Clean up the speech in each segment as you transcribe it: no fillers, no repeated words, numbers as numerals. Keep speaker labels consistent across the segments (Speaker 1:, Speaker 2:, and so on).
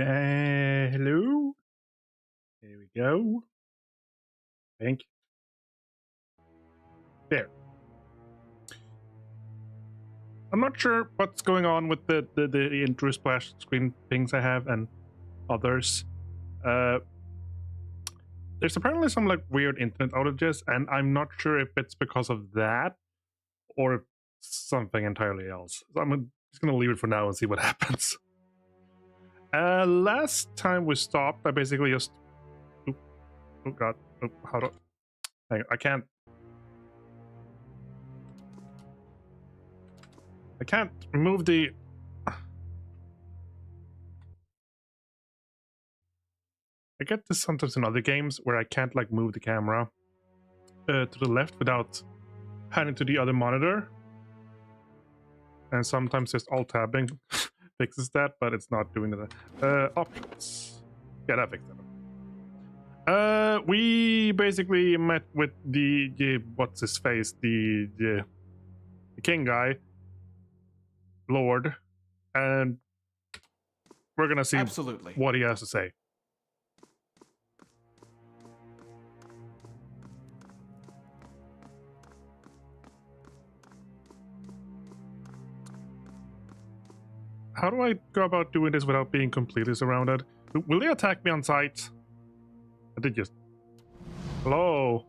Speaker 1: Hello? There we go. Thank you. There. I'm not sure what's going on with the intro splash screen things I have and others. Uh, there's apparently some like weird internet outages, and I'm not sure if it's because of that or if something entirely else. So I'm just gonna leave it for now and see what happens. Last time we stopped, I basically just. Oh god. Oh, how do I can't. I can't move the. I get this sometimes in other games where I can't like move the camera to the left without panning to the other monitor, and sometimes just alt tabbing fixes that, but it's not doing that. Options. Yeah, that fixed it. We basically met with the what's his face, the king guy, Lord, and we're gonna see
Speaker 2: Absolutely.
Speaker 1: what he has to say. How do I go about doing this without being completely surrounded? Will they attack me on sight? I did just. Hello.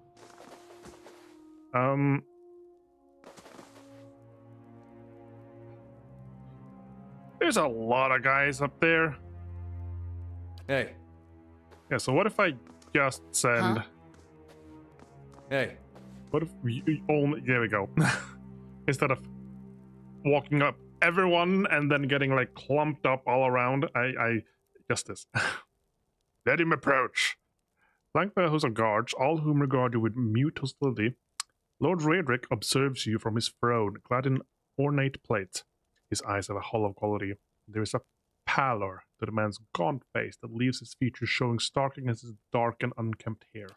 Speaker 1: There's a lot of guys up there.
Speaker 2: Hey.
Speaker 1: Yeah, so what if I just send...
Speaker 3: Huh?
Speaker 1: Hey. What if you only... There we go. Instead of walking up everyone and then getting like clumped up all around, I just this. Let him approach. Flanked by a host of guards, all whom regard you with mute hostility, Lord Raedric observes you from his throne, clad in ornate plate. His eyes have a hollow quality. There is a pallor to the man's gaunt face that leaves his features showing stark against his dark and unkempt hair.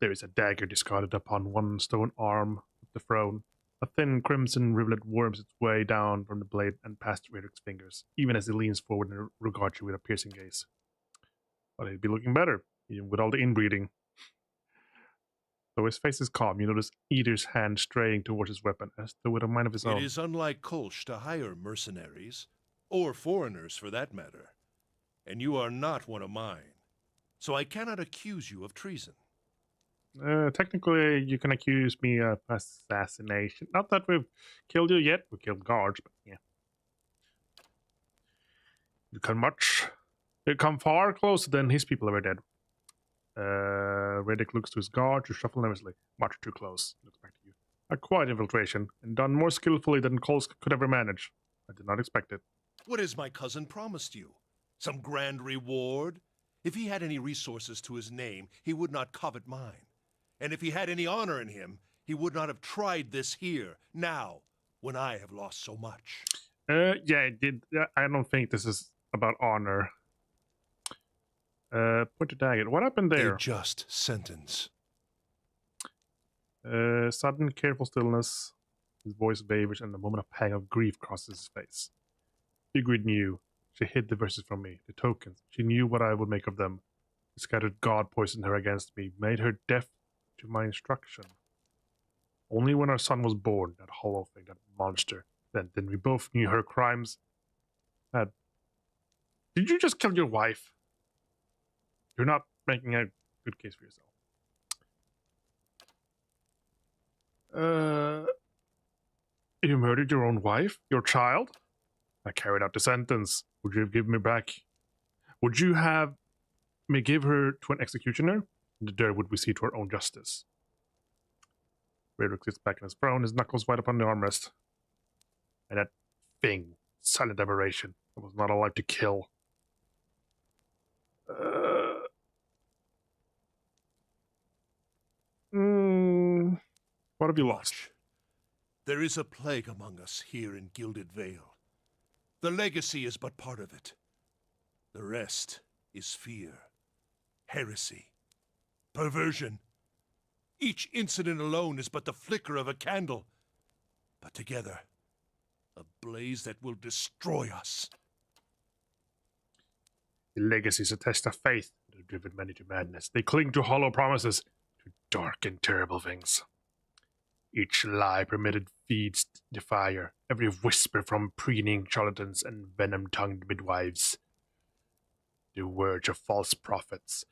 Speaker 1: There is a dagger discarded upon one stone arm of the throne. A thin crimson rivulet worms its way down from the blade and past Raedric's fingers, even as he leans forward and regards you with a piercing gaze. But he'd be looking better, even with all the inbreeding. Though his face is calm, you notice Eater's hand straying towards his weapon, as though with a mind of his own.
Speaker 4: It is unlike Kolsch to hire mercenaries, or foreigners for that matter. And you are not one of mine, so I cannot accuse you of treason.
Speaker 1: Technically, you can accuse me of assassination. Not that we've killed you yet. We killed guards, but yeah. You come far closer than his people ever did. Reddick looks to his guard, who shuffle nervously. Much too close. Looks back to you. A quiet infiltration, and done more skillfully than Kolsk could ever manage. I did not expect it.
Speaker 4: What has my cousin promised you? Some grand reward? If he had any resources to his name, he would not covet mine. And if he had any honor in him, he would not have tried this here, now, when I have lost so much.
Speaker 1: Yeah, it did. I don't think this is about honor. Point to dagger. What happened there?
Speaker 4: A just sentence.
Speaker 1: Sudden, careful stillness. His voice wavers, and a moment of pang of grief crosses his face. Sigrid knew. She hid the verses from me, the tokens. She knew what I would make of them. The scattered god poisoned her against me, made her deaf to my instruction. Only when our son was born, that hollow thing, that monster, then we both knew her crimes. Did you just kill your wife? You're not making a good case for yourself. You murdered your own wife? Your child? I carried out the sentence. Would you have given me back? Would you have me give her to an executioner? And there would we see to our own justice. Raedric sits back in his throne, his knuckles wide upon the armrest. And that thing, silent aberration, I was not alive to kill. What have you lost?
Speaker 4: There is a plague among us here in Gilded Vale. The legacy is but part of it. The rest is fear, heresy, perversion. Each incident alone is but the flicker of a candle, but together, a blaze that will destroy us.
Speaker 1: The legacy is a test of faith that has driven many to madness. They cling to hollow promises, to dark and terrible things. Each lie permitted feeds the fire, every whisper from preening charlatans and venom-tongued midwives. The words of false prophets.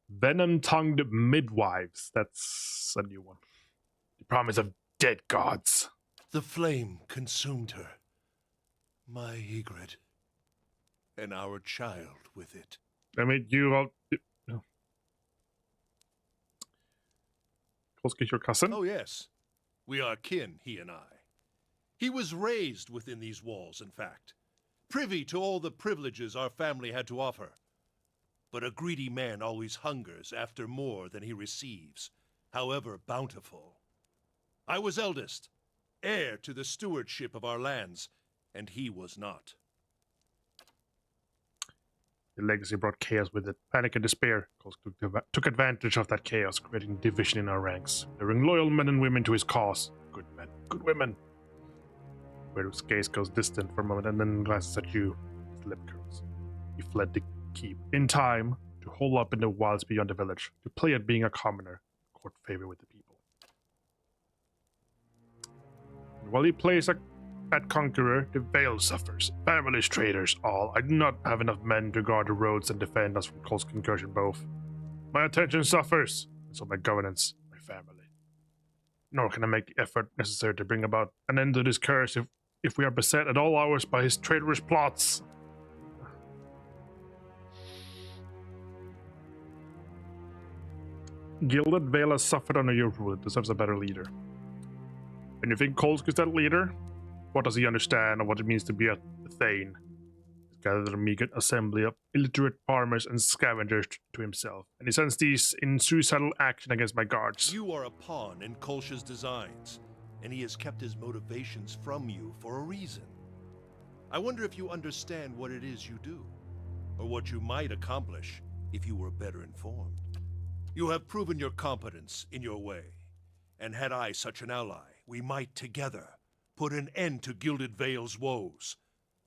Speaker 1: Venom-tongued midwives, that's a new one. The promise of dead gods.
Speaker 4: The flame consumed her. My Ygritte. And our child with it.
Speaker 1: I mean, you all... Kolsky's your cousin?
Speaker 4: Oh, yes. We are kin, he and I. He was raised within these walls, in fact. Privy to all the privileges our family had to offer. But a greedy man always hungers after more than he receives, however bountiful. I was eldest, heir to the stewardship of our lands, and he was not.
Speaker 1: The legacy brought chaos with it. Panic and despair. Kolsky took advantage of that chaos, creating division in our ranks. Luring loyal men and women to his cause. Good men, good women. Whereas gaze goes distant for a moment and then glances at you. His lip curls. He fled the keep in time to hole up in the wilds beyond the village, to play at being a commoner, court favor with the people. And while he plays at conqueror, the Vale suffers. Families, traders, all. I do not have enough men to guard the roads and defend us from close incursion both. My attention suffers, and so my governance, my family. Nor can I make the effort necessary to bring about an end to this curse if we are beset at all hours by his traitorous plots. Gilded Vale has suffered under your rule. It deserves a better leader. And you think Kolsky is that leader? What does he understand of what it means to be a Thane? He's gathered a meager assembly of illiterate farmers and scavengers to himself, and he sends these in suicidal action against my guards.
Speaker 4: You are a pawn in Kolsh's designs, and he has kept his motivations from you for a reason. I wonder if you understand what it is you do, or what you might accomplish if you were better informed. You have proven your competence in your way, and had I such an ally, we might together put an end to Gilded Vale's woes,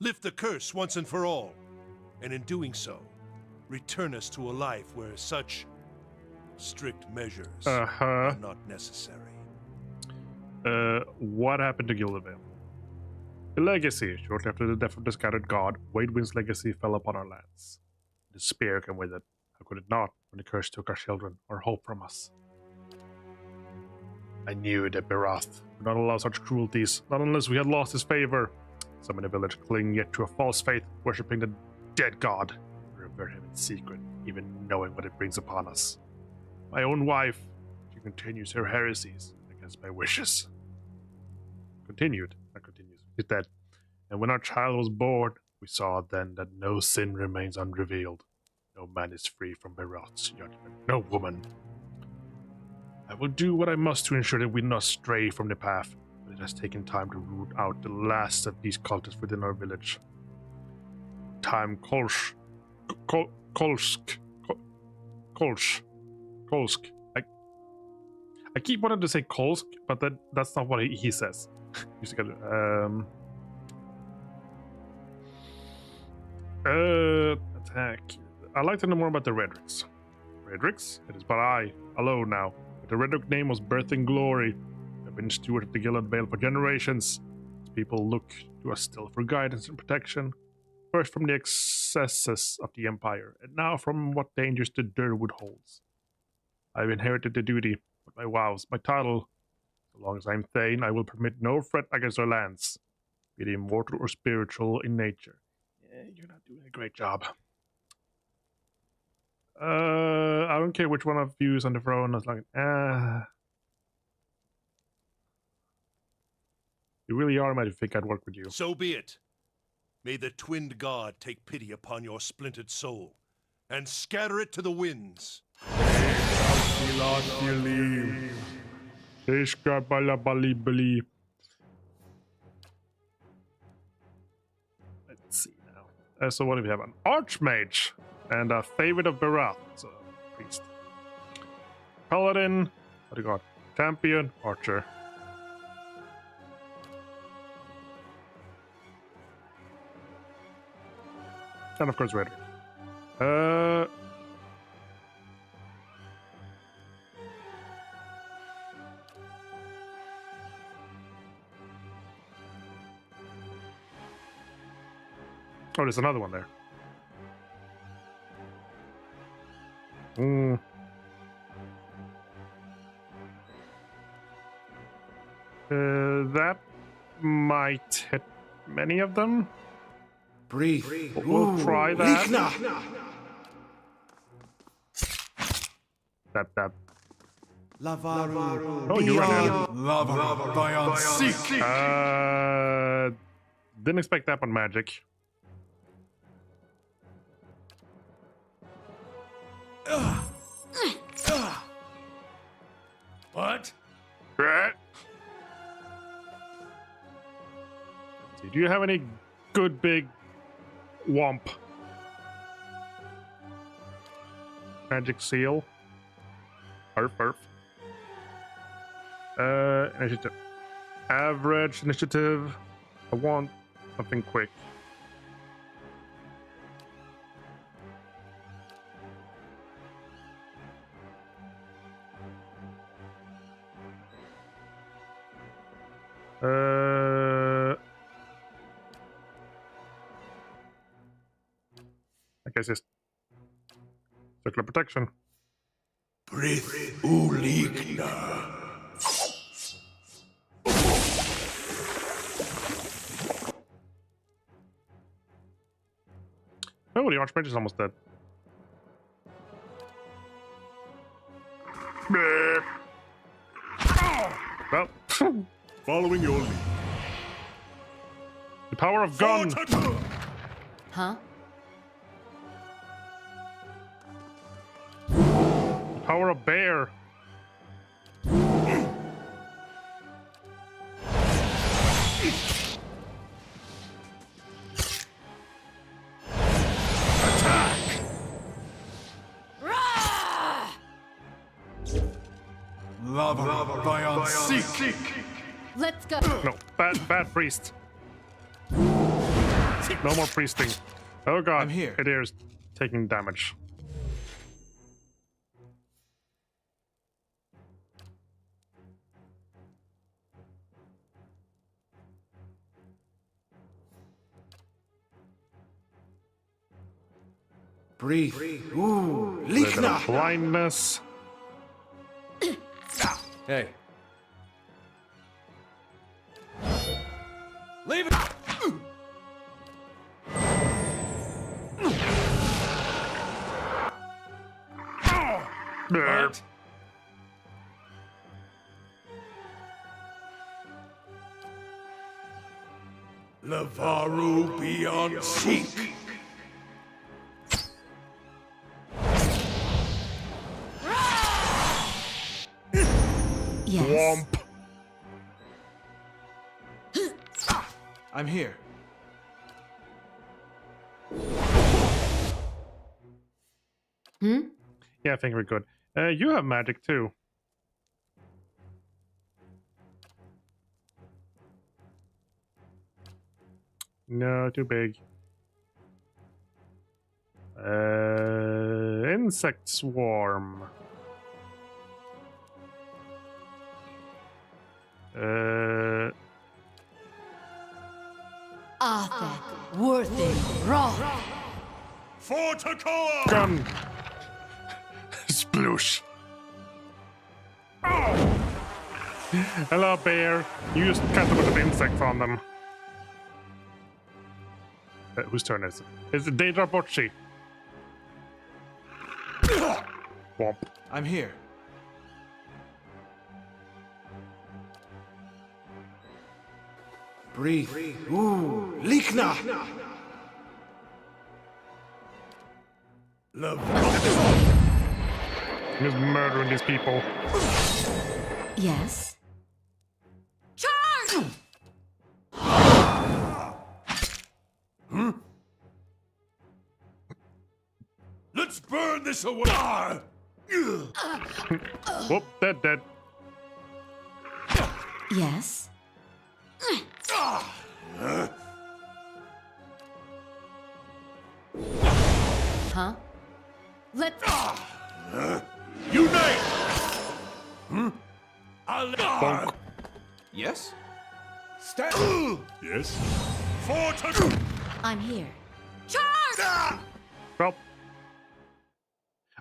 Speaker 4: lift the curse once and for all, and in doing so, return us to a life where such strict measures are not necessary.
Speaker 1: What happened to Gilded Vale? The legacy. Shortly after the death of the scattered god, Waidwind's legacy fell upon our lands. Despair came with it. How could it not, when the curse took our children, our hope from us? I knew that Barath would not allow such cruelties, not unless we had lost his favor. Some in the village cling yet to a false faith, worshipping the dead god. We revere him in secret, even knowing what it brings upon us. My own wife, she continues her heresies against my wishes. Continued, not continues, is dead. And when our child was born, we saw then that no sin remains unrevealed. No man is free from Barath's judgment, no woman. I will do what I must to ensure that we do not stray from the path, but it has taken time to root out the last of these cultists within our village. Kolsk. I keep wanting to say Kolsk, but that's not what he says. Attack. I'd like to know more about the Redricks. Redricks? It is but I, alone now. The Redrick name was birth and glory. I've been steward of the Gilded Vale for generations. As people look to us still for guidance and protection. First from the excesses of the Empire, and now from what dangers the Durwood holds. I've inherited the duty, but my vows, my title. So long as I'm Thane, I will permit no threat against our lands, be it immortal or spiritual in nature. Yeah, you're not doing a great job. I don't care which one of you is on the throne. I was like, you really are mad if you think I'd work with you.
Speaker 4: So be it. May the twinned god take pity upon your splintered soul, and scatter it to the winds.
Speaker 1: Let's see now. So what do we have? An Archmage and a favorite of Barath. So priest. Paladin. What do you got? Champion. Archer. And of course, Red. Oh, there's another one there. That might hit many of them.
Speaker 3: Breathe.
Speaker 1: We'll try that.
Speaker 3: Likna.
Speaker 1: That.
Speaker 3: Lavaru.
Speaker 1: Oh, you ran in.
Speaker 3: Lava Bayon Seek.
Speaker 1: Didn't expect that one, magic.
Speaker 4: What?
Speaker 1: Right. Do you have any good big womp? Magic seal. Arf. Initiative. Average initiative. I want something quick. I guess it's circular protection.
Speaker 4: Breathe. Ulikna.
Speaker 1: Oh, the Archmage is almost dead. Well,
Speaker 4: Following your lead.
Speaker 1: the power of gun.
Speaker 5: Huh?
Speaker 1: The power of bear.
Speaker 3: Lava Bayon Seek.
Speaker 5: Let's go.
Speaker 1: No, bad priest. No more priesting. Oh god,
Speaker 3: I'm here.
Speaker 1: It is taking damage.
Speaker 3: Breathe.
Speaker 1: A little bit of blindness.
Speaker 2: Hey. Leave it!
Speaker 1: What?
Speaker 4: Lavaru beyond Seek.
Speaker 5: Yes.
Speaker 1: Womp.
Speaker 3: I'm here.
Speaker 1: Yeah, I think we're good. You have magic too. No, too big. Insect swarm.
Speaker 5: Arthur, Worthy, Roth.
Speaker 4: For Takoa!
Speaker 1: Gun. Sploosh. Oh. Hello, bear. You just cast a bunch of insects on them. Whose turn is it? Is it Daedra Bocci? Womp.
Speaker 3: I'm here. Breathe. Likna.
Speaker 1: He's murdering these people.
Speaker 5: Yes.
Speaker 4: Let's burn this away!
Speaker 1: Whoop, dead.
Speaker 5: Yes. Huh? Let's
Speaker 4: Unite!
Speaker 3: Yes?
Speaker 4: Stand!
Speaker 3: Yes?
Speaker 4: For to...
Speaker 5: I'm here. Charge!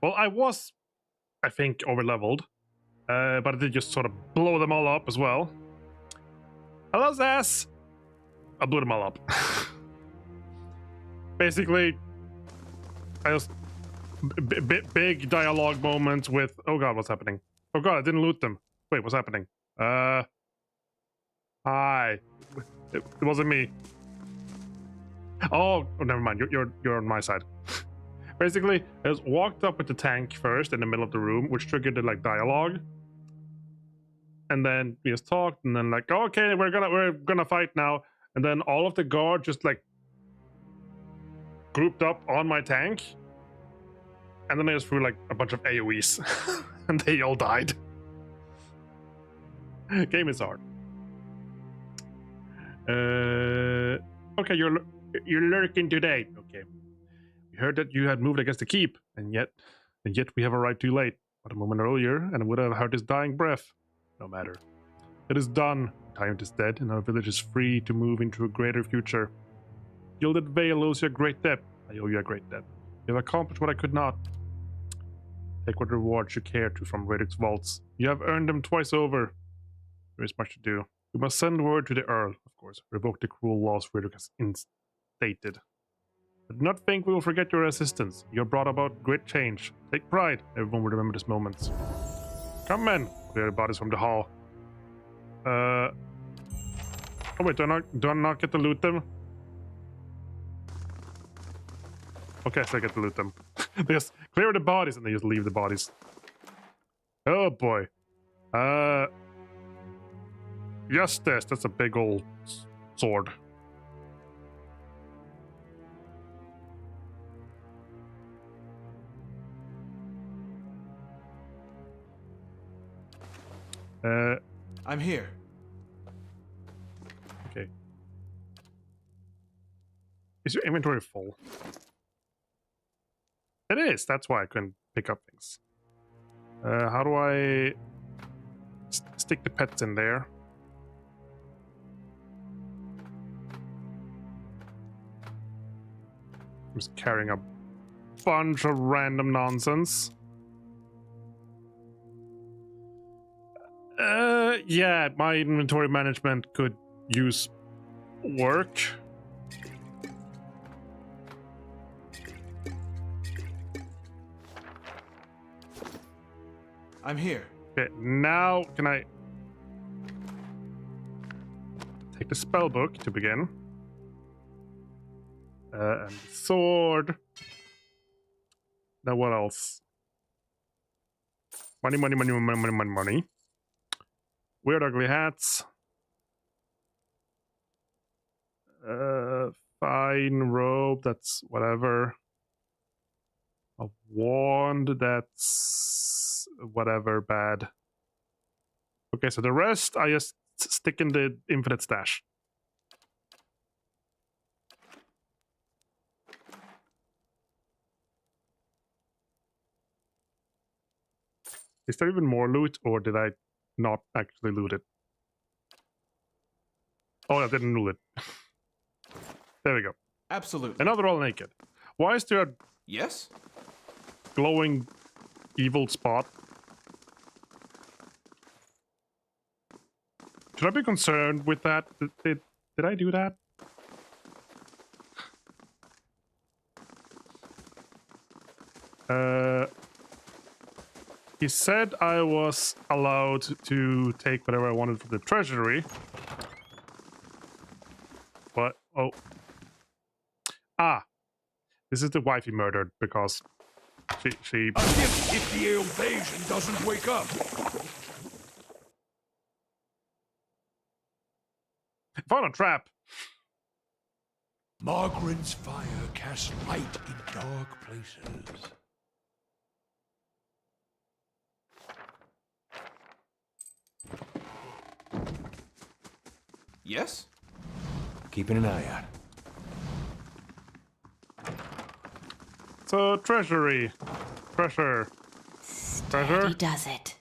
Speaker 1: Well, I was, I think, over-leveled. But I did just sort of blow them all up as well. Hello, Zaz! I blew them all up. Basically, I just... big dialogue moment with... Oh god, what's happening? Oh god, I didn't loot them. Wait, what's happening? Hi. It wasn't me. Oh, never mind. You're on my side. Basically, I just walked up with the tank first in the middle of the room, which triggered the like dialogue. And then we just talked, and then like, okay, we're gonna fight now. And then all of the guards just like grouped up on my tank. And then I just threw like a bunch of AoEs, and they all died. Game is hard. Okay, you're lurking today. Okay, we heard that you had moved against the keep, and yet we have arrived too late. But a moment earlier, and I would have heard his dying breath. No matter. It is done. Tyrant is dead, and our village is free to move into a greater future. Gilded Vale owes you a great debt. I owe you a great debt. You have accomplished what I could not. Take what rewards you care to from Radix vaults. You have earned them twice over. There is much to do. We must send word to the Earl, of course. Revoke the cruel laws Radix has instated. But do not think we will forget your assistance. You have brought about great change. Take pride. Everyone will remember this moment. Come, men. Clear the bodies from the hall. Oh wait, do I not get to loot them? Okay, so I get to loot them. They just clear the bodies and they just leave the bodies. Oh boy. Justice, that's a big old sword.
Speaker 3: I'm here.
Speaker 1: Okay. Is your inventory full? It is. That's why I couldn't pick up things. How do I stick the pets in there? I'm just carrying a bunch of random nonsense. Yeah, my inventory management could use work.
Speaker 3: I'm here.
Speaker 1: Okay, now can I take the spell book to begin? And the sword. Now what else? Money, money, money, money, money, money, money. Weird ugly hats. Fine robe, that's whatever. A wand, that's whatever bad. Okay, so the rest I just stick in the infinite stash. Is there even more loot, or did I not actually loot it? Oh, I didn't loot it. There we go.
Speaker 3: Absolutely.
Speaker 1: And now they're all naked. Why is there a
Speaker 3: Yes?
Speaker 1: glowing evil spot? Should I be concerned with that? Did I do that? He said I was allowed to take whatever I wanted from the treasury. But, oh. Ah. This is the wife he murdered because she...
Speaker 4: If the invasion doesn't wake up.
Speaker 1: Found a trap.
Speaker 4: Margaret's fire casts light in dark places.
Speaker 3: Yes?
Speaker 2: Keeping an eye out.
Speaker 1: So treasury. Treasure. Treasure?
Speaker 5: He does it.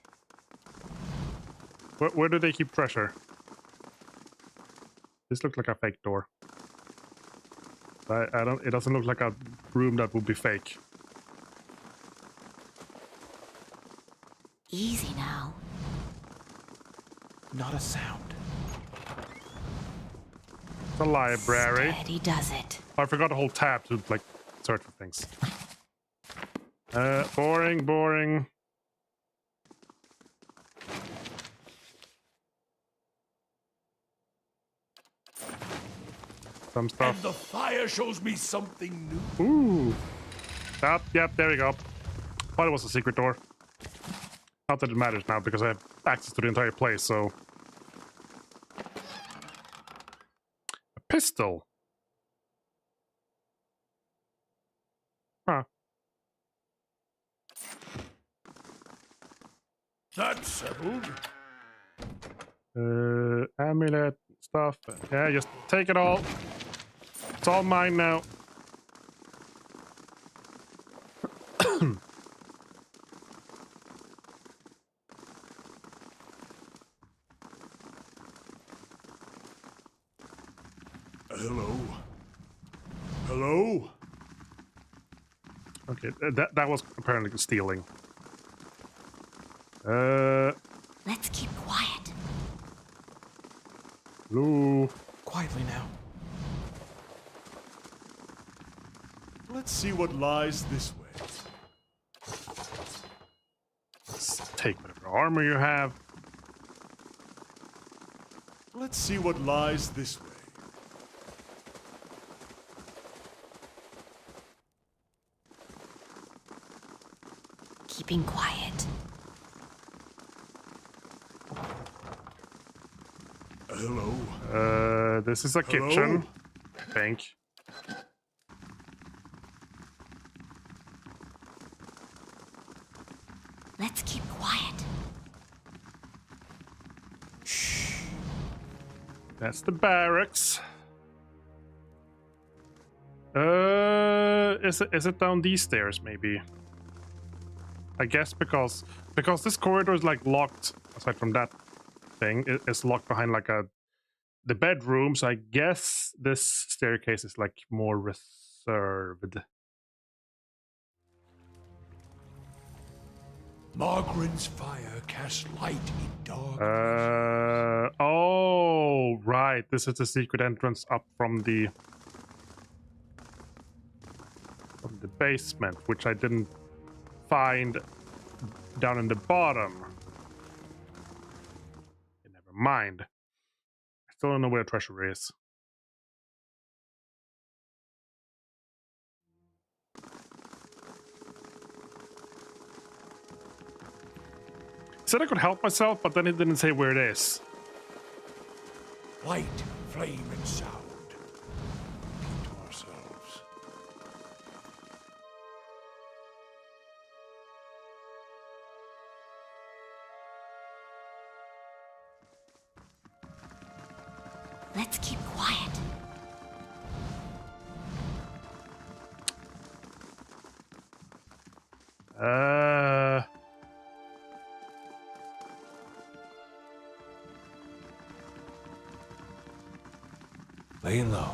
Speaker 1: Where do they keep treasure? This looks like a fake door. I don't. It doesn't look like a room that would be fake.
Speaker 5: Easy now.
Speaker 3: Not a sound.
Speaker 1: The library.
Speaker 5: He does it.
Speaker 1: I forgot to hold tab to like search for things. Boring, boring. Some stuff.
Speaker 4: And the fire shows me something new.
Speaker 1: Ooh. Yep, there we go. Thought it was a secret door. Not that it matters now because I have access to the entire place, so. A pistol. Huh.
Speaker 4: That's settled.
Speaker 1: Amulet stuff. Yeah, just take it all. It's all mine now.
Speaker 4: Hello. Hello.
Speaker 1: Okay, that was apparently stealing.
Speaker 5: Let's keep quiet.
Speaker 1: Hello.
Speaker 3: Quietly now.
Speaker 4: Let's see what lies this way.
Speaker 1: Let's take whatever armor you have.
Speaker 4: Let's see what lies this way.
Speaker 5: Keeping quiet.
Speaker 4: Hello.
Speaker 1: This is a
Speaker 4: Hello?
Speaker 1: kitchen, I think.
Speaker 5: Let's keep quiet.
Speaker 1: That's the barracks. Is it down these stairs maybe? I guess because this corridor is like locked. Aside from that thing, it's locked behind like the bedroom. So I guess this staircase is like more reserved.
Speaker 4: Margaren's fire casts light in dark.
Speaker 1: Oh, right. This is the secret entrance up from the basement, which I didn't find down in the bottom. Okay, never mind. I still don't know where the treasure is. Said I could help myself, but then it didn't say where it is.
Speaker 4: Light, flame, and sound. Keep to ourselves.
Speaker 5: Let's keep quiet.
Speaker 2: Laying low.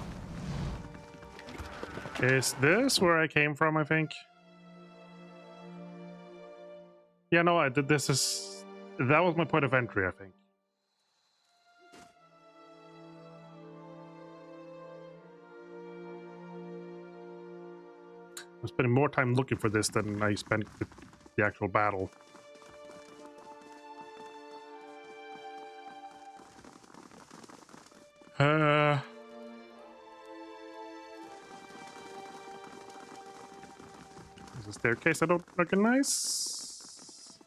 Speaker 1: Is this where I came from, I think? Yeah, no, that was my point of entry, I think. I'm spending more time looking for this than I spent with the actual battle. There's a staircase I don't recognize.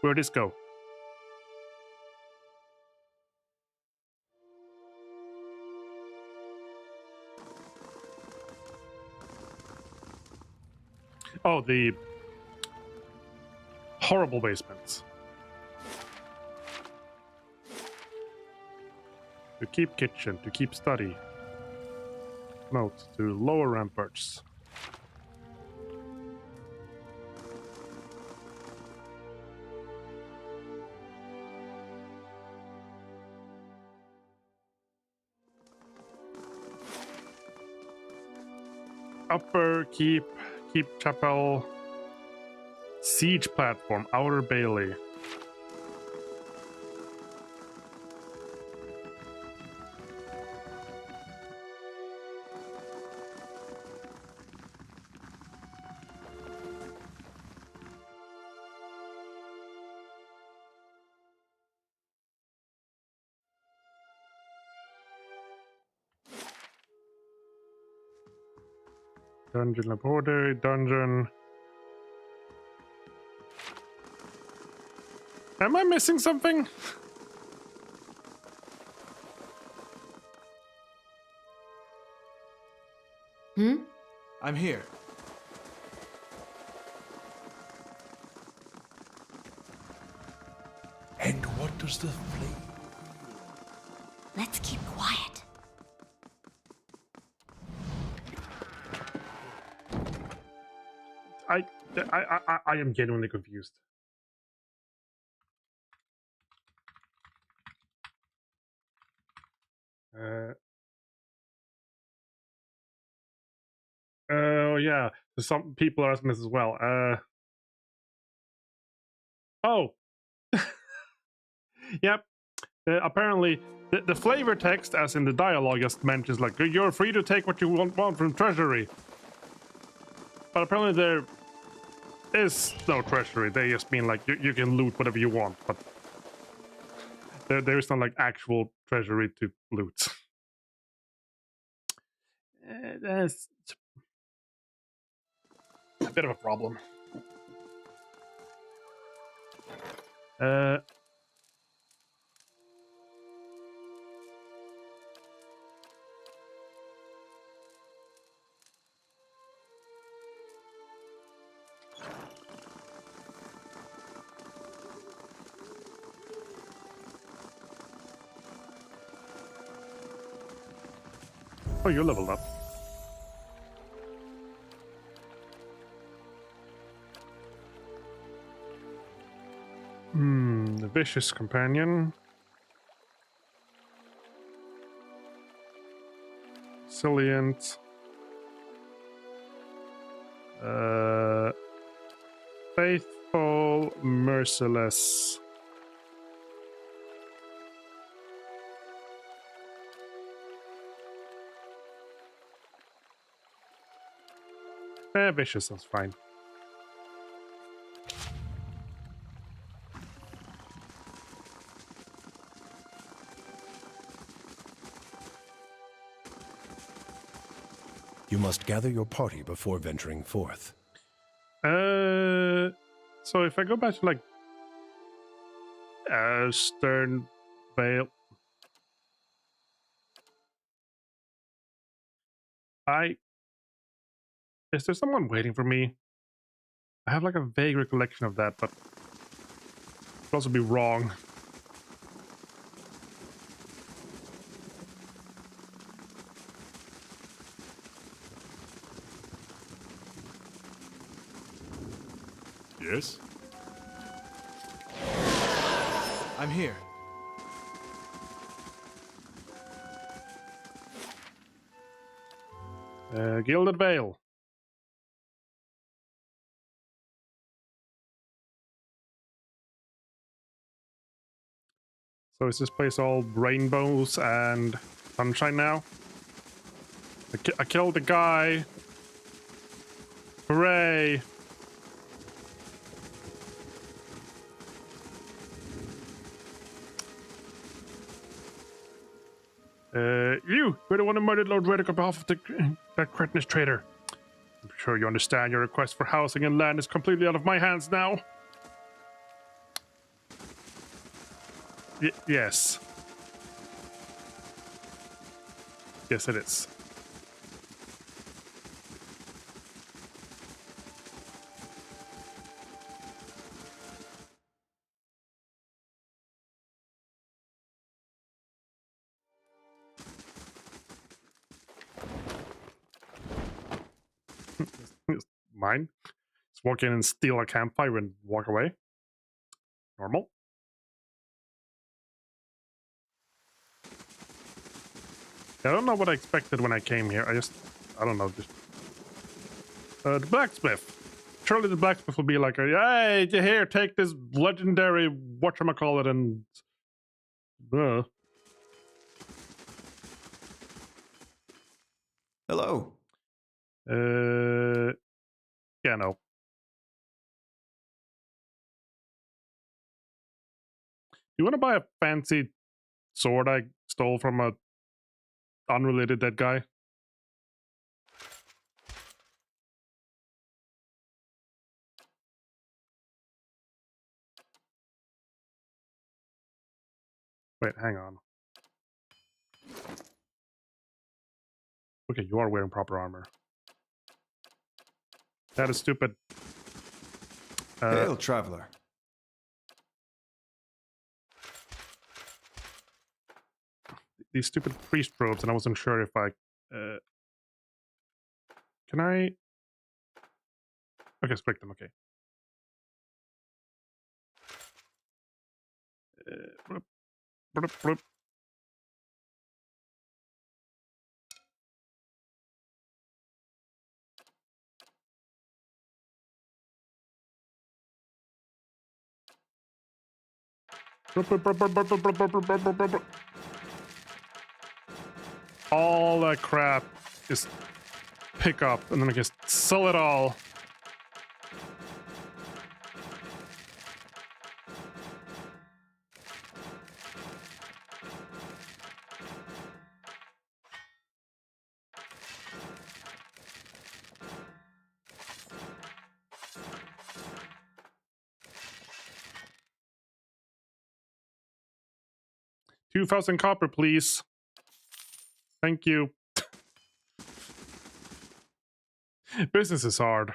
Speaker 1: Where'd this go? Oh, the horrible basements. To keep kitchen, to keep study. Note to lower ramparts. Upper keep chapel, siege platform, outer bailey. Dungeon laboratory, dungeon. Am I missing something?
Speaker 3: I'm here.
Speaker 2: And what does the flame?
Speaker 5: Let's keep quiet.
Speaker 1: I am genuinely confused. Oh yeah, some people are asking this as well. Oh, yep. Apparently, the flavor text, as in the dialogue, just mentions like you're free to take what you want from treasury. But apparently there is no treasury. They just mean like you can loot whatever you want, but there is no like actual treasury to loot. That's a bit of a problem. Oh, you're leveled up. The vicious companion. Resilient. Faithful, merciless. Vicious, that's fine.
Speaker 6: You must gather your party before venturing forth.
Speaker 1: So if I go back to like Stern Vale, is there someone waiting for me? I have like a vague recollection of that, but it could also be wrong.
Speaker 6: Yes?
Speaker 3: I'm here.
Speaker 1: Gilded Vale. So is this place all rainbows and sunshine now? I killed the guy. Hooray! You're the one who murdered Lord Reddick on behalf of that cretinous traitor. I'm sure you understand your request for housing and land is completely out of my hands now. Yes. Yes, it is. mine. Just walk in and steal a campfire and walk away. Normal. I don't know what I expected when I came here. I don't know. Just the blacksmith. Surely the blacksmith will be like, hey, here, take this legendary whatchamacallit and...
Speaker 3: Hello.
Speaker 1: Yeah, no. You want to buy a fancy sword I stole from a unrelated dead guy? Wait, hang on. Okay, you are wearing proper armor. That is stupid.
Speaker 3: Hail, traveler.
Speaker 1: These stupid priest robes, and I wasn't sure if I... can I... Okay, strike them, okay. Bloop, bloop, bloop. All that crap is pick up, and then I just sell it all. $2,000 copper, please. Thank you. Business is hard.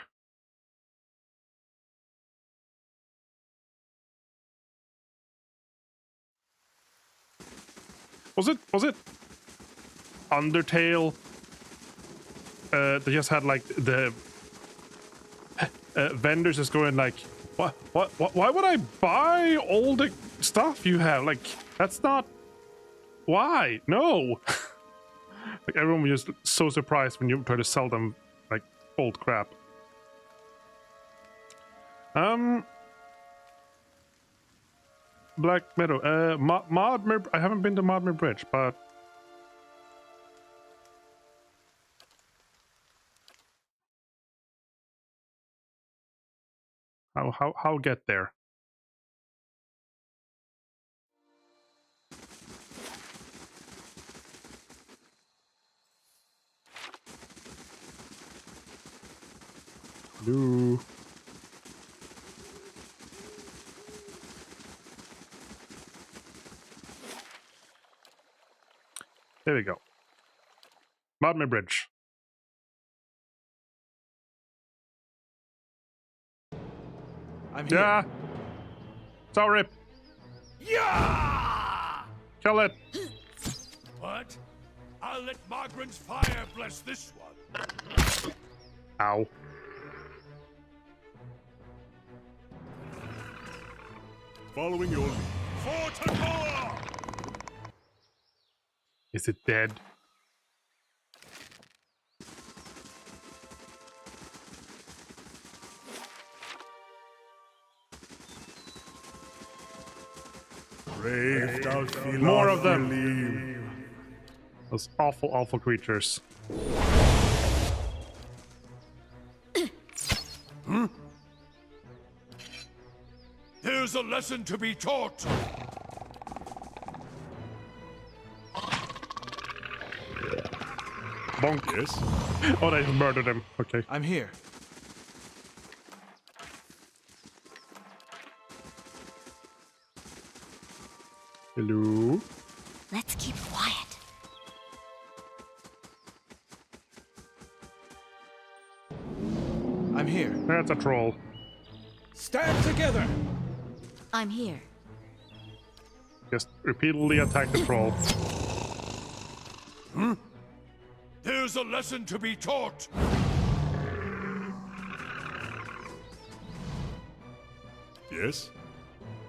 Speaker 1: Was it Undertale? They just had like the vendors just going like, what? Why would I buy all the stuff you have? Like, that's not. Why? No. Like everyone was just so surprised when you try to sell them like old crap. Black Meadow. Modmer. I haven't been to Modmer Bridge, but how get there? Hello. There we go. Modmer Bridge.
Speaker 3: I'm here.
Speaker 1: Yeah. Sorry.
Speaker 4: Yeah!
Speaker 1: Kill it.
Speaker 4: What? I'll let Margaret's fire bless this one.
Speaker 1: Ow.
Speaker 4: Following your lead. For Tagore!
Speaker 1: Is it dead? More of them. Those awful creatures.
Speaker 4: There's a lesson to be taught.
Speaker 1: Bonk. Yes. Oh, they murdered him. Okay.
Speaker 3: I'm here.
Speaker 1: Hello.
Speaker 5: Let's keep quiet.
Speaker 3: I'm here.
Speaker 1: That's a troll.
Speaker 3: Stand together.
Speaker 5: I'm here.
Speaker 1: Just repeatedly attack the troll.
Speaker 4: There's a lesson to be taught.
Speaker 2: Yes?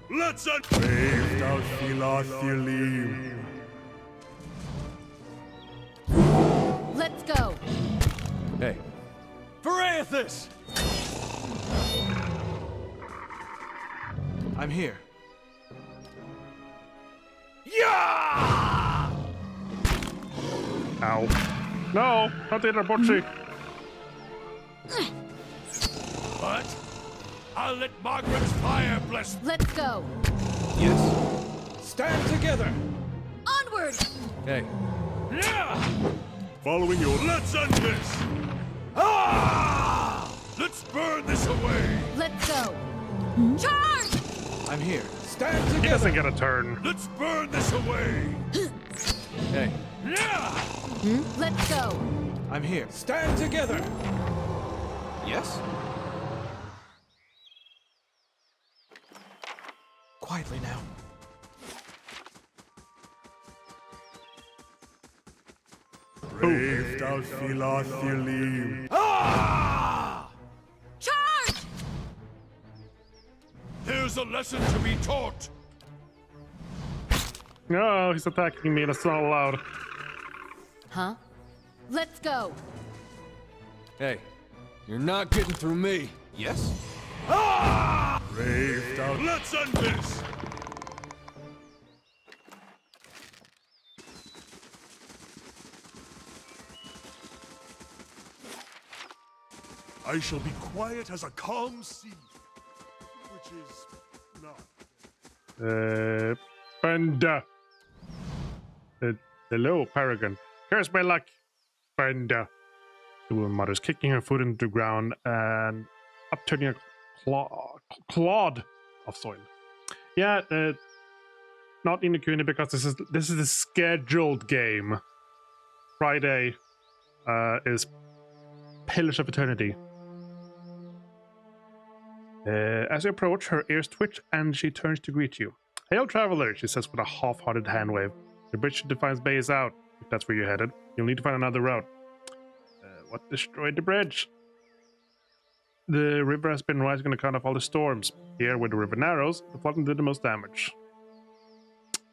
Speaker 4: Let's
Speaker 5: Let's go.
Speaker 6: Hey,
Speaker 3: Verathus! I'm here. Yeah!
Speaker 1: Ow. No, not the other Bocci.
Speaker 4: What? I'll let Margaret's fire bless.
Speaker 5: Let's go.
Speaker 3: Yes. Stand together.
Speaker 5: Onward.
Speaker 6: hey,
Speaker 4: Yeah! Following your. Let's end this! Ah! Let's burn this away!
Speaker 5: Let's go. Charge!
Speaker 3: I'm here. Stand
Speaker 1: He
Speaker 3: together.
Speaker 1: doesn't get a turn.
Speaker 4: Let's burn this away!
Speaker 6: hey.
Speaker 4: Yeah!
Speaker 5: Let's go.
Speaker 3: I'm here. Stand together. Yes? Quietly now.
Speaker 4: Ah!
Speaker 5: Charge!
Speaker 4: Here's a lesson to be taught.
Speaker 1: No, he's attacking me. That's not allowed.
Speaker 5: Huh? Let's go.
Speaker 6: Hey, you're not getting through me.
Speaker 3: Yes?
Speaker 4: Let's end this! I shall be quiet as a calm sea, which is not.
Speaker 1: Benda. Hello, Paragon. Curse my luck, Benda. The woman mutters, kicking her foot into the ground and upturning a clod of soil. Yeah, not Inukuni because this is a scheduled game. Friday is Pillars of Eternity. As you approach, her ears twitch and she turns to greet you. Hail, traveler, she says with a half-hearted hand wave. The bridge to Defiance Bay is out. If that's where you're headed, you'll need to find another route. What destroyed the bridge? The river has been rising on account of all the storms. Here, where the river narrows, the flooding did the most damage.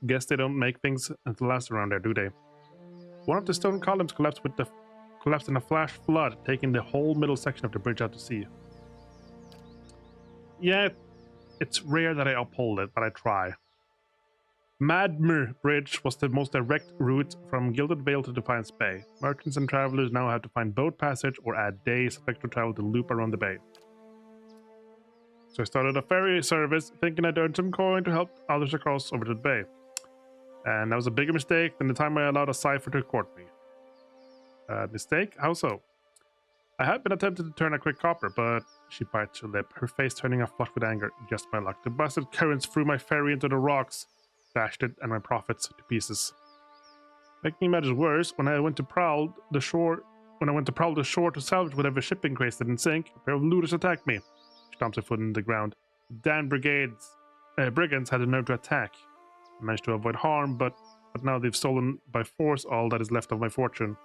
Speaker 1: Guess they don't make things last around there, do they? One of the stone columns collapsed in a flash flood, taking the whole middle section of the bridge out to sea. Yeah, it's rare that I uphold it, but I try. Madmer Bridge was the most direct route from Gilded Vale to Defiance Bay. Merchants and travelers now have to find boat passage or add days of extra travel to loop around the bay. So I started a ferry service, thinking I'd earn some coin to help others across over to the bay. And that was a bigger mistake than the time I allowed a cipher to court me. Mistake? How so? I had been attempting to turn a quick copper, but she bites her lip, her face turning a flush with anger. Just my luck. The busted currents threw my ferry into the rocks, dashed it and my profits to pieces. Making matters worse, when I went to prowl the shore to salvage whatever shipping crates didn't sink, a pair of looters attacked me. She stomps her foot in the ground. The damn brigands had the nerve to attack. I managed to avoid harm, but now they've stolen by force all that is left of my fortune.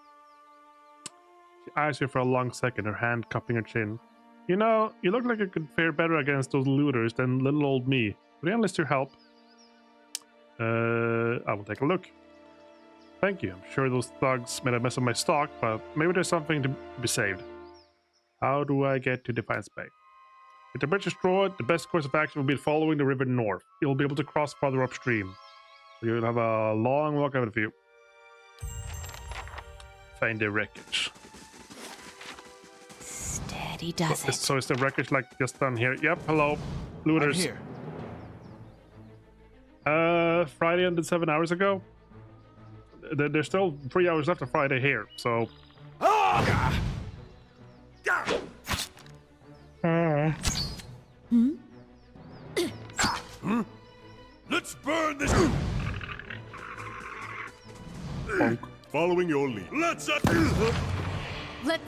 Speaker 1: She eyes you for a long second, her hand cupping her chin. You know, you look like you could fare better against those looters than little old me. Would I enlist your help? I will take a look. Thank you. I'm sure those thugs made a mess of my stock, but maybe there's something to be saved. How do I get to Defiance Bay? With the bridge destroyed, the best course of action will be following the river north. You'll be able to cross farther upstream. So you'll have a long walk ahead of you. Find the wreckage.
Speaker 5: Steady does it.
Speaker 1: So is the wreckage like just down here? Yep, hello. Looters.
Speaker 3: I'm here.
Speaker 1: Friday ended 7 hours ago. There's still 3 hours left of Friday here, so.
Speaker 4: Let's burn this.
Speaker 1: Bonk.
Speaker 4: Following your lead. Let's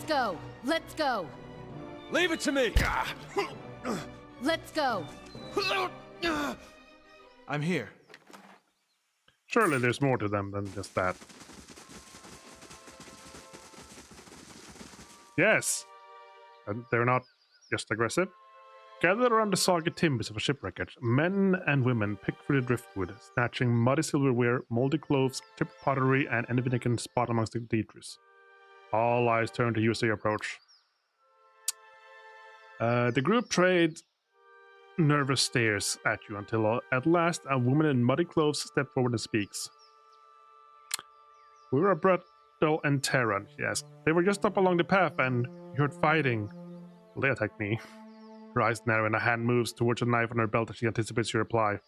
Speaker 5: go. Let's go.
Speaker 3: Leave it to me.
Speaker 5: Let's go.
Speaker 3: I'm here.
Speaker 1: Surely there's more to them than just that. Yes. And they're not just aggressive. Gathered around the soggy timbers of a shipwreckage, men and women pick through the driftwood, snatching muddy silverware, moldy clothes, chipped pottery, and anything they can spot amongst the debris. All eyes turn to you as they approach. The group trades nervous stares at you until at last a woman in muddy clothes steps forward and speaks. "We were at Bretel and Terran," she asked. "They were just up along the path and you heard fighting. Well, they attacked me." Her eyes narrow and a hand moves towards a knife on her belt as she anticipates your reply.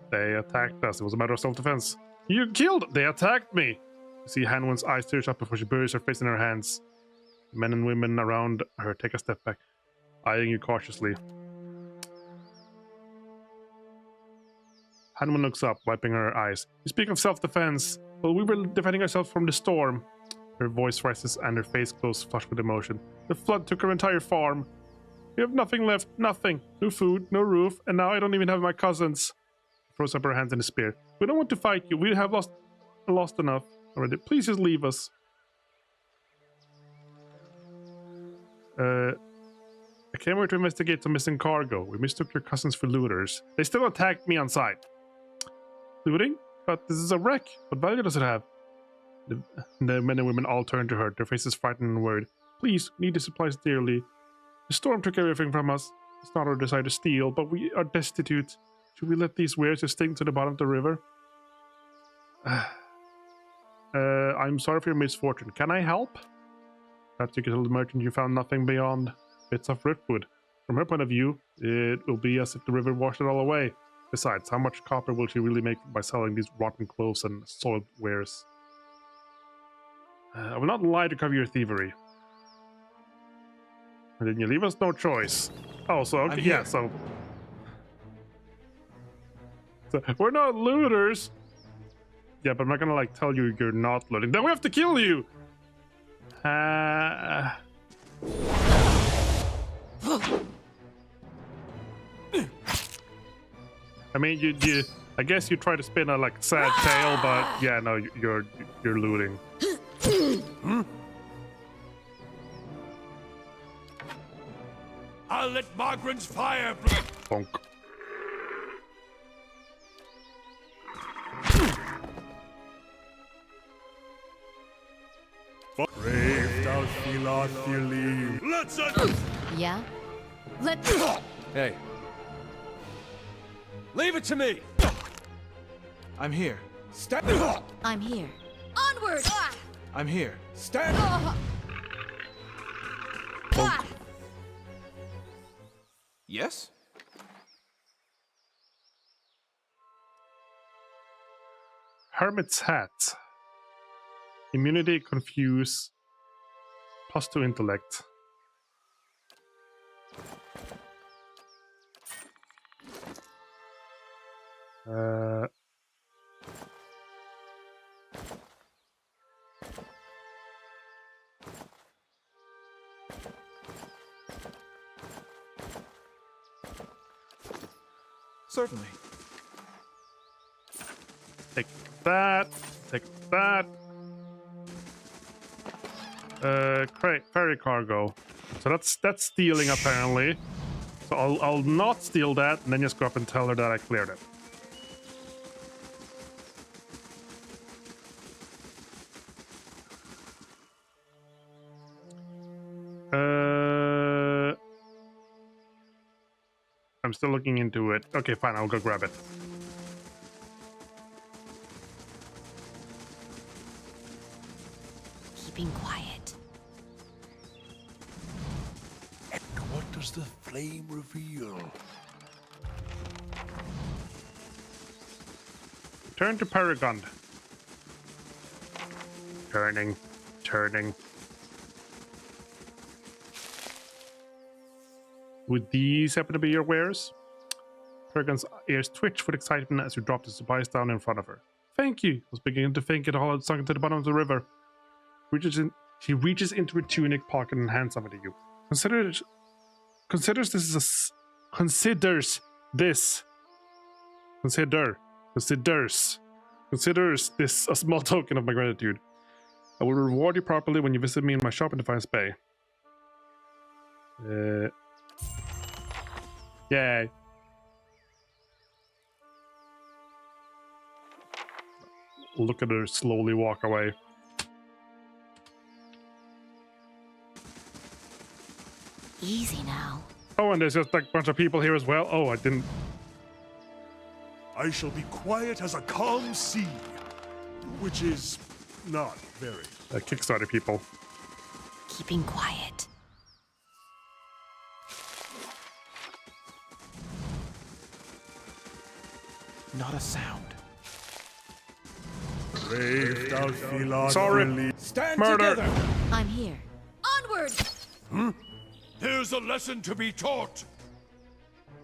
Speaker 1: "They attacked us. It was a matter of self-defense." "You killed! They attacked me!" You see Hanwen's eyes tear up before she buries her face in her hands. The men and women around her take a step back, eyeing you cautiously. Hanwen looks up, wiping her eyes. "You speak of self-defense. Well, we were defending ourselves from the storm." Her voice rises and her face glows flushed with emotion. "The flood took our entire farm. We have nothing left, nothing. No food, no roof, and now I don't even have my cousins." She throws up her hands in despair. "We don't want to fight you. We have lost enough already. Please just leave us." "I came here to investigate some missing cargo. We mistook your cousins for looters. They still attacked me on sight." "Looting? But this is a wreck. What value does it have?" The men and women all turn to her, their faces frightened and worried. "Please, we need the supplies dearly. The storm took everything from us. It's not our desire to steal, but we are destitute. Should we let these wares just sink to the bottom of the river?" "I'm sorry for your misfortune. Can I help?" "Perhaps you could tell the merchant you found nothing beyond bits of driftwood. From her point of view, it will be as if the river washed it all away. Besides, how much copper will she really make by selling these rotten clothes and soiled wares?" "I will not lie to cover your thievery." "And then you leave us no choice." "Oh, so okay, yeah, so we're not looters." "Yeah, but I'm not gonna tell you you're not looting. Then we have to kill you." I mean, you. I guess you try to spin a sad tale, but yeah, no, you're looting.
Speaker 4: I'll let Margren's fire.
Speaker 1: Bonk.
Speaker 4: Let's
Speaker 5: Yeah? Let's go.
Speaker 6: Hey. Leave it to me!
Speaker 3: I'm here. Stand.
Speaker 5: I'm here. Onward!
Speaker 3: I'm here. Stand. Yes?
Speaker 1: Hermit's hat. Immunity, confuse, +2 intellect.
Speaker 3: Certainly.
Speaker 1: Take that. Take that. Ferry cargo. So that's stealing apparently. So I'll not steal that and then just go up and tell her that I cleared it. I'm still looking into it. Okay, fine, I'll go grab it.
Speaker 5: Keeping quiet.
Speaker 2: And what does the flame reveal?
Speaker 1: Turn to Paragon. Turning. Would these happen to be your wares? Paragon's ears twitch with excitement as you drop the supplies down in front of her. Thank you! I was beginning to think it all had sunk to the bottom of the river. She reaches into her tunic pocket and hands something to you. Considers this a small token of my gratitude. I will reward you properly when you visit me in my shop in Defiance Bay. Yay. Look at her slowly walk away.
Speaker 5: Easy now.
Speaker 1: Oh, and there's just like a bunch of people here as well. Oh, I didn't.
Speaker 4: I shall be quiet as a calm sea, which is not very.
Speaker 1: Kickstarter people.
Speaker 5: Keeping quiet.
Speaker 3: Not a sound.
Speaker 4: Brave thou Philoth.
Speaker 1: Sorry.
Speaker 3: Stand
Speaker 1: Murder.
Speaker 3: together!
Speaker 5: I'm here. Onward!
Speaker 4: There's a lesson to be taught.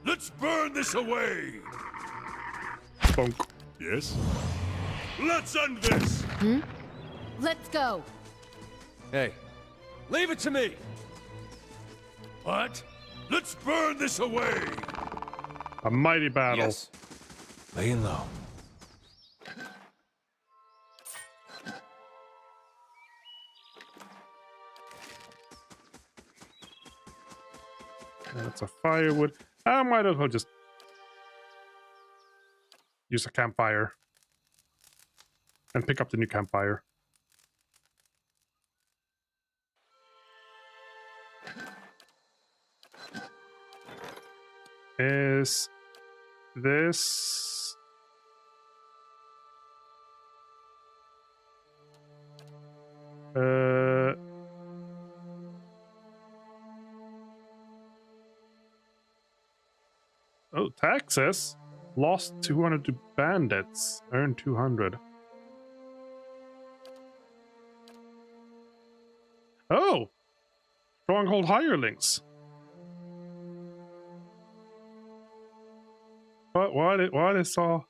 Speaker 4: Let's burn this away.
Speaker 1: Bonk.
Speaker 4: Yes? Let's end this.
Speaker 5: Let's go.
Speaker 6: Hey, leave it to me!
Speaker 4: What? Let's burn this away.
Speaker 1: A mighty battle.
Speaker 3: Yes.
Speaker 2: Laying low.
Speaker 1: That's a firewood. I might as well just use a campfire and pick up the new campfire. Is this oh, taxes? Lost 200 to bandits. Earned 200. Oh! Stronghold hirelings. What is all?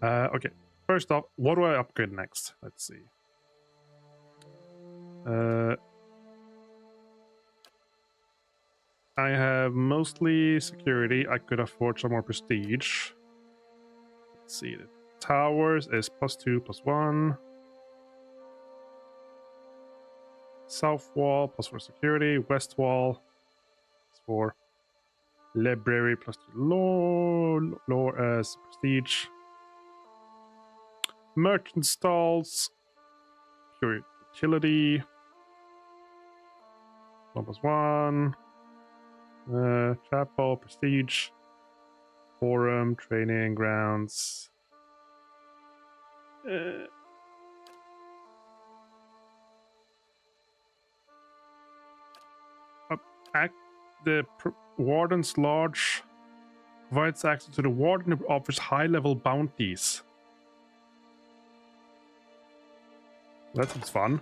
Speaker 1: Okay. First off, what do I upgrade next? Let's see. I have mostly security. I could afford some more prestige. Let's see. The towers is +2, +1. South wall +4 security. West wall +4. Library +2 lore prestige. Merchant stalls. Pure utility. 1+1. Chapel, prestige. Forum, training grounds. The Warden's Lodge provides access to the Warden who offers high-level bounties. That sounds fun.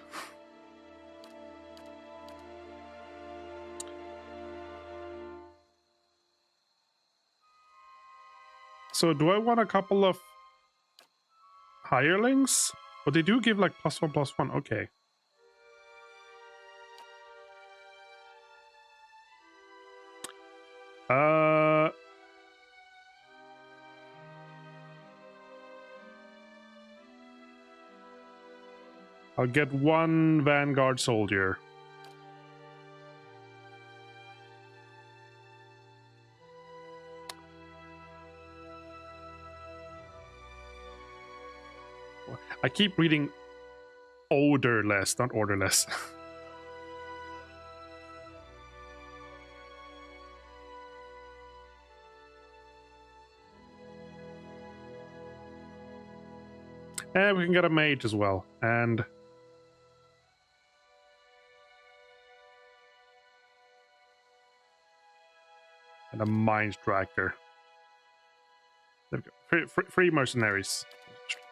Speaker 1: So do I want a couple of hirelings? But they do give like +1/+1. Okay. I'll get one Vanguard soldier. I keep reading odorless, not orderless. And we can get a mage as well, and a mine striker. There we go. Free mercenaries,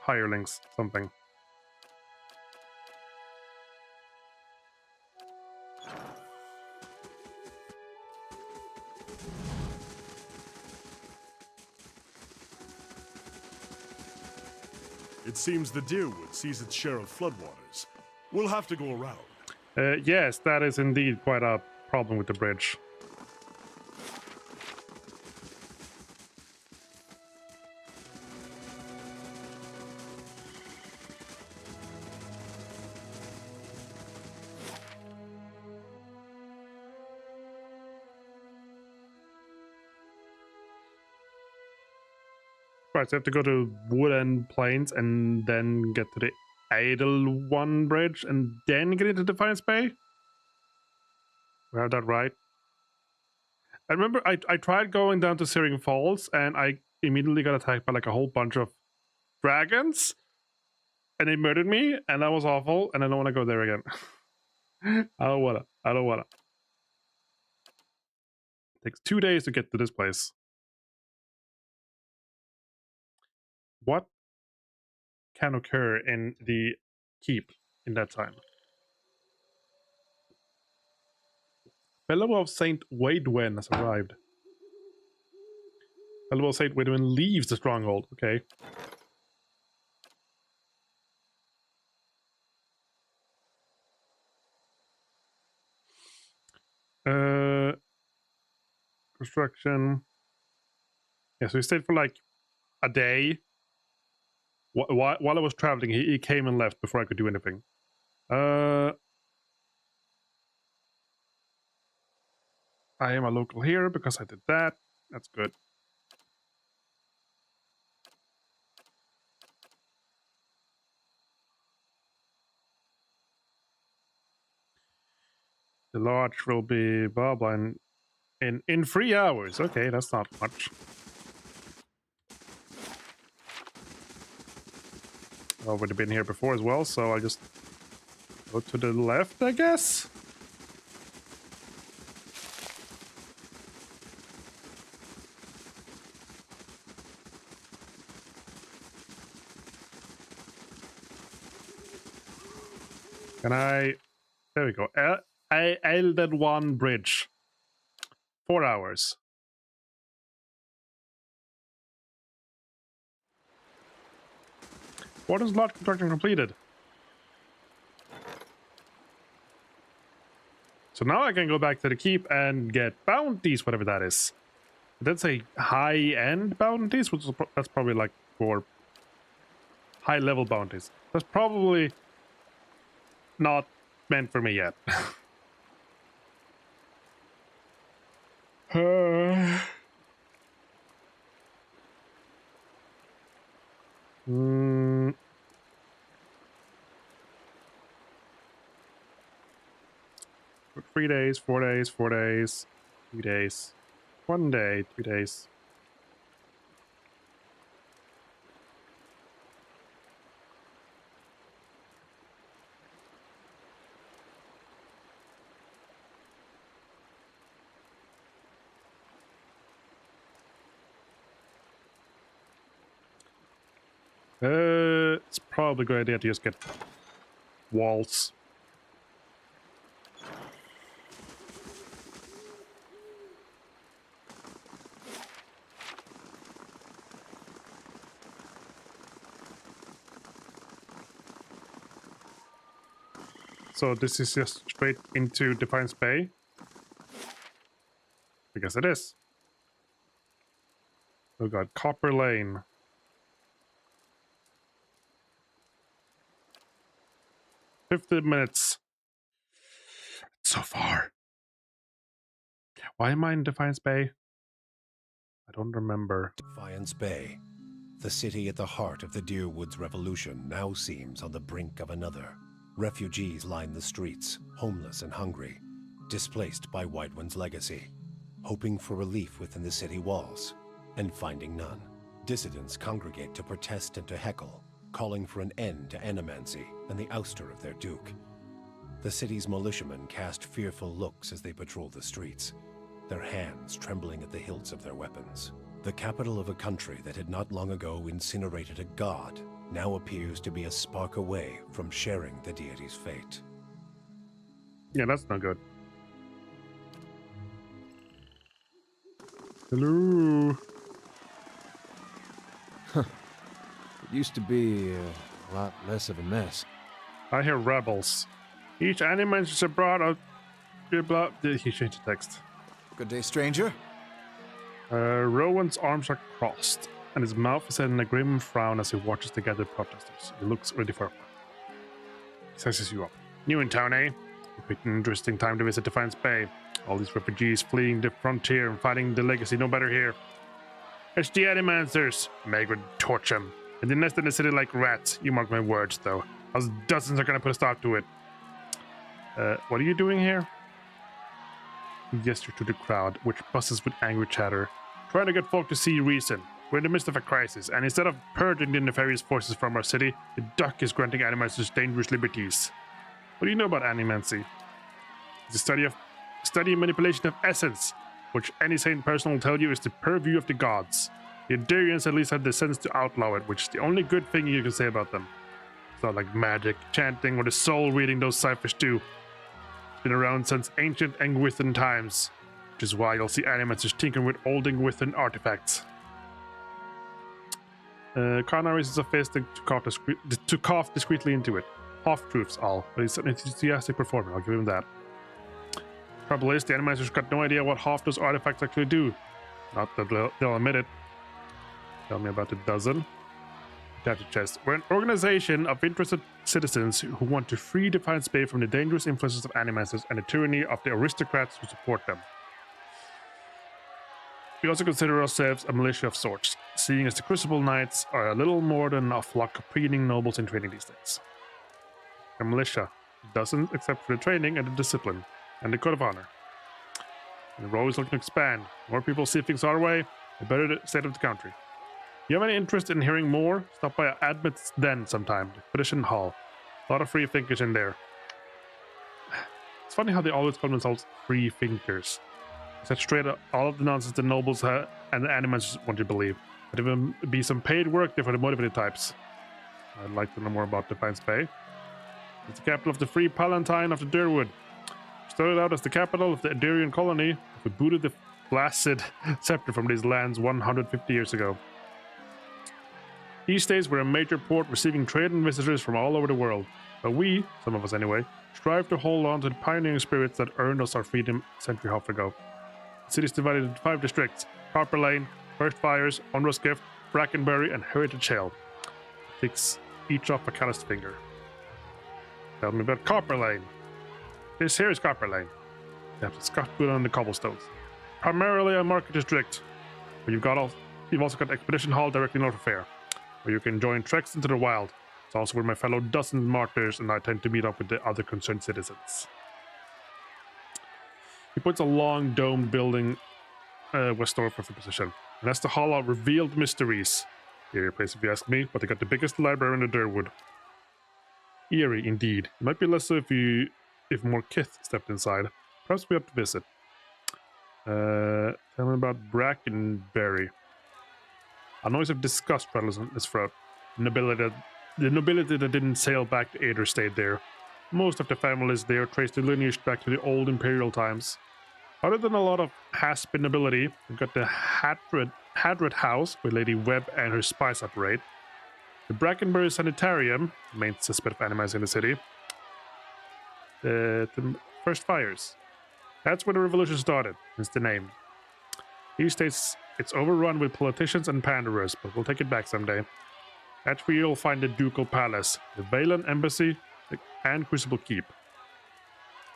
Speaker 1: hirelings, something.
Speaker 4: It seems the Deerwood sees its share of floodwaters. We'll have to go around.
Speaker 1: Yes, that is indeed quite a problem with the bridge. Right, so I have to go to Woodend Plains and then get to the Edelwun Bridge and then get into Defiance Bay? We have that right. I remember I tried going down to Searing Falls and I immediately got attacked by like a whole bunch of dragons and they murdered me and that was awful and I don't want to go there again. I don't wanna. It takes 2 days to get to this place. What can occur in the keep in that time? Fellow of Saint Waidwen has arrived. Fellow of Saint Waidwen leaves the stronghold. Okay. Construction. Yeah, so he stayed for like a day. While I was traveling, he came and left before I could do anything. I am a local here because I did that. That's good. The lodge will be blah blah in 3 hours. Okay, that's not much. I've already been here before as well, so I'll just go to the left, I guess. Can I? There we go. Edelwun Bridge. 4 hours. What is lodge construction completed? So now I can go back to the keep and get bounties, whatever that is. That's a high-end bounties, which is that's probably like for high-level bounties. That's probably not meant for me yet. For 3 days, 4 days, 4 days, 2 days, 1 day, 2 days. It's probably a good idea to just get walls. So this is just straight into Defiance Bay? I guess it is. Oh god, Copper Lane. "50 minutes. So far. Why am I in Defiance Bay? I don't remember.
Speaker 2: Defiance Bay. The city at the heart of the Deerwoods Revolution now seems on the brink of another. Refugees line the streets, homeless and hungry, displaced by Waidwen's legacy, hoping for relief within the city walls, and finding none. Dissidents congregate to protest and to heckle, calling for an end to animancy and the ouster of their duke. The city's militiamen cast fearful looks as they patrol the streets, their hands trembling at the hilts of their weapons. The capital of a country that had not long ago incinerated a god now appears to be a spark away from sharing the deity's fate.
Speaker 1: Yeah, that's not good. Hello.
Speaker 6: It used to be a lot less of a mess.
Speaker 1: I hear rebels. Each animation is brought out. Blah. He changed the text.
Speaker 3: Good day, stranger.
Speaker 1: Rowan's arms are crossed, and his mouth is set in a grim frown as he watches the gathered protesters. He looks ready for a fight. He sizes you up. New in town, eh? You picked an interesting time to visit Defiance Bay. All these refugees fleeing the frontier and fighting the legacy, no better here. It's the Animancers. Meg would torch them. And they nest in the city like rats. You mark my words, though. Us dozens are gonna put a stop to it. What are you doing here? He gestured to the crowd, which buzzes with angry chatter. Trying to get folk to see reason. We're in the midst of a crisis, and instead of purging the nefarious forces from our city, the Duck is granting Animancers dangerous liberties. What do you know about Animancy? It's a study and manipulation of essence, which any sane person will tell you is the purview of the gods. The Endurians at least have the sense to outlaw it, which is the only good thing you can say about them. It's not like magic, chanting, or the soul reading those ciphers do. It's been around since ancient Engwithan times, which is why you'll see Animancers tinkering with old Engwithan artifacts. Kana raises a fist to cough discreetly into it. Half-truths all, but he's an enthusiastic performer, I'll give him that. Trouble is, the Animancers got no idea what half those artifacts actually do. Not that they'll admit it. Tell me about a dozen. Tap the chest. We're an organization of interested citizens who want to free Defiance Bay from the dangerous influences of Animancers and the tyranny of the aristocrats who support them. We also consider ourselves a militia of sorts, seeing as the Crucible Knights are a little more than a flock of preening nobles in training these days. A militia, dozens except for the training and the discipline, and the code of honor. And we're always looking to expand. More people see things our way, the better the state of the country. If you have any interest in hearing more, stop by Admit's Den sometime, the Expedition Hall. A lot of free thinkers in there. It's funny how they always call themselves free thinkers. Set straight up all of the nonsense the nobles and the Animancers want to believe. But even be some paid work there for the motivated types. I'd like to know more about Defiance Bay. It's the capital of the Free Palatine of the Durwood. Started out as the capital of the Endurian colony, we booted the blasted scepter from these lands 150 years ago. These days were a major port receiving trade and visitors from all over the world. But we, some of us anyway, strive to hold on to the pioneering spirits that earned us our freedom a century and a half ago. The city is divided into 5 districts: Copper Lane, First Fires, Onru's Gift, Brackenbury, and Heritage Hill. Takes each off a calloused finger. Tell me about Copper Lane. This here is Copper Lane. You have the Scott Boot on the cobblestones. Primarily a market district, but you've also got Expedition Hall directly north of Fair, where you can join treks into the wild. It's also where my fellow dozen martyrs and I tend to meet up with the other concerned citizens. He puts a long domed building west north of the position, and as the hall of revealed mysteries. Eerie place if you ask me, but they got the biggest library in the Durwood. Eerie indeed. It might be less so if more kith stepped inside. Perhaps we have to visit. Tell me about Brackenbury. I know I've discussed rattles on his throat. The nobility that didn't sail back to Ader stayed there. Most of the families there traced their lineage back to the old imperial times. Other than a lot of Haspin nobility, we've got the Hadred House, where Lady Webb and her spies operate. The Brackenbury Sanitarium, the main suspect of Animancing the city. The First Fires. That's where the revolution started, hence the name. These days, it's overrun with politicians and panderers, but we'll take it back someday. That's where you'll find the Ducal Palace, the Valen Embassy, and Crucible Keep.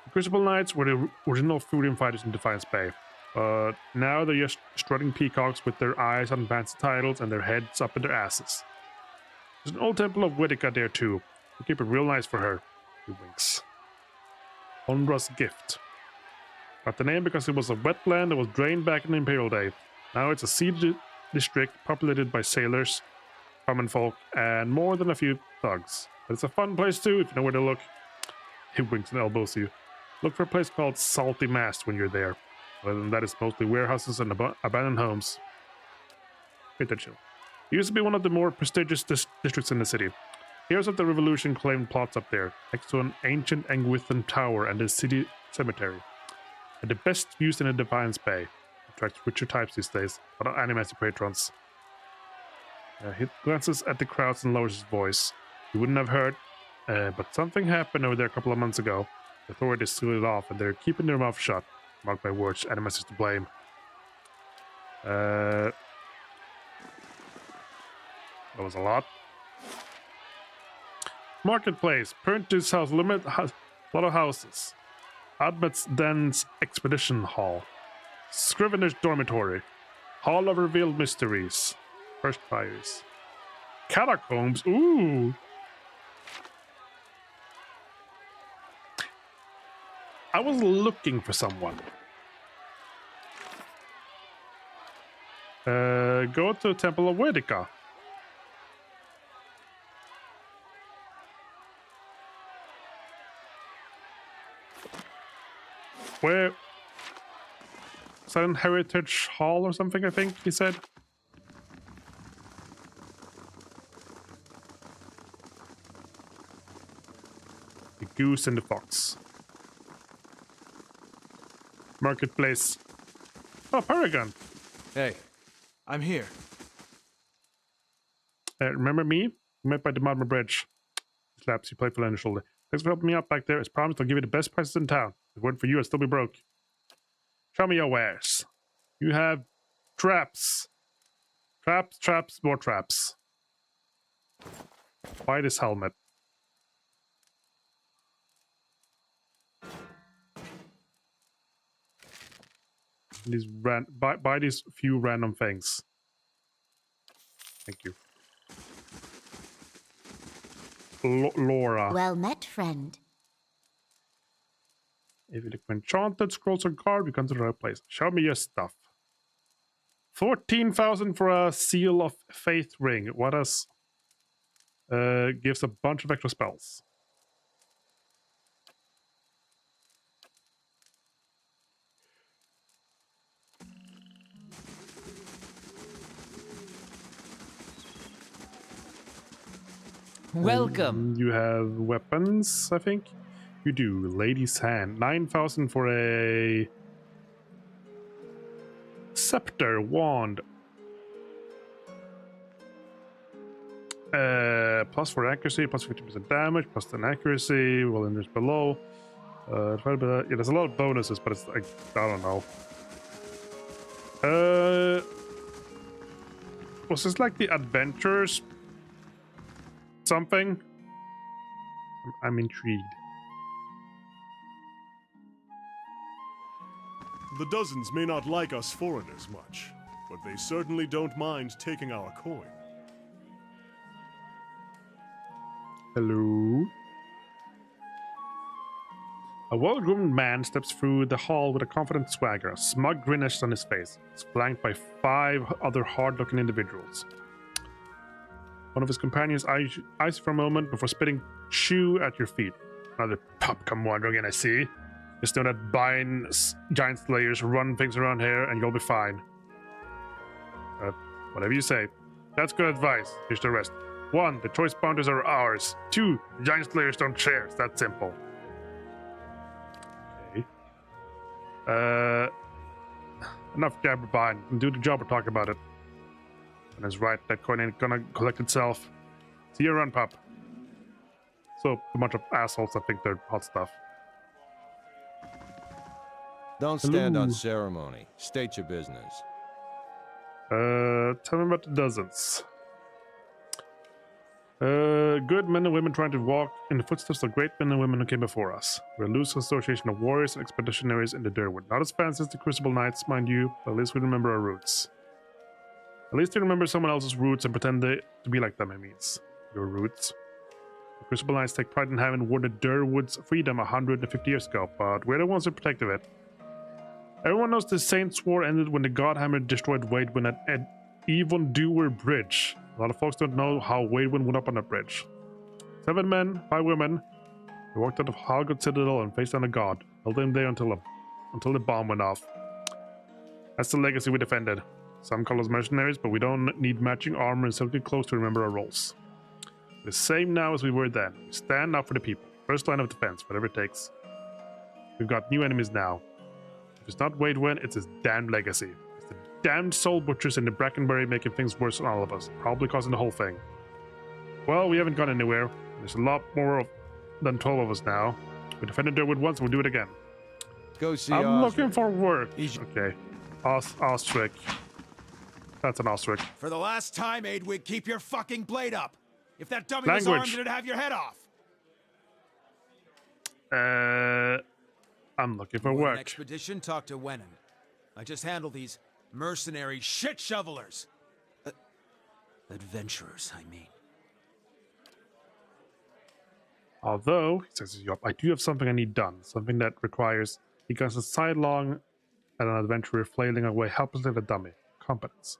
Speaker 1: The Crucible Knights were the original Thurian fighters in Defiance Bay, but now they're just strutting peacocks with their eyes on fancy titles and their heads up in their asses. There's an old temple of Whitaker there too. We keep it real nice for her. He winks. Onru's Gift. Got the name because it was a wetland that was drained back in the Imperial day. Now it's a sea district populated by sailors, common folk, and more than a few thugs. But it's a fun place too if you know where to look. He winks and elbows you. Look for a place called Salty Mast when you're there. Other than that, it's mostly warehouses and abandoned homes. Wait there, chill. It used to be one of the more prestigious districts in the city. Heroes of the Revolution claimed plots up there, next to an ancient Engwithan tower and the city cemetery. And the best views in the Defiance Bay. Attracts richer types these days, but not Animancing patrons. He glances at the crowds and lowers his voice. You wouldn't have heard, but something happened over there a couple of months ago. The authorities sealed it off, and they're keeping their mouth shut. Mark my words, Animancers to blame. That was a lot. Marketplace. Prentice House Limit. A lot of houses. Admet's Den's Expedition Hall. Scrivener's Dormitory. Hall of Revealed Mysteries. First fires. Catacombs. Ooh. I was looking for someone. Go to Temple of Vedica. Where? Is that in Heritage Hall or something, I think he said? The goose and the fox. Marketplace. Oh, Paragon.
Speaker 6: Hey, I'm here.
Speaker 1: Remember me? We met by the Marmor Bridge. Slaps you playfully on the shoulder. Thanks for helping me out back there. As promised, I'll give you the best prices in town. If it weren't for you, I'd still be broke. Show me your wares. You have traps. Traps, traps, more traps. Buy this helmet. These buy these few random things. Thank you. Laura.
Speaker 5: Well met, friend.
Speaker 1: If you look for enchanted scrolls or card, we come to the right place. Show me your stuff. 14,000 for a Seal of Faith ring. What does gives a bunch of extra spells.
Speaker 3: Welcome.
Speaker 1: You have weapons, I think. You do. Lady's Hand. 9,000 for a scepter wand. Plus 4 accuracy, plus 50% damage, plus 10 accuracy. Well, then there's below. Yeah, there's a lot of bonuses, but it's like, I don't know. Was this like the adventures? Something? I'm intrigued.
Speaker 7: The dozens may not like us foreigners much, but they certainly don't mind taking our coin.
Speaker 1: Hello? A well-groomed man steps through the hall with a confident swagger, a smug grimace on his face. He's flanked by 5 other hard-looking individuals. One of his companions eyes you for a moment before spitting chew at your feet. Another pup come wandering in, I see. Just know that buying giant slayers run things around here and you'll be fine. Whatever you say. That's good advice. Here's the rest. 1. The choice bounties are ours. 2. Giant slayers don't share. It's that simple. Okay. Enough jabber buying. Do the job or talk about it. And it's right, that coin ain't gonna collect itself. See you around, pup. So, a bunch of assholes that think they're hot stuff.
Speaker 8: Don't stand
Speaker 1: Hello.
Speaker 8: on ceremony. State your business.
Speaker 1: Tell me about the dozens. Good men and women trying to walk in the footsteps of great men and women who came before us. We're a loose association of warriors and expeditionaries in the Durwood. Not as fancy as the Crucible Knights, mind you, but at least we remember our roots. At least we remember someone else's roots and pretend to be like them, it means. Your roots. The Crucible Knights take pride in having won the Durwood's freedom 150 years ago, but we're the ones who protected it. Everyone knows the Saints' War ended when the Godhammer destroyed Waidwen at Evildoer Bridge. A lot of folks don't know how Waidwen went up on that bridge. 7 men, 5 women. We walked out of Halgod Citadel and faced down a god. Held them there until the bomb went off. That's the legacy we defended. Some call us mercenaries, but we don't need matching armor and silky clothes to remember our roles. The same now as we were then. We stand up for the people. First line of defense, whatever it takes. We've got new enemies now. If it's not Waidwen, it's his damned legacy. It's the damned soul butchers in the Brackenbury making things worse on all of us, probably causing the whole thing. Well, we haven't gone anywhere. There's a lot more than 12 of us now. We defended Durwood once, and we'll do it again.
Speaker 8: Go see
Speaker 1: I'm
Speaker 8: Osric.
Speaker 1: looking for work. Okay. Osric. That's an Osric.
Speaker 3: For the last time, Aidwig, keep your fucking blade up. If that dummy was armed, it'd have your head off.
Speaker 1: I'm looking for
Speaker 3: You want an
Speaker 1: work.
Speaker 3: expedition, talk to Wenon. I just handle these Mercenary shit shovelers. Adventurers, I mean.
Speaker 1: Although, he says, "Yup, I do have something I need done. Something that requires he casts a sidelong and an adventurer flailing away helplessly like a dummy. Competence.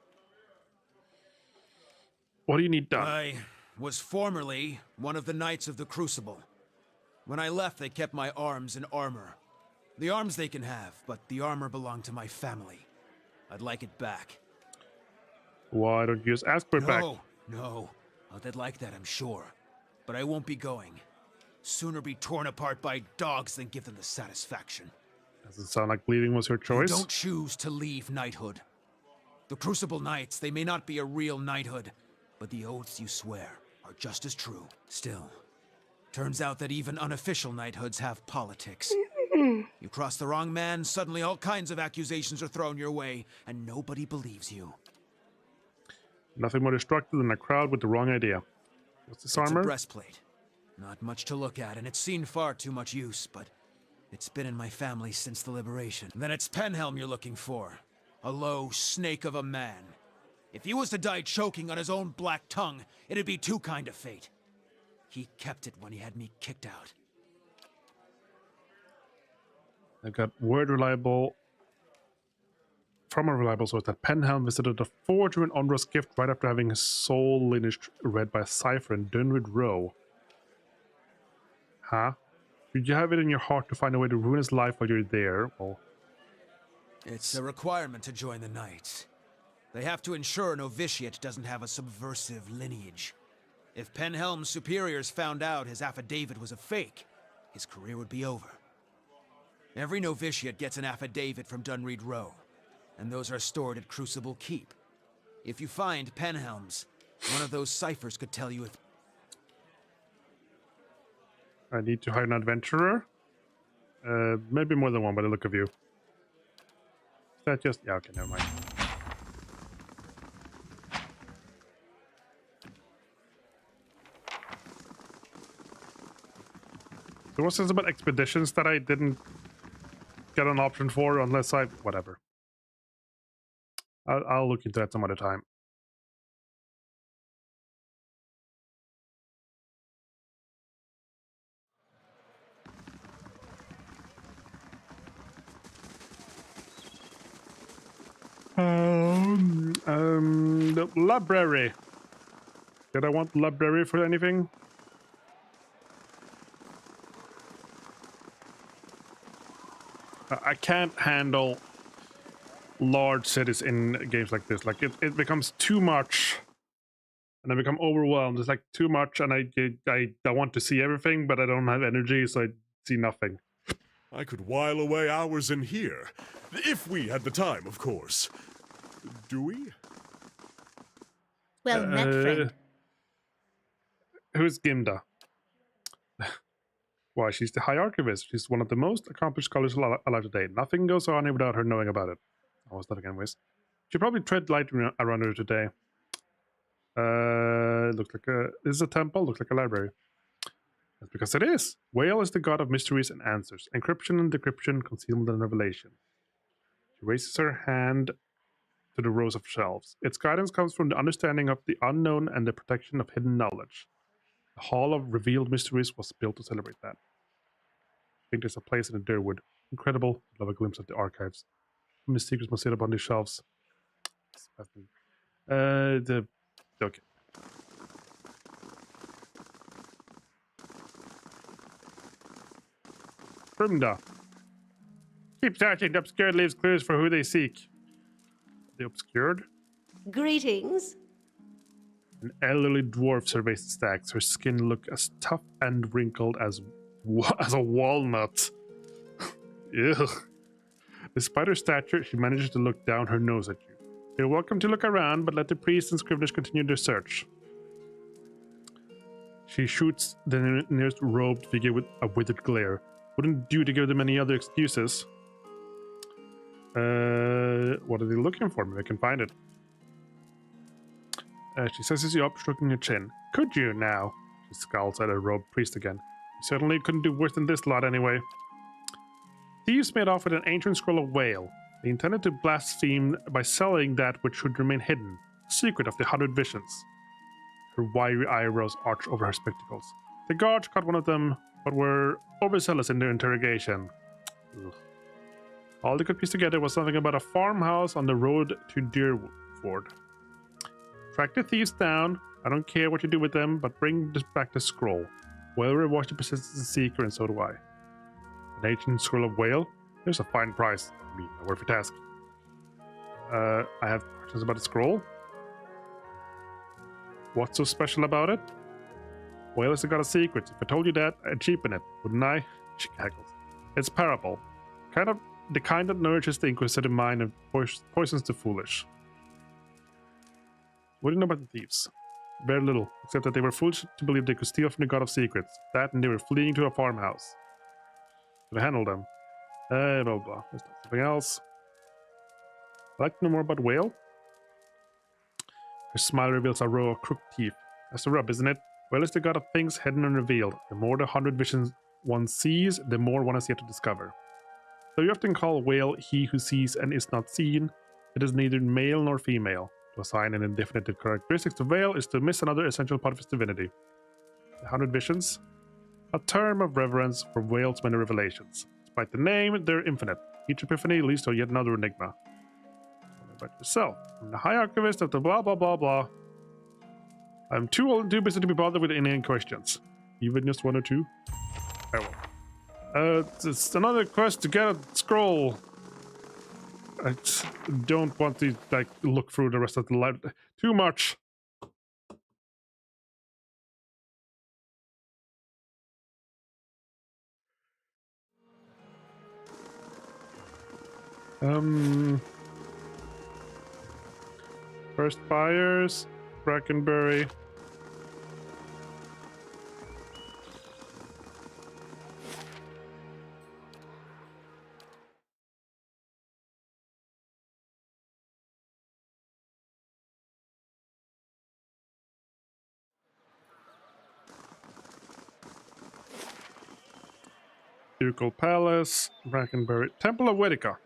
Speaker 1: What do you need done?"
Speaker 3: I was formerly one of the Knights of the Crucible. When I left, they kept my arms and armor. The arms they can have, but the armor belonged to my family. I'd like it back.
Speaker 1: Why don't you just ask for it back?
Speaker 3: No. Oh, they'd like that, I'm sure. But I won't be going. Sooner be torn apart by dogs than give them the satisfaction.
Speaker 1: Does it sound like leaving was your choice?
Speaker 3: You don't choose to leave knighthood. The Crucible Knights, they may not be a real knighthood, but the oaths you swear are just as true. Still, turns out that even unofficial knighthoods have politics. You cross the wrong man, suddenly all kinds of accusations are thrown your way, and nobody believes you.
Speaker 1: Nothing more destructive than a crowd with the wrong idea. What's this armor?
Speaker 3: It's a breastplate. Not much to look at, and it's seen far too much use, but it's been in my family since the liberation. Then it's Penhelm you're looking for. A low snake of a man. If he was to die choking on his own black tongue, it'd be too kind of fate. He kept it when he had me kicked out.
Speaker 1: I got word from a reliable source that Penhelm visited the forger in Ondra's gift right after having his soul lineage read by a cipher in Dunrid Row. Huh? Did you have it in your heart to find a way to ruin his life while you're there? Well,
Speaker 3: it's a requirement to join the Knights. They have to ensure a novitiate doesn't have a subversive lineage. If Penhelm's superiors found out his affidavit was a fake, his career would be over. Every novitiate gets an affidavit from Dunreed Row, and those are stored at Crucible Keep. If you find Penhelm's, one of those ciphers could tell you if...
Speaker 1: I need to hire an adventurer. Maybe more than one by the look of you. Is that just... Yeah, okay, never mind. There was something about expeditions that I didn't get an option for unless I... Whatever. I'll look into that some other time. The library. Did I want the library for anything? I can't handle large cities in games like this. Like it becomes too much, and I become overwhelmed. It's like too much, and I want to see everything, but I don't have energy, so I see nothing.
Speaker 7: I could while away hours in here, if we had the time, of course. Do we?
Speaker 5: Well met, friend.
Speaker 1: Who's Gimda? Why, she's the High Archivist. She's one of the most accomplished scholars alive today. Nothing goes on without her knowing about it. Almost nothing anyways. She probably tread lightly around her today. Looks like a... This is a temple, looks like a library. That's because it is. Whale is the god of mysteries and answers. Encryption and decryption, concealment and revelation. She raises her hand to the rows of shelves. Its guidance comes from the understanding of the unknown and the protection of hidden knowledge. The Hall of Revealed Mysteries was built to celebrate that. I think there's a place in the Durwood. Incredible. Love a glimpse of the archives. How many secrets must sit upon these shelves? Okay. Primda. Keep searching. The obscured leaves clues for who they seek. The obscured?
Speaker 9: Greetings.
Speaker 1: An elderly dwarf surveys the stacks. Her skin looked as tough and wrinkled as a walnut. Ew. Despite her stature, she manages to look down her nose at you. You're welcome to look around, but let the priests and scriveners continue their search. She shoots the nearest robed figure with a withered glare. Wouldn't do to give them any other excuses. What are they looking for? Maybe I can find it. She senses you up, stroking her chin. Could you now? She scowls at a robed priest again. You certainly couldn't do worse than this lot anyway. Thieves made off with an ancient scroll of Whale. They intended to blaspheme by selling that which should remain hidden, the secret of the 100 visions. Her wiry eyebrows arched over her spectacles. The guards caught one of them, but were overzealous in their interrogation. Ugh. All they could piece together was something about a farmhouse on the road to Deerwood. Track the thieves down. I don't care what you do with them, but bring back the scroll. Whale rewards the persistent seeker, and so do I. An ancient scroll of whale? There's a fine price. I mean, a worthy task. I have questions about the scroll. What's so special about it? Whale is a god of secrets. If I told you that, I'd cheapen it, wouldn't I? She cackles. It's parable. The kind that nourishes the inquisitive mind and poisons the foolish. What do you know about the thieves? Very little, except that they were foolish to believe they could steal from the god of secrets. That, and they were fleeing to a farmhouse. Could I handle them? Blah, blah, blah. There's something else. I'd like to know more about Whale. Her smile reveals a row of crooked teeth. That's the rub, isn't it? Whale is the god of things hidden and revealed. The more the 100 visions one sees, the more one has yet to discover. Though you often call Whale he who sees and is not seen, it is neither male nor female. To assign an indefinite characteristics to Whale is to miss another essential part of his divinity. The 100 visions? A term of reverence for Whale's many revelations. Despite the name, they're infinite. Each epiphany leads to yet another enigma. Tell me about yourself. I'm the High Archivist of the blah blah blah blah. I'm too old and too busy to be bothered with any questions. Even just one or two? I will. It's another quest to get a scroll. I don't want to look through the rest of the life too much. First Fires, Brackenbury. Ducal Palace, Brackenbury, Temple of Whitaker.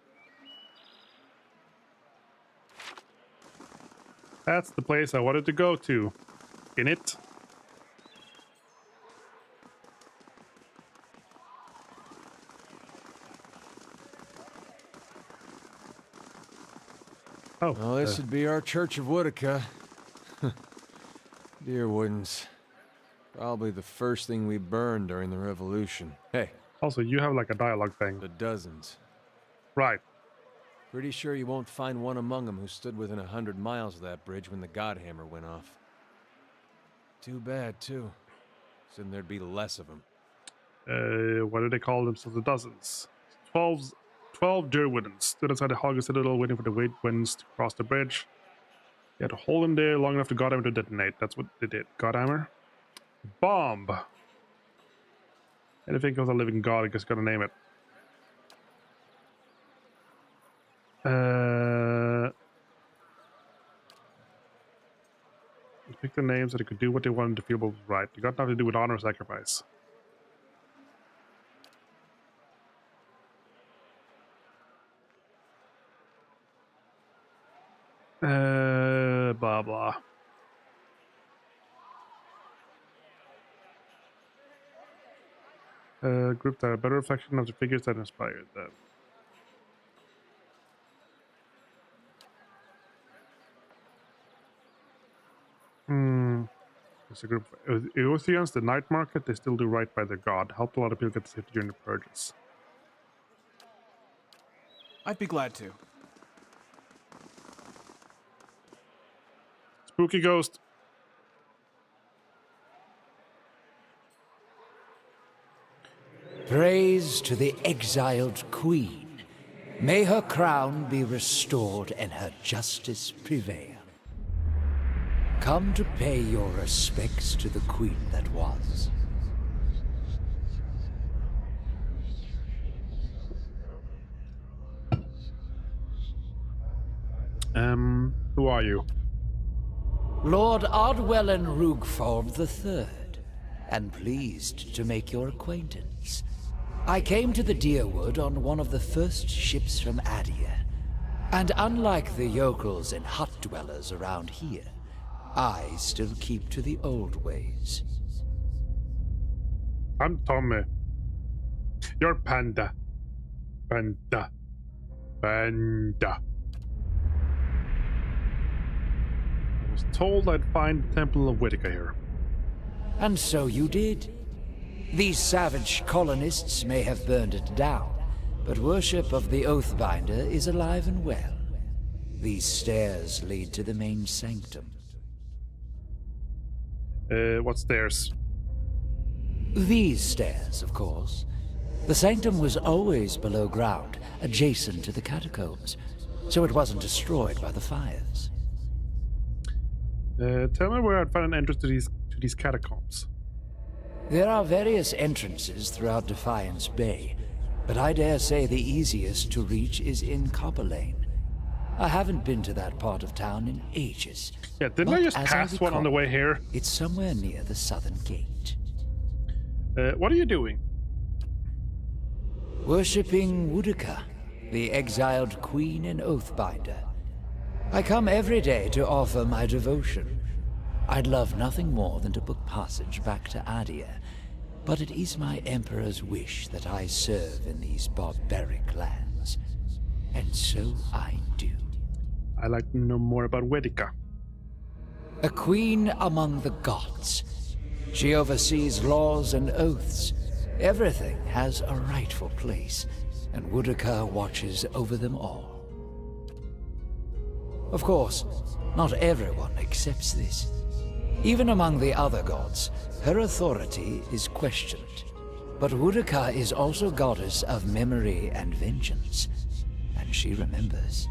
Speaker 1: That's the place I wanted to go to. In it. Oh.
Speaker 6: Well, this would be our Church of Whitaker. Dear Woodens. Probably the first thing we burned during the Revolution. Hey.
Speaker 1: Also, you have like a dialogue thing.
Speaker 6: The dozens.
Speaker 1: Right.
Speaker 6: Pretty sure you won't find one among them who stood within 100 miles of that bridge when the Godhammer went off. Too bad, too. Then there'd be less of them.
Speaker 1: What do they call themselves? The dozens. 12 Derwinans stood outside the Hogger Citadel waiting for the White Winds to cross the bridge. They had to hold them there long enough for Godhammer to detonate. That's what they did. Godhammer. Bomb. Anything else a living god, I guess gotta name it. Let's pick the names so they could do what they wanted to feel was right. You got nothing to do with honor or sacrifice. Blah blah. Group that are a better reflection of the figures that inspired them. It's a group of Eothians, the night market. They still do right by their god. Helped a lot of people get saved during the purges.
Speaker 3: I'd be glad to.
Speaker 1: Spooky ghost.
Speaker 10: Praise to the exiled queen. May her crown be restored and her justice prevail. Come to pay your respects to the queen that was.
Speaker 1: Who are you?
Speaker 10: Lord Ardwellen Rugford III, and pleased to make your acquaintance. I came to the Deerwood on one of the first ships from Adia, And unlike the yokels and hut dwellers around here, I still keep to the old ways.
Speaker 1: I'm Tommy. You're Panda. Panda. Panda. I was told I'd find the Temple of Whitaker here.
Speaker 10: And so you did. These savage colonists may have burned it down, but worship of the Oathbinder is alive and well. These stairs lead to the main sanctum.
Speaker 1: What stairs?
Speaker 10: These stairs, of course. The sanctum was always below ground, adjacent to the catacombs, so it wasn't destroyed by the fires.
Speaker 1: Tell me where I'd find an entrance to these catacombs.
Speaker 10: There are various entrances throughout Defiance Bay, but I dare say the easiest to reach is in Copper Lane. I haven't been to that part of town in ages.
Speaker 1: Yeah, didn't I just pass one on the way here?
Speaker 10: It's somewhere near the southern gate.
Speaker 1: What are you doing?
Speaker 10: Worshipping Woodaka, the exiled queen and Oathbinder. I come every day to offer my devotion. I'd love nothing more than to book passage back to Adia, but it is my Emperor's wish that I serve in these barbaric lands. And so I do.
Speaker 1: I'd like to know more about Whitaker.
Speaker 10: A queen among the gods. She oversees laws and oaths. Everything has a rightful place, and Woodaka watches over them all. Of course, not everyone accepts this. Even among the other gods, her authority is questioned. But Woodaka is also goddess of memory and vengeance, and she remembers.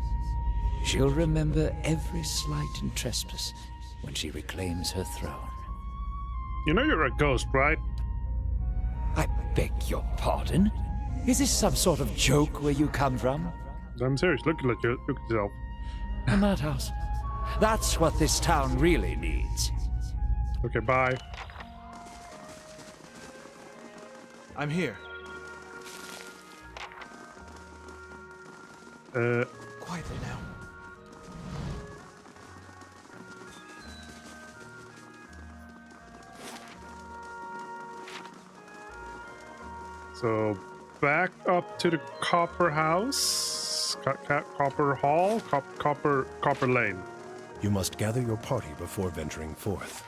Speaker 10: She'll remember every slight and trespass when she reclaims her throne.
Speaker 1: You know you're a ghost, right?
Speaker 10: I beg your pardon? Is this some sort of joke where you come from?
Speaker 1: I'm serious. Look at yourself.
Speaker 10: A madhouse. That's what this town really needs.
Speaker 1: Okay, bye.
Speaker 3: I'm here. Quietly now.
Speaker 1: So, back up to the Copper House, Copper Hall, Copper Lane.
Speaker 2: You must gather your party before venturing forth.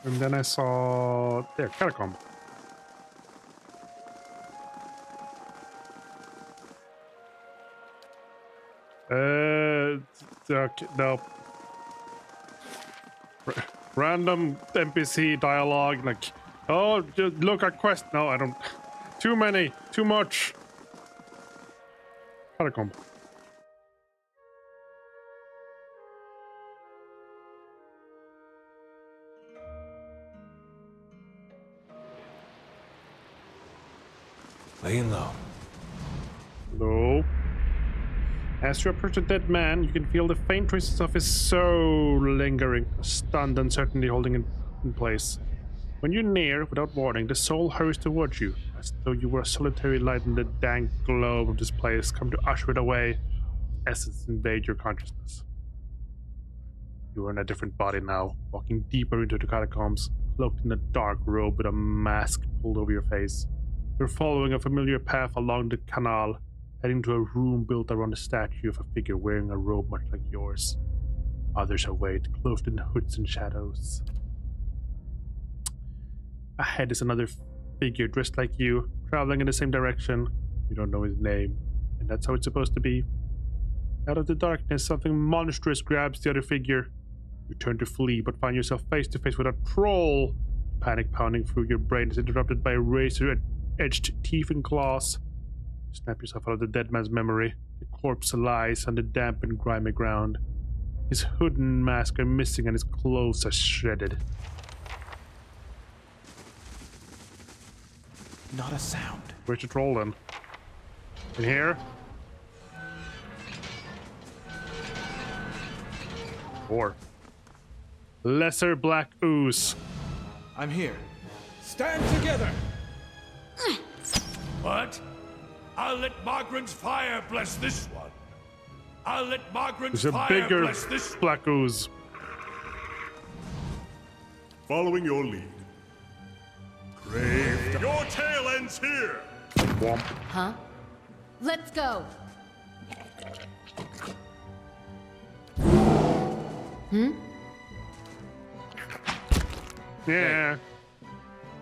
Speaker 1: And then I saw there, catacomb. No. Random NPC dialogue, like, oh, just look at quest. No, I don't. Too many, too much. Catacomb.
Speaker 6: Laying low.
Speaker 1: Low. As you approach the dead man, you can feel the faint traces of his soul lingering, a stunned uncertainty holding it in place. When you're near, without warning, the soul hurries towards you, as though you were a solitary light in the dank globe of this place, come to usher it away. Essence invade your consciousness. You are in a different body now, walking deeper into the catacombs, cloaked in a dark robe with a mask pulled over your face. You're following a familiar path along the canal, heading to a room built around a statue of a figure wearing a robe much like yours. Others await, clothed in hoods and shadows. Ahead is another figure dressed like you, traveling in the same direction. You don't know his name, and that's how it's supposed to be. Out of the darkness, something monstrous grabs the other figure. You turn to flee, but find yourself face to face with a troll. Panic pounding through your brain is interrupted by razor-edged teeth and claws. Snap yourself out of the dead man's memory. The corpse lies on the damp and grimy ground. His hood and mask are missing and his clothes are shredded.
Speaker 3: Not a sound.
Speaker 1: Where's the troll then? In here? 4. Lesser Black Ooze.
Speaker 3: I'm here. Stand together!
Speaker 4: What? I'll let Margren's fire bless this one. I'll let Margren's
Speaker 1: There's a
Speaker 4: fire
Speaker 1: bigger
Speaker 4: bless this.
Speaker 1: Black Ooze.
Speaker 7: Following your lead. Crave. Your tail ends here!
Speaker 1: Womp.
Speaker 5: Huh? Let's go.
Speaker 1: Yeah.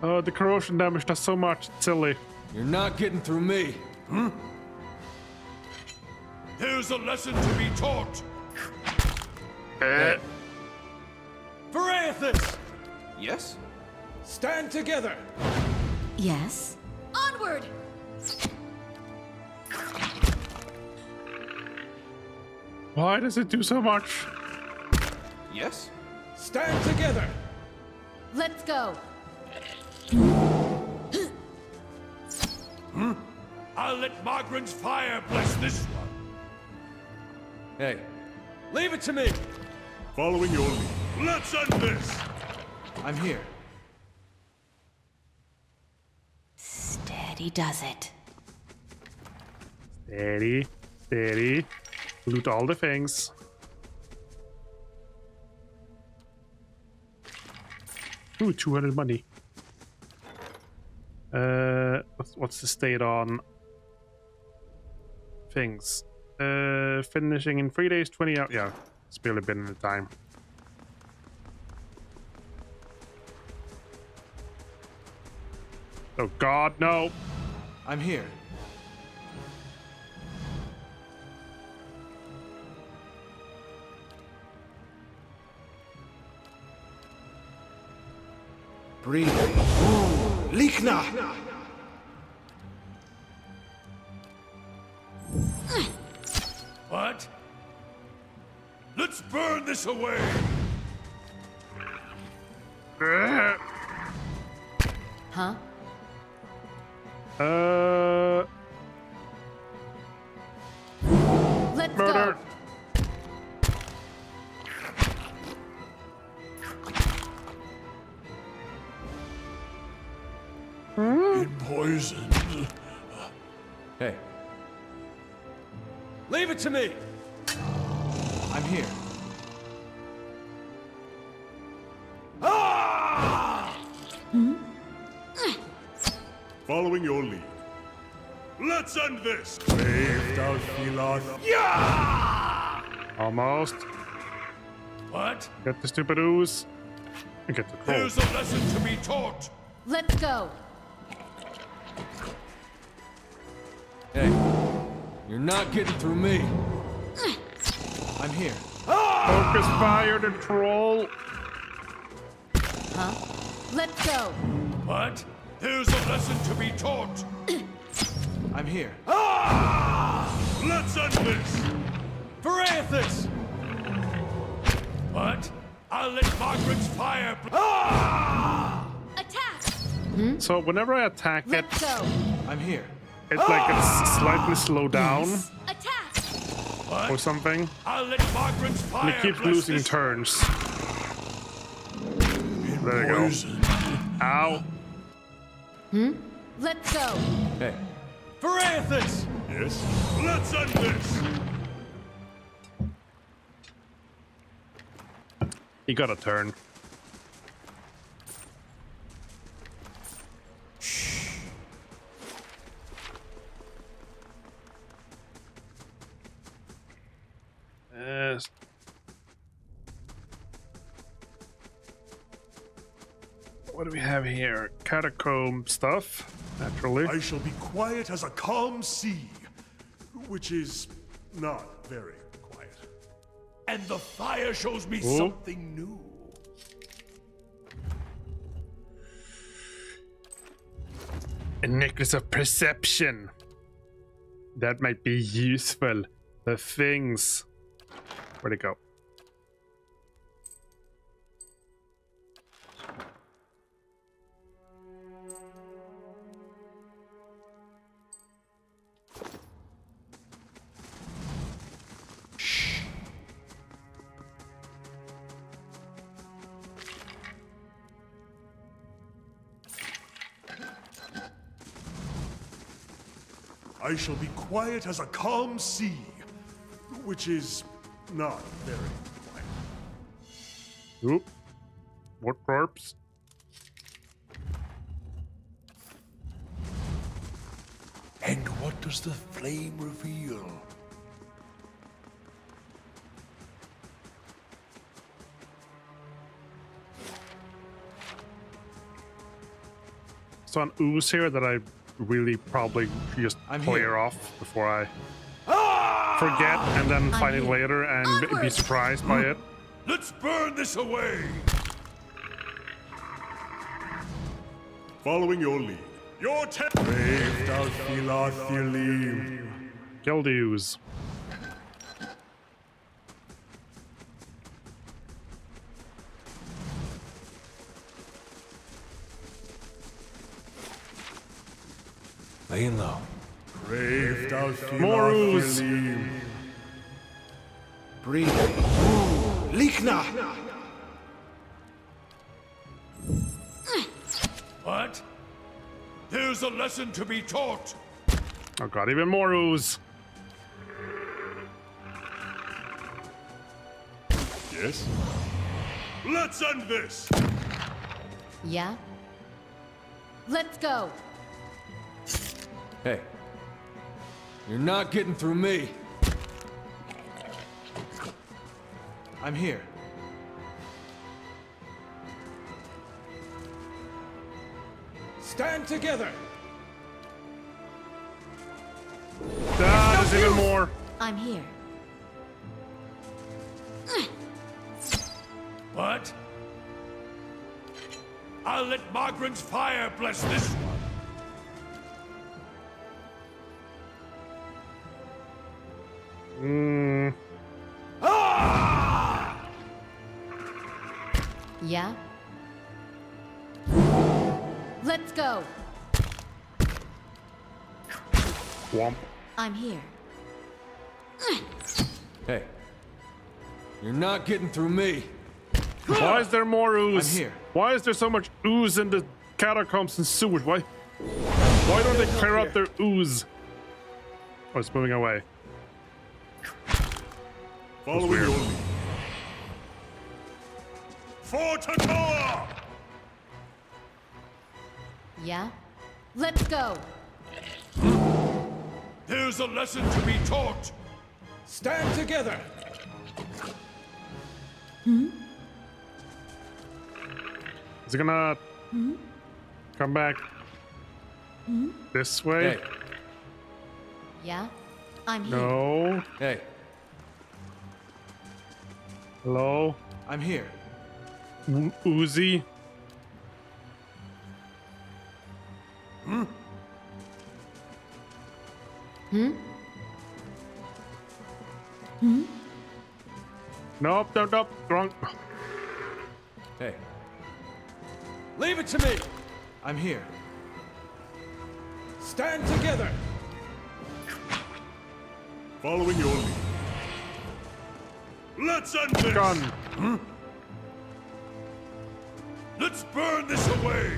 Speaker 1: Oh, the corrosion damage does so much. It's silly.
Speaker 6: You're not getting through me.
Speaker 4: Here's a lesson to be taught.
Speaker 1: Eh.
Speaker 3: Peraethus! Yes? Stand together!
Speaker 5: Yes. Onward!
Speaker 1: Why does it do so much?
Speaker 3: Yes? Stand together!
Speaker 5: Let's go.
Speaker 4: I'll let Margren's fire bless this one.
Speaker 6: Hey, leave it to me!
Speaker 7: Following your lead.
Speaker 4: Let's end this.
Speaker 3: I'm here.
Speaker 5: Steady does it.
Speaker 1: Steady. Steady. Loot all the things. Ooh, 200 money. What's the state on things? Finishing in 3 days, 20 hours. Yeah, it's barely been in the time. Oh God, no!
Speaker 3: I'm here. Breathe. Likna!
Speaker 4: What? Let's burn this away.
Speaker 5: Huh? Let's
Speaker 1: Murder.
Speaker 5: go.
Speaker 4: Been poisoned.
Speaker 6: Hey. Leave it to me!
Speaker 3: I'm here.
Speaker 7: Following your lead.
Speaker 4: Let's end this.
Speaker 7: Crave Dalfilath.
Speaker 1: Almost.
Speaker 4: What?
Speaker 1: Get the stupid ooze. And get the coal.
Speaker 4: Here's a lesson to be taught.
Speaker 5: Let's go.
Speaker 6: Hey, you're not getting through me.
Speaker 3: I'm here.
Speaker 1: Focus fire the troll.
Speaker 5: Huh? Let's go.
Speaker 4: What? Here's a lesson to be taught.
Speaker 3: I'm here.
Speaker 4: Let's end this.
Speaker 3: Peraethus!
Speaker 4: What? I'll let Margren's fire.
Speaker 5: Attack!
Speaker 1: So whenever I attack it,
Speaker 5: Let's go.
Speaker 3: I'm here.
Speaker 1: it's like it's slightly slowed down
Speaker 5: Attack!
Speaker 1: or something.
Speaker 4: I'll let Margren's
Speaker 1: And
Speaker 4: fire.
Speaker 1: it keeps
Speaker 4: bless
Speaker 1: losing
Speaker 4: this.
Speaker 1: turns. There you go.
Speaker 4: Poisoned.
Speaker 1: Ow.
Speaker 5: Let's go.
Speaker 6: Hey,
Speaker 3: Peraethus!
Speaker 4: Yes. Let's end this.
Speaker 1: He got a turn. Yes. What do we have here? Catacomb stuff, naturally.
Speaker 7: I shall be quiet as a calm sea, which is not very quiet.
Speaker 4: And the fire shows me
Speaker 1: Ooh.
Speaker 4: something new.
Speaker 1: A necklace of perception. That might be useful. The things. Where'd it go?
Speaker 7: I shall be quiet as a calm sea, which is not very quiet.
Speaker 1: Oop. What corpse?
Speaker 4: And what does the flame reveal?
Speaker 1: So an ooze here that I really probably just
Speaker 3: I'm
Speaker 1: clear
Speaker 3: here.
Speaker 1: off before I forget and then find it
Speaker 5: here.
Speaker 1: later and be
Speaker 5: Onward!
Speaker 1: surprised by it.
Speaker 4: Let's burn this away!
Speaker 7: Following your lead. Your Brave Dalfilathilim.
Speaker 1: Kill the ooze.
Speaker 2: Laying low.
Speaker 7: Brave
Speaker 1: More ooze.
Speaker 7: Dalfilathilim.
Speaker 3: Breathe. Likna!
Speaker 4: What? There's a lesson to be taught.
Speaker 1: Oh god, even more ooze.
Speaker 7: Yes?
Speaker 4: Let's end this!
Speaker 5: Yeah? Let's go.
Speaker 6: Hey. You're not getting through me.
Speaker 3: I'm here. Stand together!
Speaker 1: Ah, there's even more.
Speaker 5: I'm here.
Speaker 4: What? I'll let Margaret's fire bless this one.
Speaker 5: Yeah? Let's go.
Speaker 1: Womp.
Speaker 5: I'm here.
Speaker 6: Hey. You're not getting through me.
Speaker 1: Why is there more ooze?
Speaker 3: I'm here.
Speaker 1: Why is there so much ooze in the catacombs and sewers? Why don't they clear out their ooze? Oh, it's moving away.
Speaker 7: Following
Speaker 1: weird.
Speaker 7: your lead. For Tatoa!
Speaker 5: Yeah? Let's go.
Speaker 4: There's a lesson to be taught.
Speaker 3: Stand together!
Speaker 1: Is it gonna come back this way?
Speaker 6: Hey.
Speaker 5: Yeah? I'm here.
Speaker 1: No.
Speaker 6: Hey.
Speaker 1: Hello?
Speaker 3: I'm here.
Speaker 1: Uzi? Nope, nope, wrong.
Speaker 6: Hey. Leave it to me!
Speaker 3: I'm here. Stand together!
Speaker 7: Following your lead.
Speaker 4: Let's end this!
Speaker 1: Gun.
Speaker 4: Let's burn this away!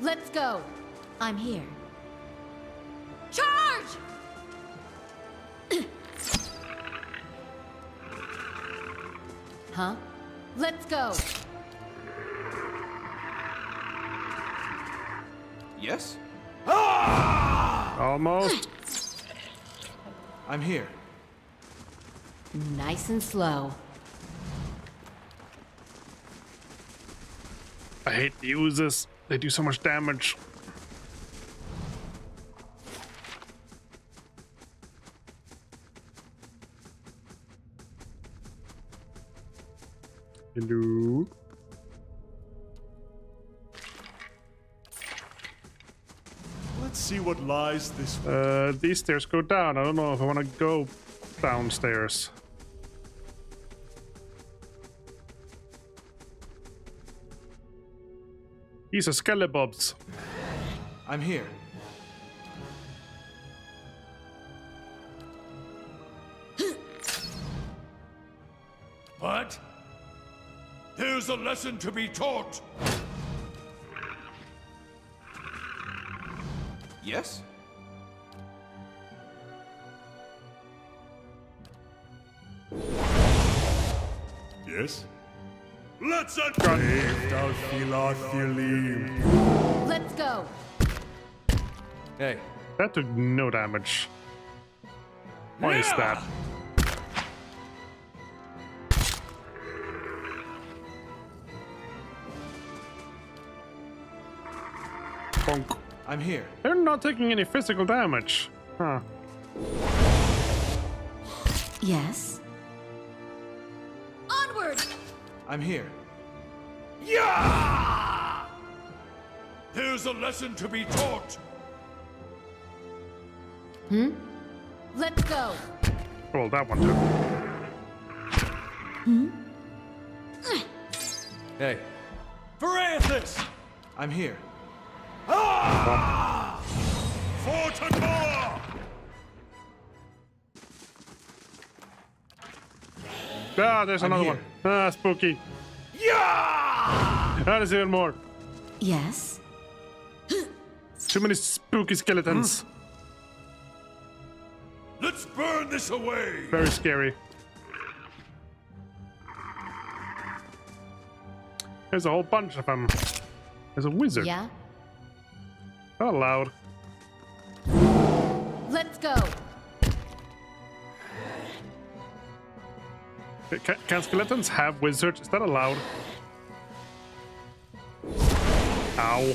Speaker 5: Let's go. I'm here. Charge! Huh? Let's go.
Speaker 3: Yes?
Speaker 1: Almost.
Speaker 3: I'm here.
Speaker 5: Nice and slow.
Speaker 1: I hate the oozes. They do so much damage. Hello.
Speaker 7: Let's see what lies this way.
Speaker 1: These stairs go down. I don't know if I want to go downstairs. He's a skelebobs.
Speaker 3: I'm here.
Speaker 4: What? There's a lesson to be taught.
Speaker 3: Yes?
Speaker 7: Yes?
Speaker 4: Let's
Speaker 5: Let's go.
Speaker 6: Hey,
Speaker 1: That took no damage. Why is that? Bonk.
Speaker 3: I'm here.
Speaker 1: They're not taking any physical damage. Huh.
Speaker 5: Yes. Onward!
Speaker 3: I'm here.
Speaker 4: Here's a lesson to be taught.
Speaker 5: Let's go.
Speaker 1: Well, that one too.
Speaker 6: hey,
Speaker 3: Varathus! I'm here.
Speaker 4: For Takora!
Speaker 1: Ah, there's another
Speaker 3: here.
Speaker 1: one. Ah, spooky. Yeah! That is even more.
Speaker 5: Yes.
Speaker 1: Too many spooky skeletons.
Speaker 4: Let's burn this away!
Speaker 1: Very scary. There's a whole bunch of them. There's a wizard.
Speaker 5: Yeah.
Speaker 1: Not allowed.
Speaker 5: Let's go.
Speaker 1: Can skeletons have wizards? Is that allowed? Ow.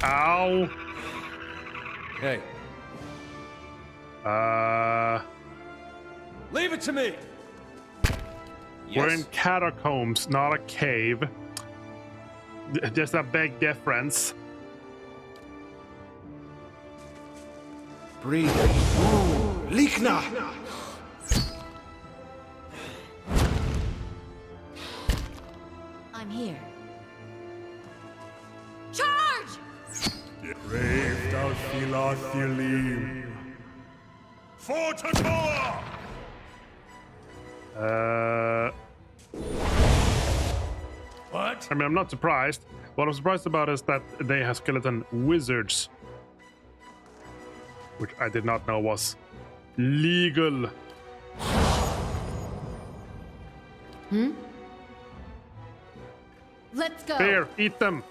Speaker 1: Ow.
Speaker 6: hey.
Speaker 3: Leave it to me!
Speaker 1: We're in catacombs, not a cave. Just a big difference.
Speaker 3: Breathe. Likna!
Speaker 5: I'm here. Charge!
Speaker 4: For Takora! What?
Speaker 1: I mean, I'm not surprised. What I'm surprised about is that they have skeleton wizards, which I did not know was legal.
Speaker 5: Let's go.
Speaker 1: Here, eat them.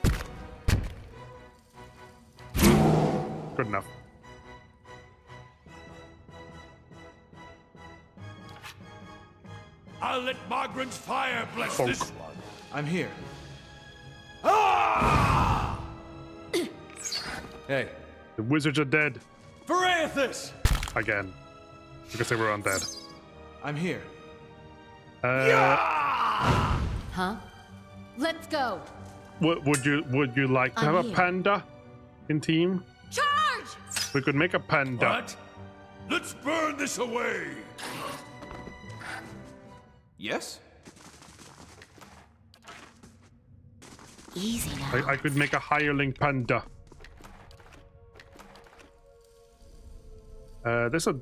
Speaker 1: Good enough.
Speaker 4: I'll let Margaret's fire bless
Speaker 1: Bonk.
Speaker 4: this one.
Speaker 3: I'm here.
Speaker 6: Hey,
Speaker 1: The wizards are dead
Speaker 3: Varathus!
Speaker 1: again because they were undead.
Speaker 3: I'm here.
Speaker 5: Huh? Let's go.
Speaker 1: Would you like to
Speaker 5: I'm
Speaker 1: have a
Speaker 5: here.
Speaker 1: panda in team?
Speaker 5: Charge!
Speaker 1: We could make a panda.
Speaker 4: What? Let's burn this away!
Speaker 3: Yes?
Speaker 5: Easy now.
Speaker 1: I could make a hireling panda. There's a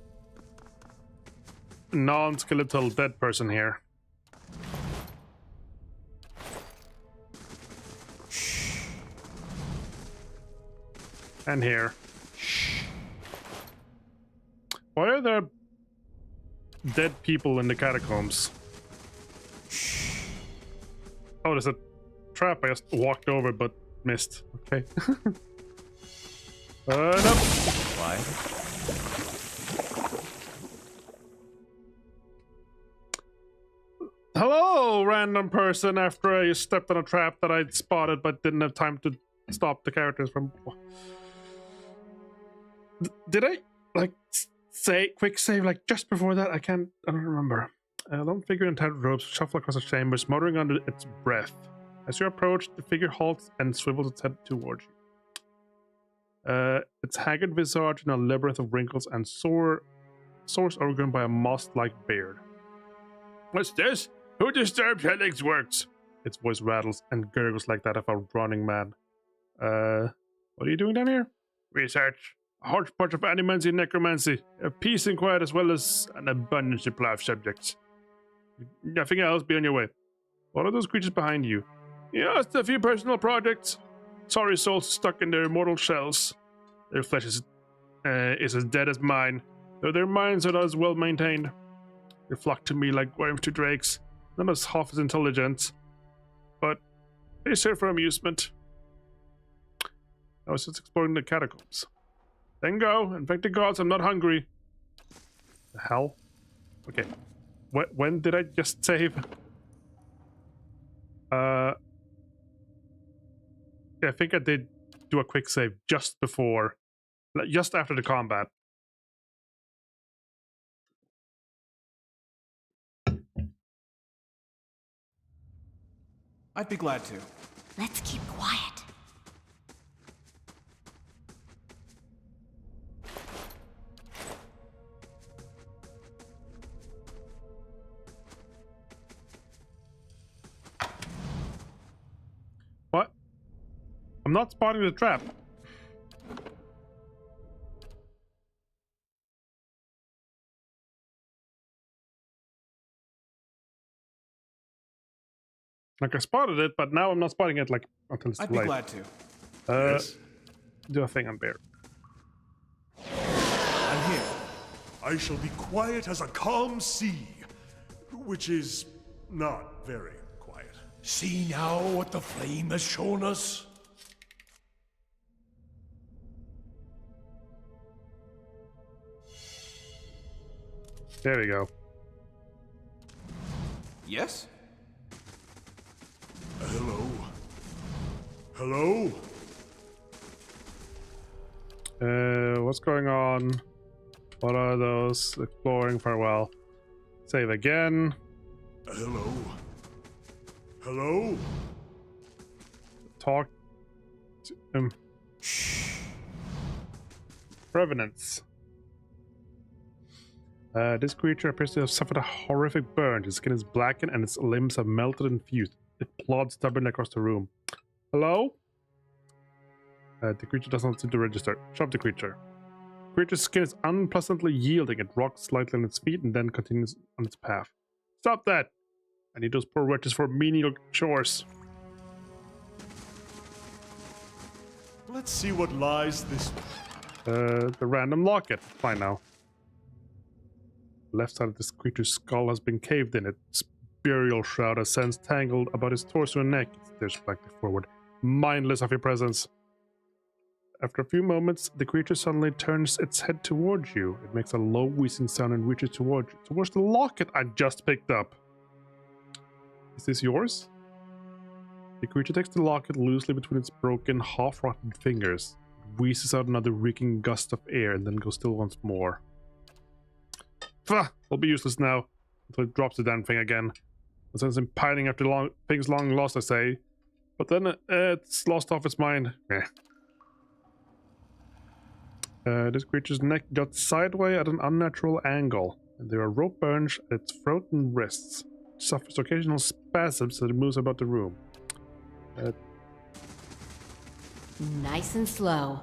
Speaker 1: non-skeletal dead person here. And here. Why are there dead people in the catacombs? Oh, there's a trap I just walked over but missed. Okay. No.
Speaker 6: why?
Speaker 1: Hello, random person, after I stepped on a trap that I'd spotted but didn't have time to stop the characters from... Did I, like, say quick save, like, just before that? I don't remember. A lone figure in tattered robes shuffle across the chamber, smothering under its breath. As you approach, the figure halts and swivels its head towards you. Its haggard visage in a labyrinth of wrinkles and sores overgrown by a moss-like beard. What's this? Who disturbs Hellig's works? Its voice rattles and gurgles like that of a running man. What are you doing down here? Research. A hodgepodge of animancy and necromancy. A peace and quiet as well as an abundant supply of subjects. Nothing else, be on your way. What are those creatures behind you? Just a few personal projects. Sorry souls stuck in their immortal shells. Their flesh is as dead as mine. Though their minds are not as well maintained. They flock to me like worms to drakes, not as half as intelligent, but they serve for amusement. I was just exploring the catacombs. Then go, infect the gods, I'm not hungry. The hell? Okay. When did I just save? Yeah, I think I did do a quick save just before, just after the combat.
Speaker 3: I'd be glad to.
Speaker 5: Let's keep quiet.
Speaker 1: What? I'm not spotting the trap. Like I spotted it, but now I'm not spotting it like until it's too
Speaker 3: I'd be
Speaker 1: late.
Speaker 3: glad to.
Speaker 7: Yes.
Speaker 1: Do a thing on bear.
Speaker 3: I'm here.
Speaker 7: I shall be quiet as a calm sea, which is not very quiet.
Speaker 2: See now what the flame has shown us?
Speaker 1: There we go.
Speaker 3: Yes?
Speaker 7: Hello? Hello?
Speaker 1: What's going on? What are those? Exploring, farewell. Save again.
Speaker 7: Hello? Hello?
Speaker 1: Talk to him. Revenants. This creature appears to have suffered a horrific burn. His skin is blackened and its limbs have melted and fused. It plods stubbornly across the room. Hello? The creature does not seem to register. Shove the creature. The creature's skin is unpleasantly yielding. It rocks slightly on its feet and then continues on its path. Stop that! I need those poor wretches for menial chores.
Speaker 7: Let's see what lies this way.
Speaker 1: The random locket. Fine now. The left side of this creature's skull has been caved in. Its burial shroud ascends tangled about his torso and neck. It stares blankly forward, mindless of your presence. After a few moments, the creature suddenly turns its head towards you. It makes a low wheezing sound and reaches towards the locket I just picked up. Is this yours? The creature takes the locket loosely between its broken, half-rotten fingers. It wheezes out another reeking gust of air and then goes still once more. Pfah! It'll be useless now, until it drops the damn thing again. It sends him pining after things long lost, I say. But then it's lost off its mind. This creature's neck juts sideways at an unnatural angle, and there are rope burns at its throat and wrists. It suffers occasional spasms as it moves about the room.
Speaker 5: Nice and slow.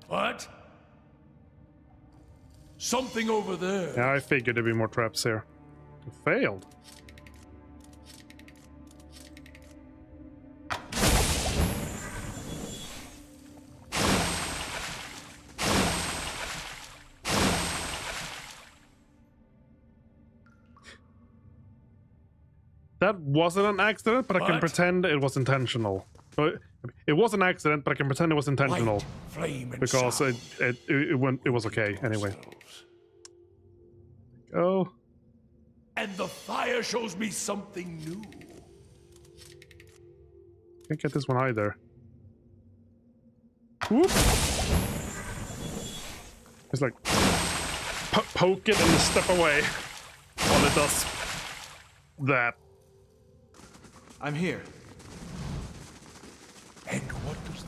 Speaker 2: What? Something over there.
Speaker 1: Yeah, I figured there'd be more traps here. It failed. That wasn't an accident, but I can
Speaker 2: What?
Speaker 1: pretend it was intentional. It was an accident, but I can pretend it was intentional.
Speaker 2: Light, flame, and
Speaker 1: Because
Speaker 2: sound.
Speaker 1: it was okay anyway. Oh,
Speaker 2: And the fire shows me something new.
Speaker 1: can't get this one either. Whoop! It's like poke it and then step away while it does that.
Speaker 3: I'm here.
Speaker 2: And what does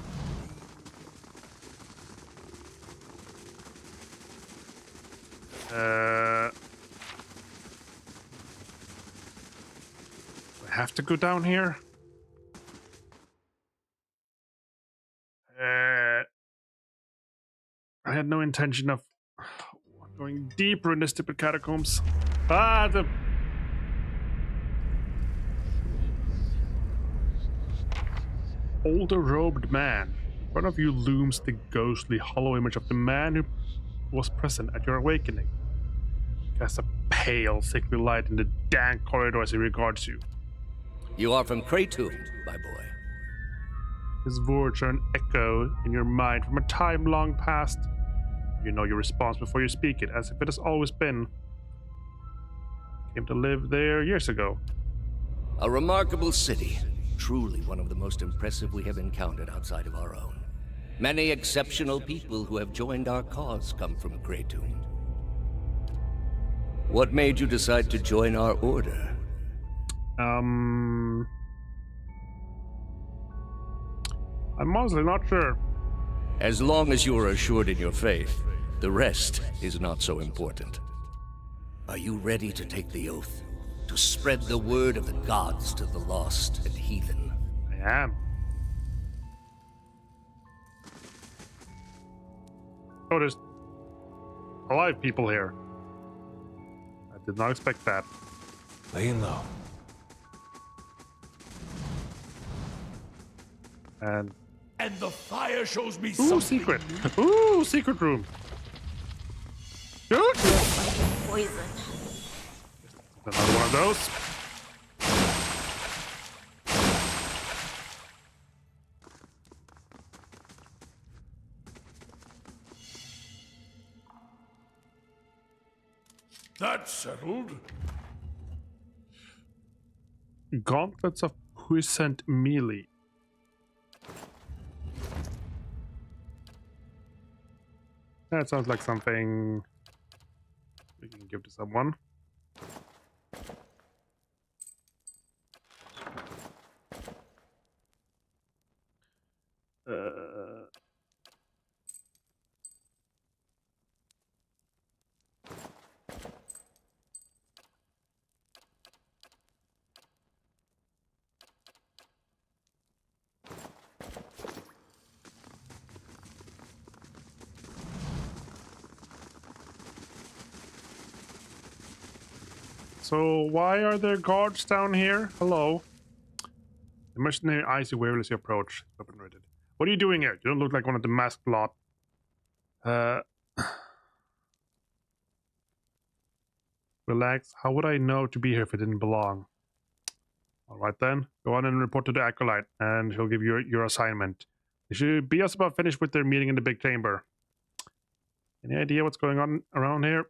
Speaker 1: I have to go down here. I had no intention of going deeper in the stupid catacombs. Ah, the older robed man. In front of you looms the ghostly, hollow image of the man who was present at your awakening. He casts a pale, sickly light in the dank corridor as he regards you.
Speaker 11: You are from Kraytoon, my boy.
Speaker 1: His words are an echo in your mind from a time long past. You know your response before you speak it, as if it has always been. Came to live there years ago.
Speaker 11: A remarkable city. Truly one of the most impressive we have encountered outside of our own. Many exceptional people who have joined our cause come from Kraytoon. What made you decide to join our order?
Speaker 1: I'm honestly not sure.
Speaker 11: As long as you are assured in your faith, the rest is not so important. Are you ready to take the oath? To spread the word of the gods to the lost and heathen?
Speaker 1: I am. Oh, there's alive people here. I did not expect that.
Speaker 6: Laying low.
Speaker 1: And
Speaker 4: the fire shows me
Speaker 1: ooh, secret. Ooh, secret room. Good.
Speaker 5: Poison.
Speaker 1: Another one of those.
Speaker 4: That's settled.
Speaker 1: Gauntlets of Puissant Melee. That sounds like something we can give to someone. So why are there guards down here? Hello. The mercenary eyes you warily as you approach. Open-rated. What are you doing here? You don't look like one of the masked lot. Relax. How would I know to be here if it didn't belong? Alright then. Go on and report to the Acolyte, and he'll give you your assignment. They should be just about finished with their meeting in the big chamber. Any idea what's going on around here?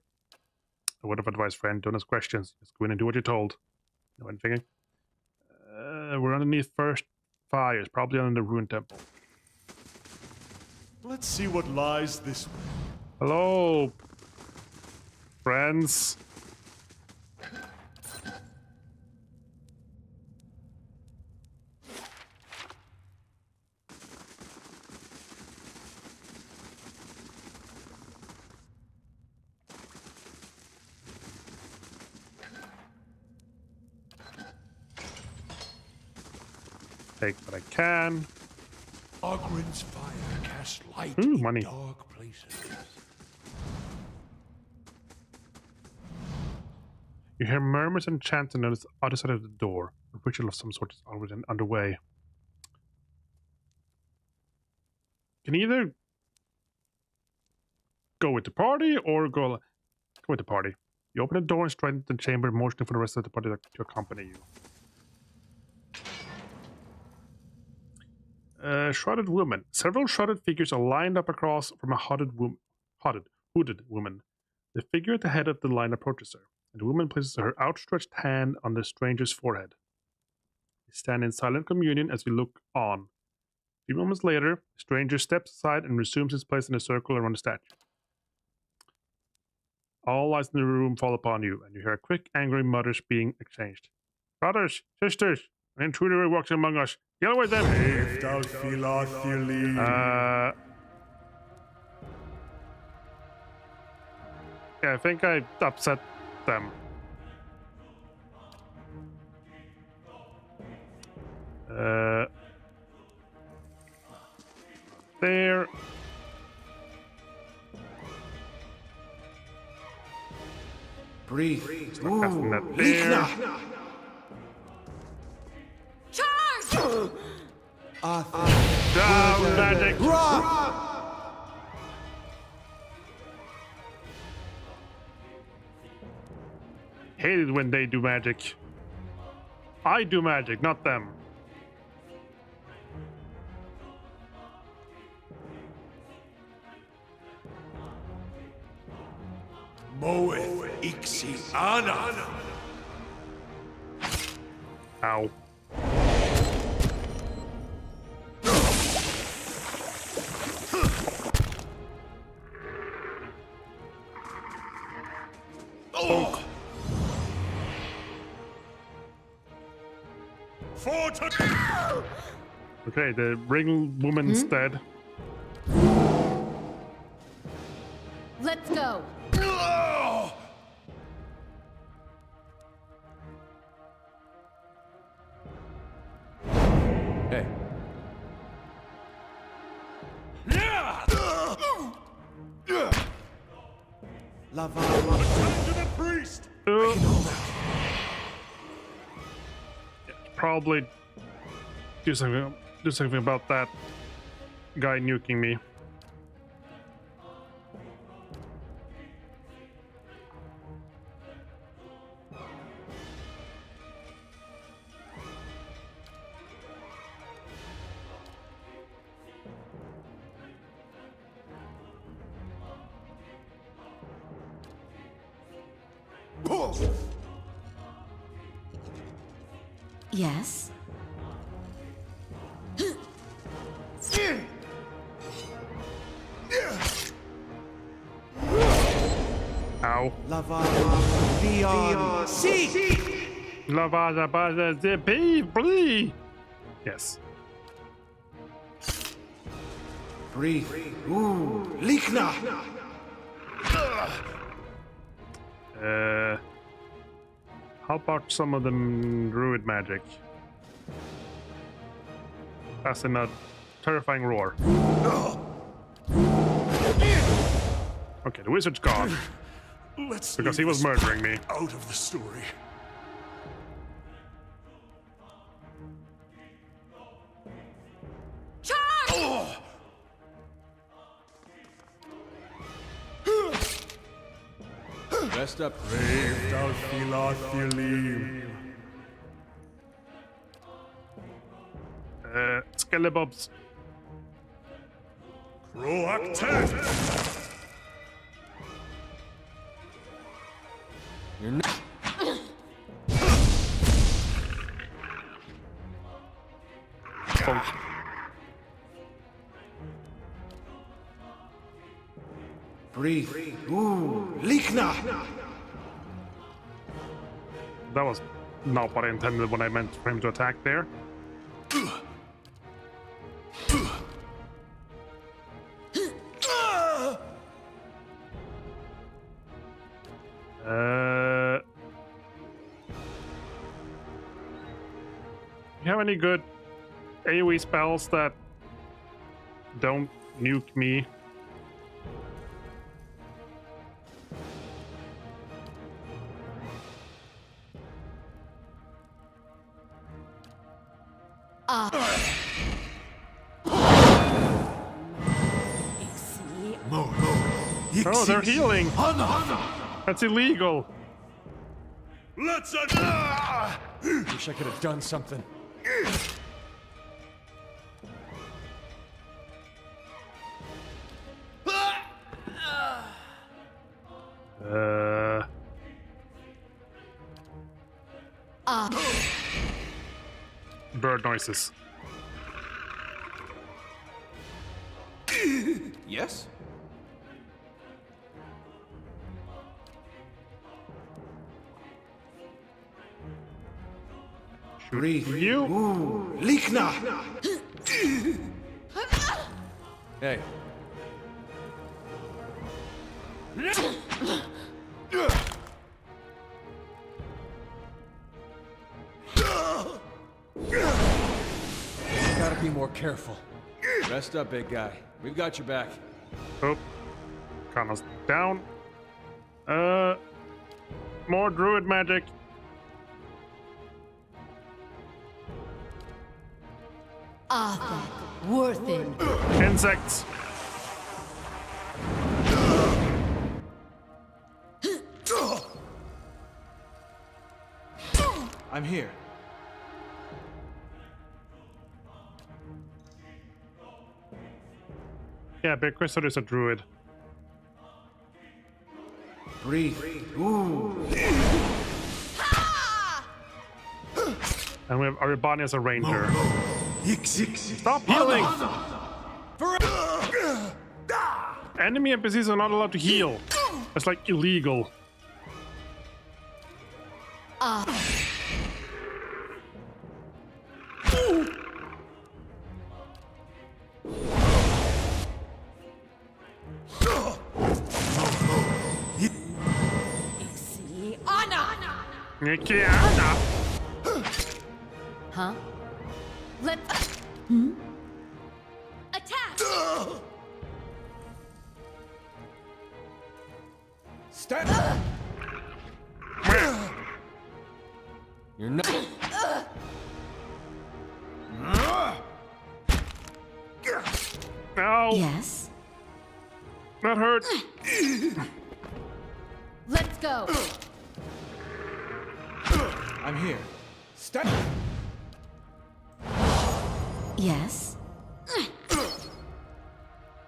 Speaker 1: A word of advice, friend. Don't ask questions. Just go in and do what you're told. Know anything? We're underneath first fires, probably under the ruined temple.
Speaker 7: Let's see what lies this way.
Speaker 1: Hello, friends. Take what I can.
Speaker 4: Ogren's fire casts light
Speaker 1: Ooh,
Speaker 4: in
Speaker 1: money.
Speaker 4: dark places.
Speaker 1: You hear murmurs and chants on the other side of the door. A ritual of some sort is already underway. You can either go with the party or go with the party. You open the door and stride into the chamber, motioning for the rest of the party to accompany you. Shrouded woman. Several shrouded figures are lined up across from a hooded woman. The figure at the head of the line approaches her, and the woman places her outstretched hand on the stranger's forehead. They stand in silent communion as you look on. A few moments later, the stranger steps aside and resumes his place in a circle around the statue. All eyes in the room fall upon you, and you hear quick, angry mutters being exchanged. Brothers, sisters, an intruder walks among us. Yell with them!
Speaker 7: If thou philothili.
Speaker 1: Yeah, I think I upset them. There.
Speaker 3: Breathe.
Speaker 1: Casting that there.
Speaker 5: Charge!
Speaker 1: Down magic. Hate it when they do magic. I do magic, not them.
Speaker 4: Moeth Ixi Ana.
Speaker 1: Ow.
Speaker 4: Oh.
Speaker 1: Okay, the ring woman's dead.
Speaker 5: Let's go.
Speaker 6: Hey.
Speaker 4: To the priest.
Speaker 1: Probably do something about that guy nuking me.
Speaker 5: Yes?
Speaker 1: Ow. Lavada baza zippy blee. Yes.
Speaker 3: Breathe. Ooh, Likna.
Speaker 1: How about some of the druid magic? That's in a terrifying roar. Okay, the wizard's gone.
Speaker 4: Let's
Speaker 1: Because he
Speaker 4: leave
Speaker 1: was
Speaker 4: this
Speaker 1: murdering me.
Speaker 4: out of the story.
Speaker 6: Rest up.
Speaker 1: Skelebobs.
Speaker 4: Proactive.
Speaker 6: You're not.
Speaker 3: Breathe. Ooh, Likna.
Speaker 1: That was not what I intended when I meant for him to attack there. You have any good AoE spells that don't nuke me? Oh, they're healing. That's illegal.
Speaker 4: Let's
Speaker 6: Wish I could have done something.
Speaker 1: Bird noises.
Speaker 3: Yes? Breathe.
Speaker 1: You?
Speaker 3: Ooh, Likna.
Speaker 6: Hey. Gotta be more careful. Rest up, big guy. We've got your back.
Speaker 1: Oh. Connell's down. More druid magic.
Speaker 5: Arthur, Worthen.
Speaker 1: Insects.
Speaker 3: I'm here.
Speaker 1: Yeah, Big Crystal is a druid.
Speaker 3: Breathe. Ooh.
Speaker 1: And we have Aribani as a ranger. Stop healing! Enemy NPCs are not allowed to heal. That's like illegal. Nikiana!
Speaker 5: Huh? Let's... Attack!
Speaker 3: Stand. You're not.
Speaker 1: Ow!
Speaker 5: Yes?
Speaker 1: That hurt!
Speaker 5: Let's go!
Speaker 3: I'm here. Stand.
Speaker 5: Yes?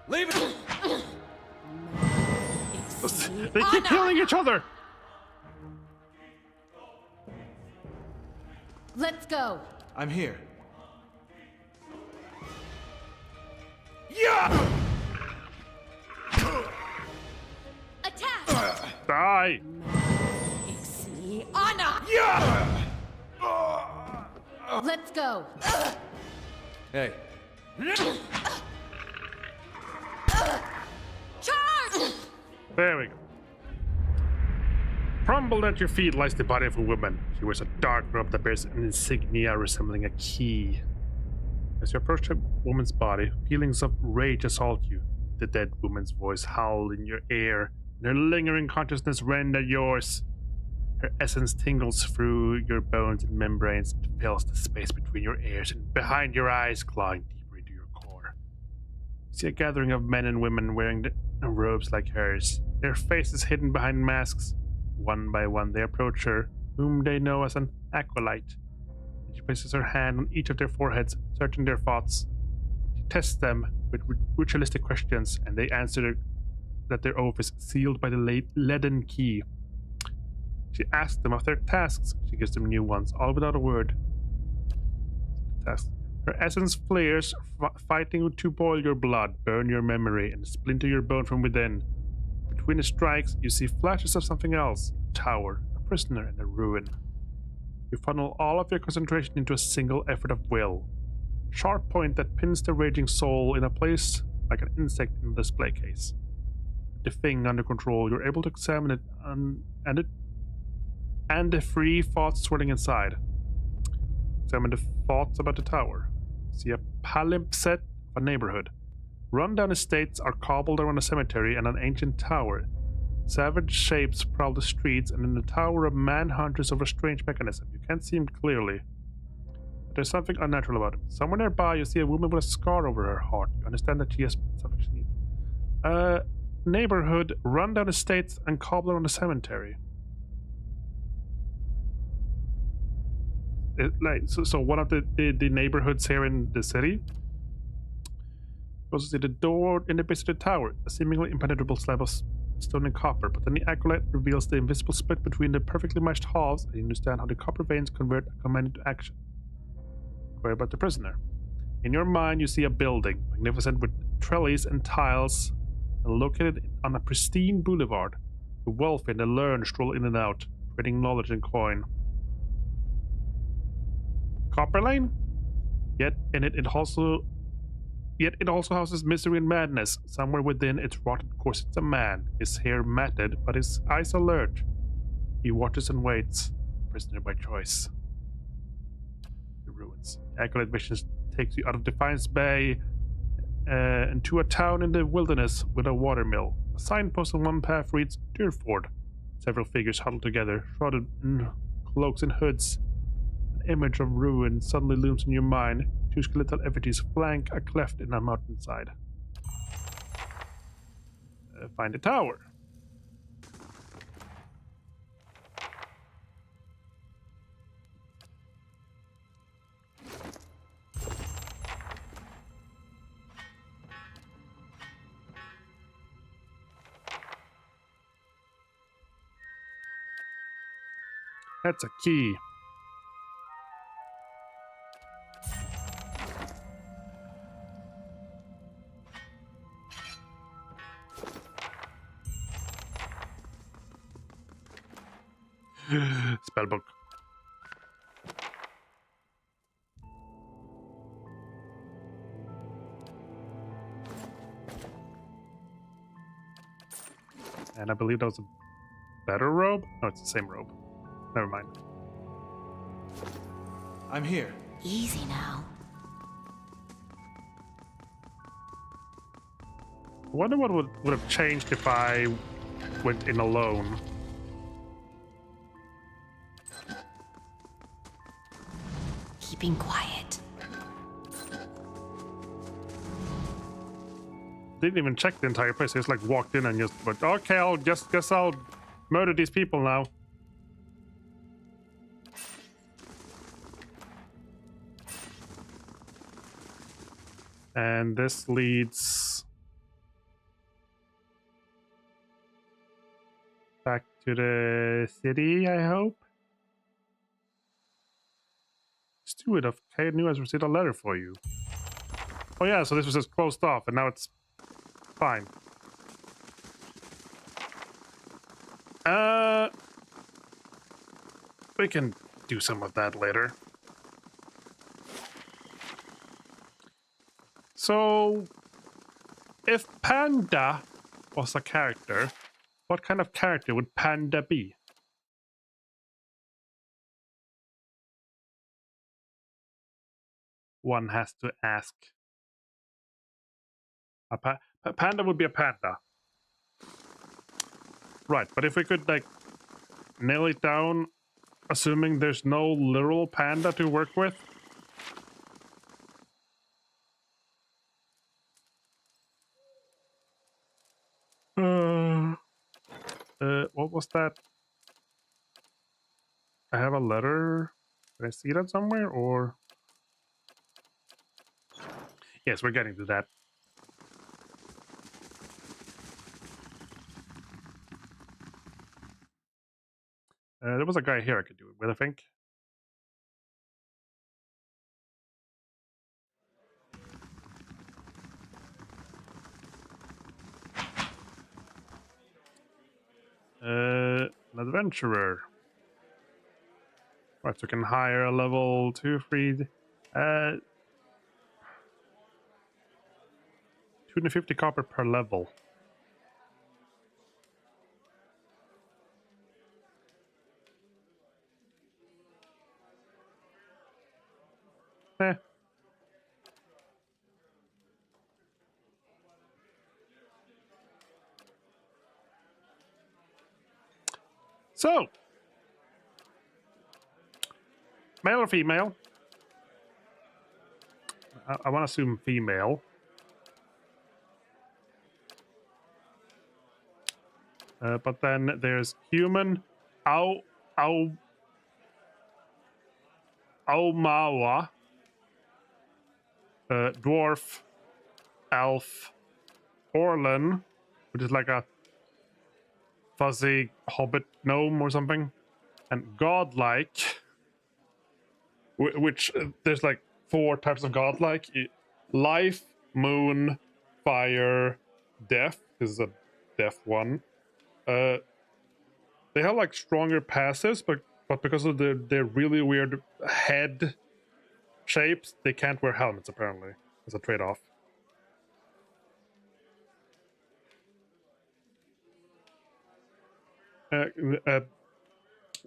Speaker 3: Leave it.
Speaker 1: They keep killing each other!
Speaker 5: Let's go!
Speaker 3: I'm here.
Speaker 5: Attack!
Speaker 1: Die!
Speaker 5: Let's go!
Speaker 6: Hey,
Speaker 5: Charge!
Speaker 1: There we go. Crumbled at your feet lies the body of a woman. She wears a dark robe that bears an insignia resembling a key. As you approach the woman's body, feelings of rage assault you. The dead woman's voice howled in your ear, and her lingering consciousness rend at yours. Her essence tingles through your bones and membranes and fills the space between your ears and behind your eyes, clawing deeper into your core. You see a gathering of men and women wearing robes like hers, their faces hidden behind masks. One by one they approach her, whom they know as an acolyte. She places her hand on each of their foreheads, searching their thoughts. She tests them with ritualistic questions, and they answer that their oath is sealed by the leaden key. She asks them of their tasks. She gives them new ones, all without a word. Tasks. Her essence flares, fighting to boil your blood, burn your memory, and splinter your bone from within. Between the strikes, you see flashes of something else: a tower, a prisoner, and a ruin. You funnel all of your concentration into a single effort of will. Sharp point that pins the raging soul in a place like an insect in a display case. With the thing under control, you're able to examine it and the free thoughts swirling inside. Examine the thoughts about the tower. See a palimpsest of a neighborhood. Rundown estates are cobbled around a cemetery and an ancient tower. Savage shapes prowl the streets, and in the tower, a manhunters over a strange mechanism. You can't see him clearly, but there's something unnatural about him. Somewhere nearby, you see a woman with a scar over her heart. You understand that she has something she needs. Neighborhood, rundown estates, and cobbled around a cemetery. So one of the neighborhoods here in the city. You also see the door in the base of the tower, a seemingly impenetrable slab of stone and copper, but then the acolyte reveals the invisible split between the perfectly matched halves, and you understand how the copper veins convert a command into action. Query about the prisoner. In your mind, you see a building, magnificent with trellis and tiles, and located on a pristine boulevard. The wealthy and the learned stroll in and out, trading knowledge and coin. Copper Lane? Yet it also houses misery and madness. Somewhere within its rotted core sits a man, his hair matted, but his eyes alert. He watches and waits, prisoner by choice. The ruins. Acolyte visions takes you out of Defiance Bay and to a town in the wilderness with a watermill. A signpost on one path reads Deerford. Several figures huddled together, shrouded in cloaks and hoods. An image of ruin suddenly looms in your mind. Two skeletal effigies flank a cleft in a mountainside. Find a tower. That's a key. Spellbook. And I believe that was a better robe? No, it's the same robe. Never mind.
Speaker 3: I'm here.
Speaker 5: Easy now.
Speaker 1: I wonder what would have changed if I went in alone.
Speaker 5: Keeping quiet.
Speaker 1: Didn't even check the entire place. He just like walked in and just went, okay, I'll guess I'll murder these people now. And this leads back to the city, I hope. Steward of Caed has received a letter for you. Oh yeah, so this was just closed off and now it's fine. We can do some of that later. So, if Panda was a character, what kind of character would Panda be? One has to ask. A panda would be a panda. Right, but if we could, like, nail it down, assuming there's no literal panda to work with. What was that? I have a letter. Did I see that somewhere, or? Yes, we're getting to that. There was a guy here I could do it with, I think. An adventurer. Right, so we can hire a level 2 free. 250 copper per level. Eh. So, male or female? I want to assume female. But then there's human, Aumawa, dwarf, elf, Orlan, which is like a fuzzy hobbit gnome or something, and godlike, which there's like 4 types of godlike: life, moon, fire, death. This is a death one. They have like stronger passives, but because of their really weird head shapes, they can't wear helmets apparently as a trade-off.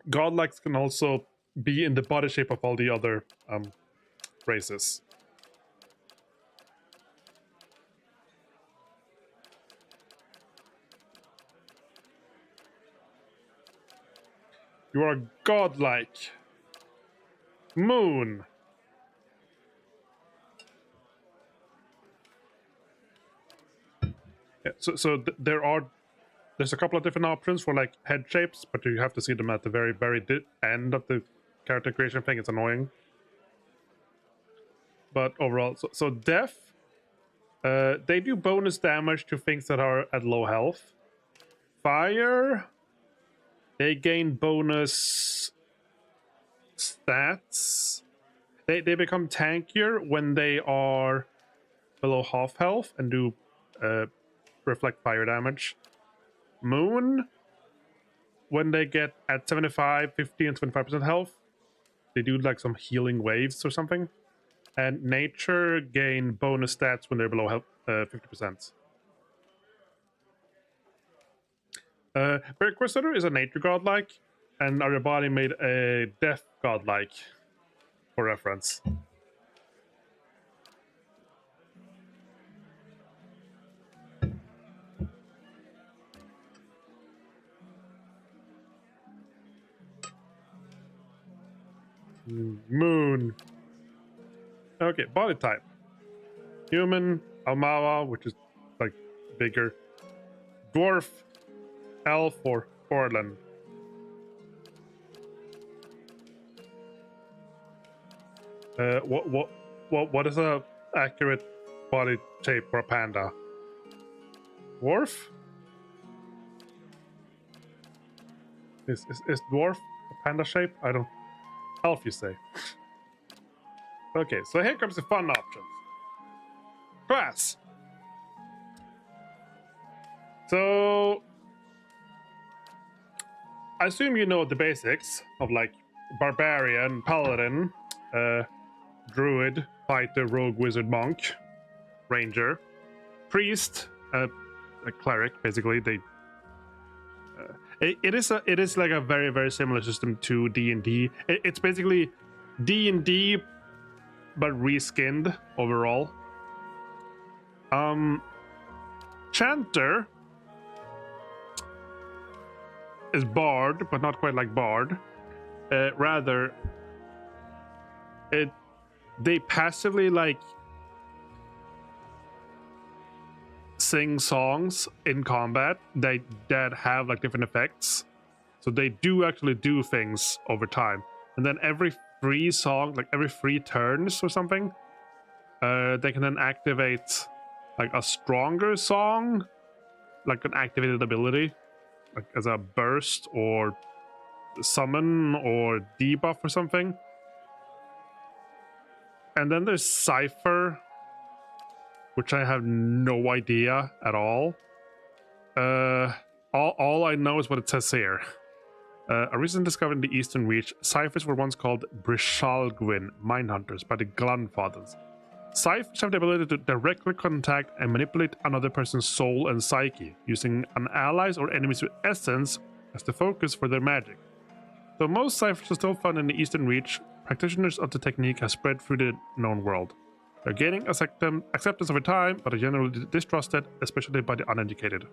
Speaker 1: Godlikes can also be in the body shape of all the other races. You are godlike. Moon. Yeah, there's a couple of different options for like head shapes, but you have to see them at the very end of the character creation thing. It's annoying. But overall, so death, they do bonus damage to things that are at low health. Fire, they gain bonus stats. They become tankier when they are below half health and do reflect fire damage. Moon, when they get at 75, 50, and 25% health, they do like some healing waves or something. And nature gain bonus stats when they're below health, 50%. Berquisitor is a nature godlike, and Aryabadi made a death godlike for reference. Moon. Okay, body type. Human, Almawa, which is like bigger. Dwarf, elf, or Orlan. What is a accurate body shape for a panda? Dwarf? Is dwarf a panda shape? I don't. Elf, you say? Okay, so here comes the fun options. Class. So I assume you know the basics of like barbarian, paladin, druid, fighter, rogue, wizard, monk, ranger, priest, a cleric. Basically, they. It is like a very similar system to D&D. It's basically D&D, but reskinned overall. Chanter is bard, but not quite like bard. Rather, they passively like sing songs in combat that have like different effects. So they do actually do things over time, and then every free song, like every 3 turns or something, they can then activate like a stronger song, like an activated ability, like as a burst or summon or debuff or something. And then there's Cypher, which I have no idea at all. All I know is what it says here. A recently discovered in the Eastern Reach, Cyphers were once called Brishalgwyn Minehunters by the Glunfathers. Cyphers have the ability to directly contact and manipulate another person's soul and psyche, using an ally's or enemy's essence as the focus for their magic. Though most Cyphers are still found in the Eastern Reach, practitioners of the technique have spread through the known world. They're gaining acceptance over time, but are generally distrusted, especially by the uneducated.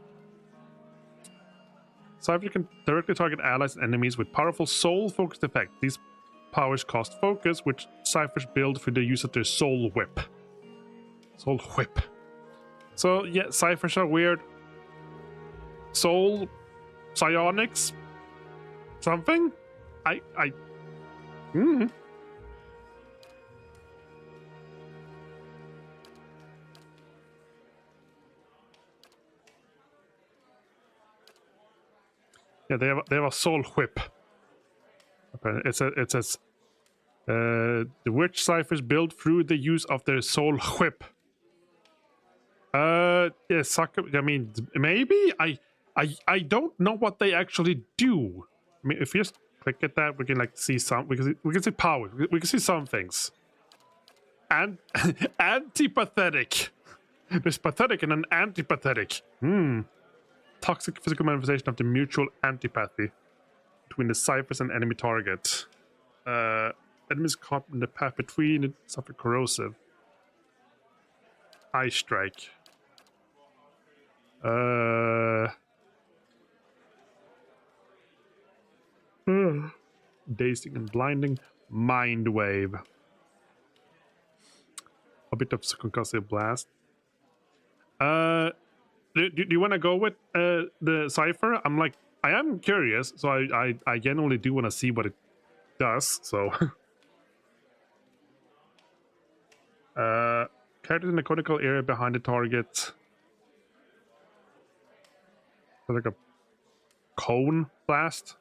Speaker 1: Cypher can directly target allies and enemies with powerful soul-focused effects. These powers cost focus, which Cyphers build through the use of their Soul Whip. Soul Whip. So, yeah, Cyphers are weird. Soul... psionics? Something? Yeah, they have a soul whip. Okay, it says the witch ciphers build through the use of their soul whip. Yeah, I mean, maybe I don't know what they actually do. I mean, if you just click at that, we can like see some. We can see power. We can see some things. And antipathetic. There's pathetic and an antipathetic. Toxic physical manifestation of the mutual antipathy between the ciphers and enemy target. Enemies caught in the path between it suffer corrosive. Eye strike. Dazing and blinding. Mind wave. A bit of concussive blast. do you want to go with the cipher? I'm like, I am curious, so I genuinely do want to see what it does. So, characters in the cortical area behind the target. Like a cone blast.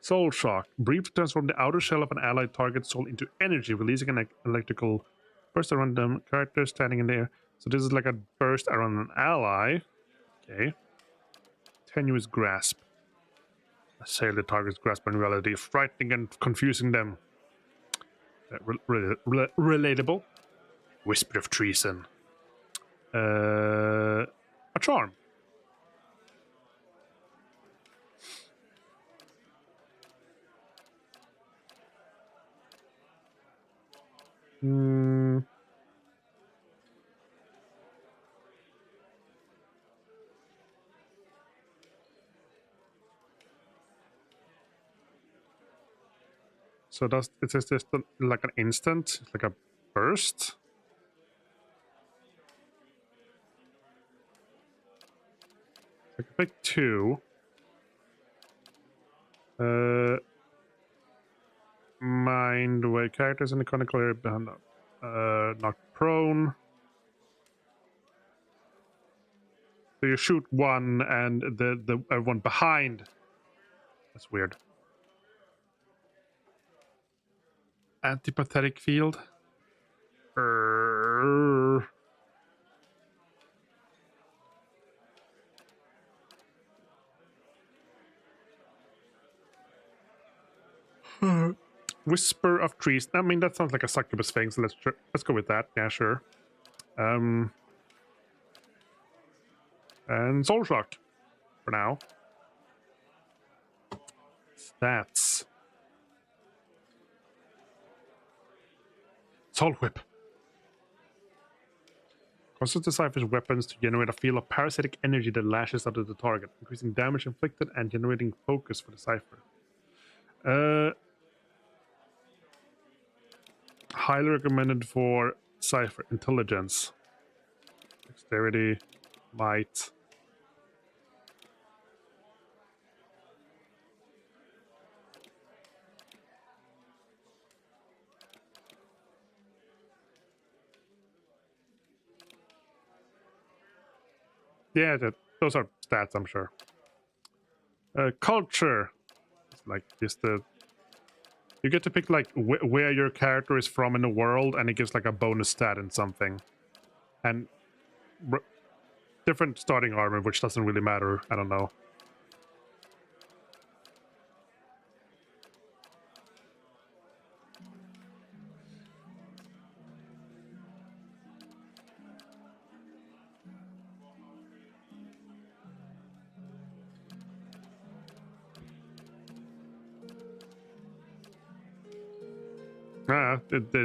Speaker 1: Soul shock. Briefly transform the outer shell of an allied target soul into energy, releasing an electrical burst around them. Characters standing in the air. So this is like a burst around an ally. Okay. Tenuous grasp. Assail the target's grasp on reality, frightening and confusing them. Relatable. Whisper of treason. A charm. So does it is just like an instant, like a burst? I can pick 2. Mind away characters in the conical area behind knocked prone. So you shoot one and the one behind. That's weird. Antipathetic field. Whisper of trees. I mean, that sounds like a succubus thing, so let's go with that. Yeah, sure. And soul shock for now. Stats. Soul whip. Causes the cipher's weapons to generate a field of parasitic energy that lashes out at the target, increasing damage inflicted and generating focus for the cipher. Highly recommended for cipher intelligence, dexterity, might. Yeah, those are stats, I'm sure. Culture, it's like just the. You get to pick like where your character is from in the world, and it gives like a bonus stat in something, and different starting armor, which doesn't really matter. I don't know.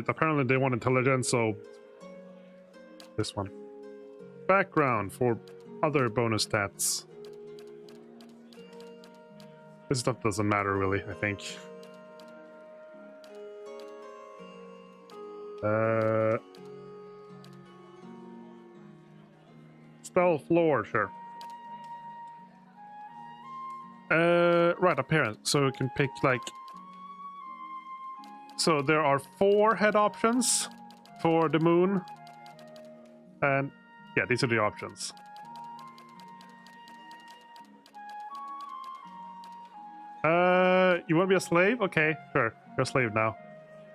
Speaker 1: Apparently they want intelligence, so this one. Background for other bonus stats. This stuff doesn't matter really, I think. Spell floor, sure. Right, appearance. So you can pick like. So there are 4 head options for the moon. And yeah, these are the options. You want to be a slave? Okay, sure. You're a slave now.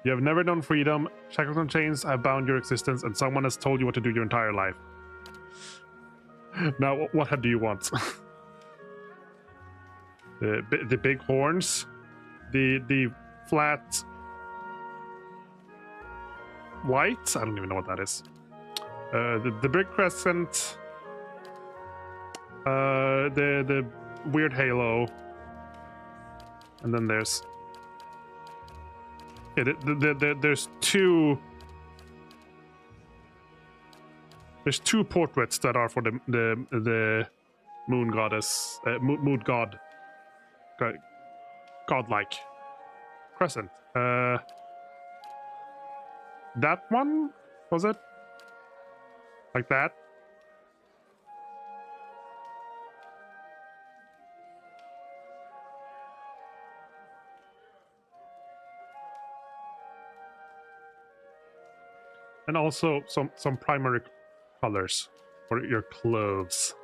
Speaker 1: You have never known freedom. Shackles and chains have bound your existence, and someone has told you what to do your entire life. Now, what head do you want? The big horns? The flat... white? I don't even know what that is. The big crescent. The weird halo. And then there's... Yeah, there's 2... There's 2 portraits that are for the moon goddess... moon god. Godlike. Crescent. That one? Was it? Like that? And also some primary colors for your clothes.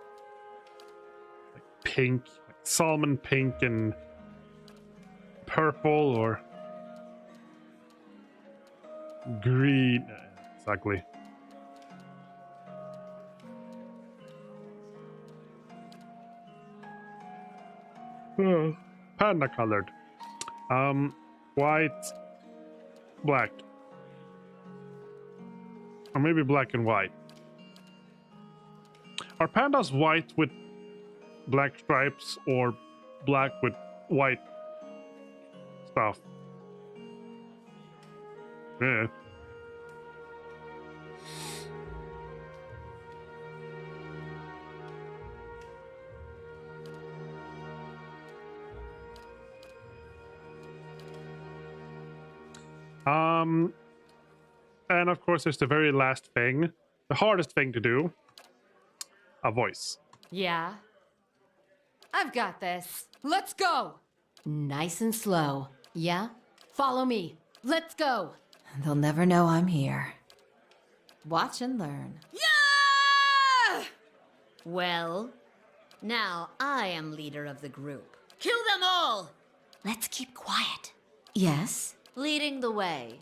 Speaker 1: Like pink, like salmon pink and purple or green. Exactly. Panda colored. White, black. Or maybe black and white. Are pandas white with black stripes or black with white stuff? Yeah. And of course, there's the very last thing, the hardest thing to do, a voice.
Speaker 5: Yeah? I've got this. Let's go! Nice and slow. Yeah? Follow me. Let's go! They'll never know I'm here. Watch and learn. Yeah! Well, now I am leader of the group. Kill them all! Let's keep quiet. Yes? Leading the way.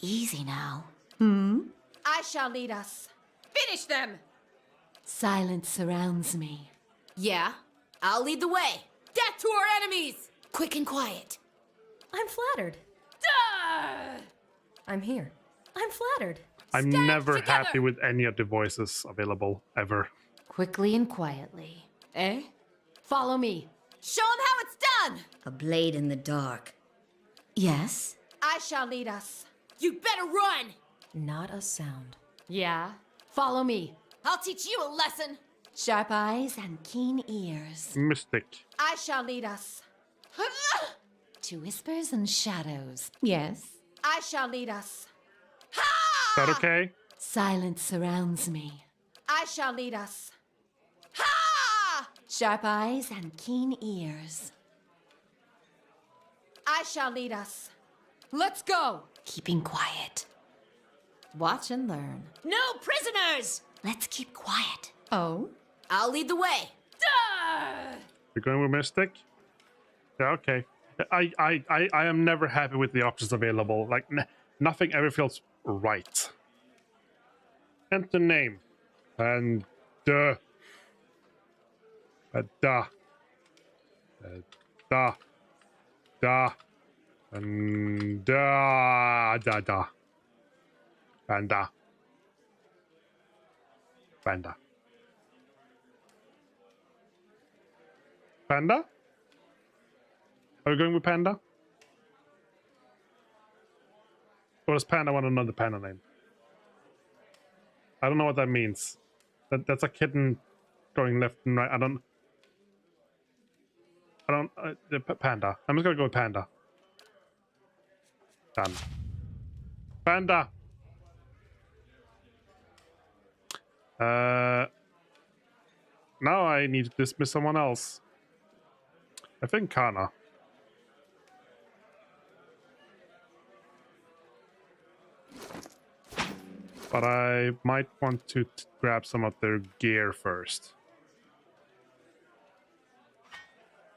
Speaker 5: Easy now. I shall lead us. Finish them! Silence surrounds me. Yeah? I'll lead the way. Death to our enemies! Quick and quiet. I'm flattered. Duh! I'm here. I'm flattered.
Speaker 1: I'm
Speaker 5: Stand
Speaker 1: never
Speaker 5: together.
Speaker 1: happy with any of the voices available, ever.
Speaker 5: Quickly and quietly. Eh? Follow me. Show them how it's done! A blade in the dark. Yes? I shall lead us. You better run! Not a sound. Yeah? Follow me. I'll teach you a lesson. Sharp eyes and keen ears.
Speaker 1: Mystic.
Speaker 5: I shall lead us. To whispers and shadows. Yes? I shall lead us.
Speaker 1: Is that okay?
Speaker 5: Silence surrounds me. I shall lead us. Ha! Sharp eyes and keen ears. I shall lead us. Let's go! Keeping quiet. Watch and learn. No prisoners! Let's keep quiet. Oh? I'll lead the way. Duh!
Speaker 1: You're going with Mystic? Yeah, okay. I am never happy with the options available. Like, nothing ever feels right. Enter name. And da. Da. Da. And da. Panda. Panda. Panda? Are we going with Panda? Or does Panda want another Panda name? I don't know what that means. That's a kitten going left and right. Panda. I'm just gonna go with Panda. Done. Panda! Now I need to dismiss someone else. I think Kana. But I might want to grab some of their gear first.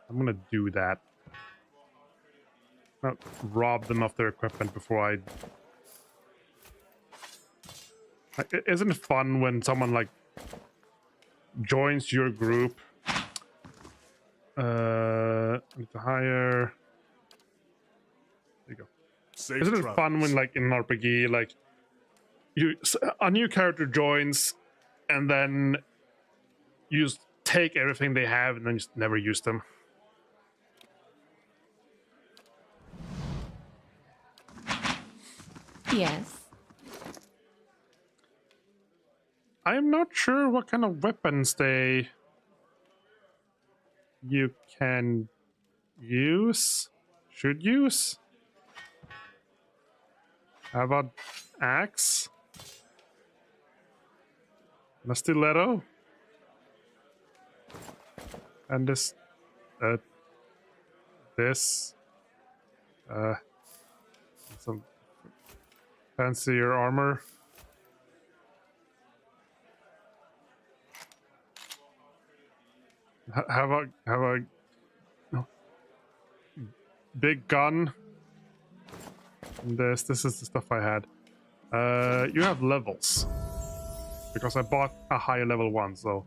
Speaker 1: I'm gonna do that. Not rob them of their equipment before I... Isn't it fun when someone like joins your group? Need to hire. There you go.
Speaker 7: Safe
Speaker 1: Isn't it
Speaker 7: travels.
Speaker 1: fun when, like, in an RPG, like, a new character joins, and then you just take everything they have, and then just never use them?
Speaker 5: Yes.
Speaker 1: I am not sure what kind of weapons you can use, should use. How about axe? And a stiletto? And this, some fancier armor. have a big gun. And this is the stuff I had. You have levels because I bought a higher level one, so.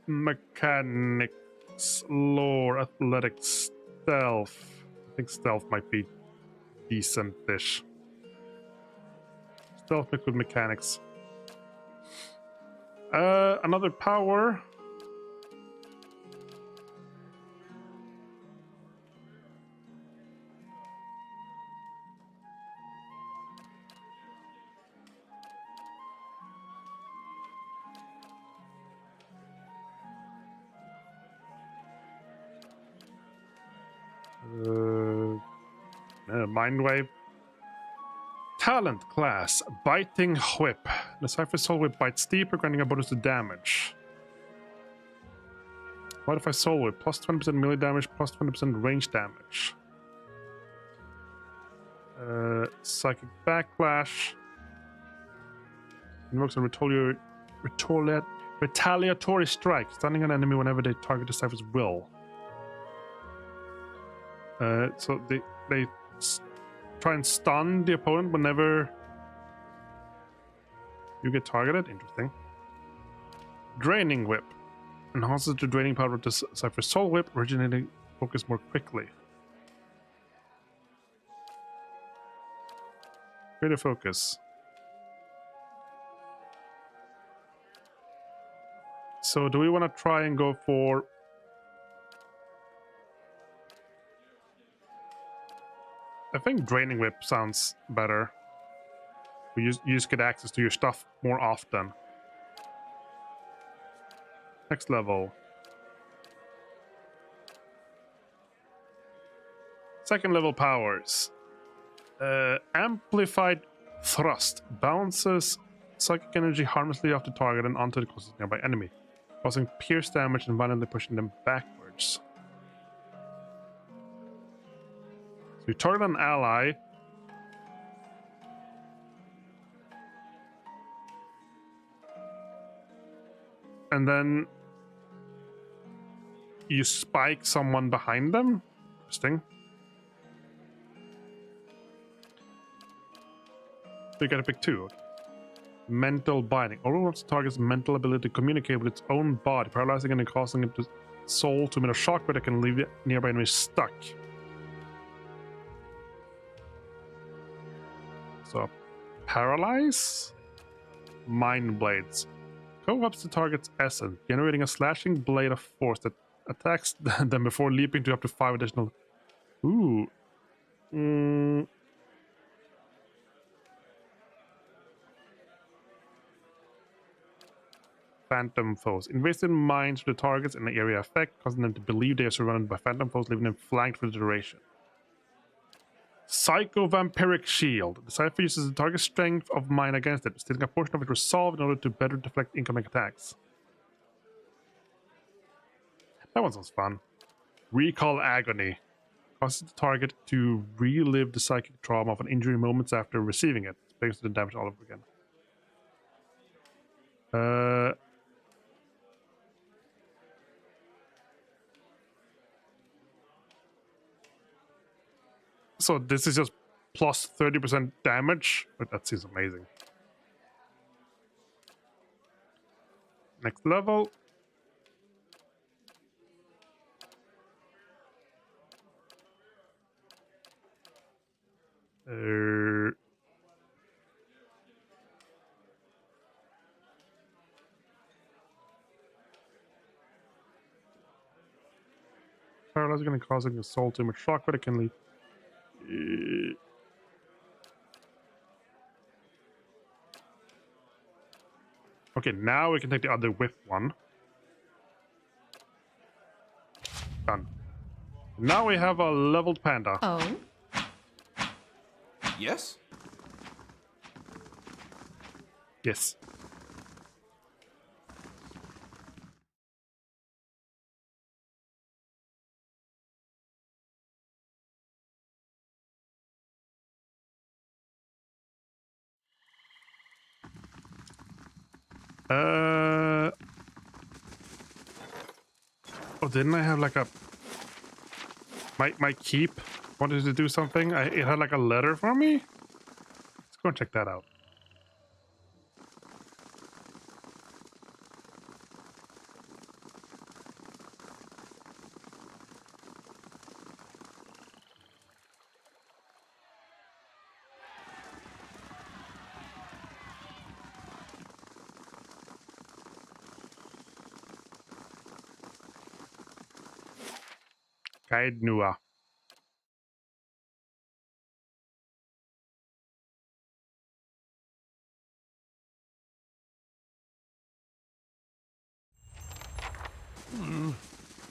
Speaker 1: Mechanics, lore, athletics, stealth. I think stealth might be decent-ish. Stealth mixed with mechanics. Another power. Mind wave. Talent class, biting whip. The Cypher Soul Whip bites deeper, granting a bonus to damage. What if I Soul Whip? Plus 20% melee damage, plus 20% range damage. Psychic Backlash. Invokes a retaliatory strike, stunning an enemy whenever they target the Cypher's will. So they try and stun the opponent whenever you get targeted. Interesting. Draining Whip enhances the draining power of the Cypher Soul Whip, originating focus more quickly. Greater focus. So do we want to try and go for I think Draining Whip sounds better. You just get access to your stuff more often. Next level. Second level powers. Amplified Thrust. Bounces psychic energy harmlessly off the target and onto the closest nearby enemy, causing pierce damage and violently pushing them backwards. So you target an ally. And then you spike someone behind them. Interesting. So you gotta pick two. Mental binding. Overwatch target's mental ability to communicate with its own body, paralyzing and causing its soul to emit a shockwave that can leave nearby enemies stuck. So, paralyze, mind blades. Co-ops the target's essence, generating a slashing blade of force that attacks them before leaping to up to 5 additional. Ooh. Phantom foes. Invasive minds to the targets in the area effect, causing them to believe they are surrounded by phantom foes, leaving them flanked for the duration. Psycho-Vampiric Shield. The Cypher uses the target's strength of mind against it, stealing a portion of its resolve in order to better deflect incoming attacks. That one sounds fun. Recall Agony. Causes the target to relive the psychic trauma of an injury moments after receiving it, brings the damage all over again. So this is just plus 30% damage, but that seems amazing. Next level. Paralyzing and causing a soul too much shock, but it can leave. Okay, now we can take the other whip one. Done. Now we have a leveled panda.
Speaker 5: Oh?
Speaker 3: Yes?
Speaker 1: Yes. Oh, didn't I have like a... My keep wanted to do something? It had like a letter for me? Let's go and check that out. Caed Nua.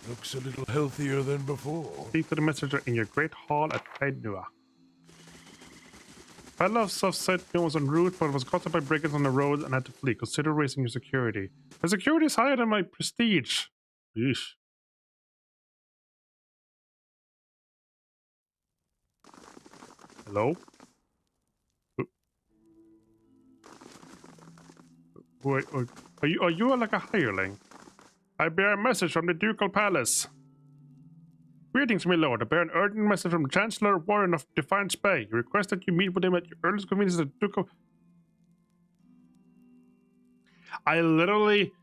Speaker 4: Looks a little healthier than before.
Speaker 1: Speak to the messenger in your great hall at Caed Nua. Fellows of Setnio was en route, but was caught up by brigands on the road and had to flee. Consider raising your security. My security is higher than my prestige. Yeesh. Hello? Wait, are you like a hireling? I bear a message from the Ducal Palace. Greetings, my lord. I bear an urgent message from Chancellor Warren of Defiance Bay. He requests that you meet with him at your earliest convenience at the Ducal... I literally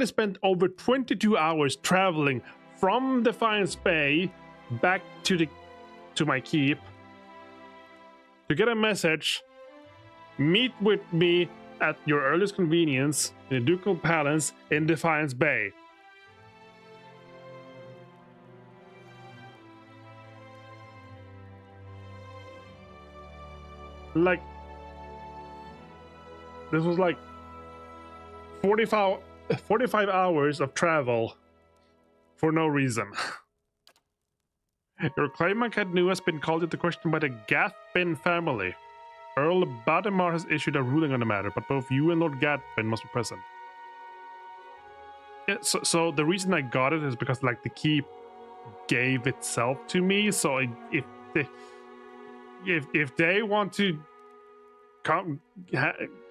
Speaker 1: spent over 22 hours traveling from Defiance Bay back to my keep to get a message. Meet with me at your earliest convenience in the Ducal Palace in Defiance Bay. Like, this was like 45 hours of travel for no reason. Your claim on Caed Nua has been called into question by the Gathbin family. Earl Badimar has issued a ruling on the matter, but both you and Lord Gathbin must be present. Yeah, so the reason I got it is because like the keep gave itself to me. So if they want to come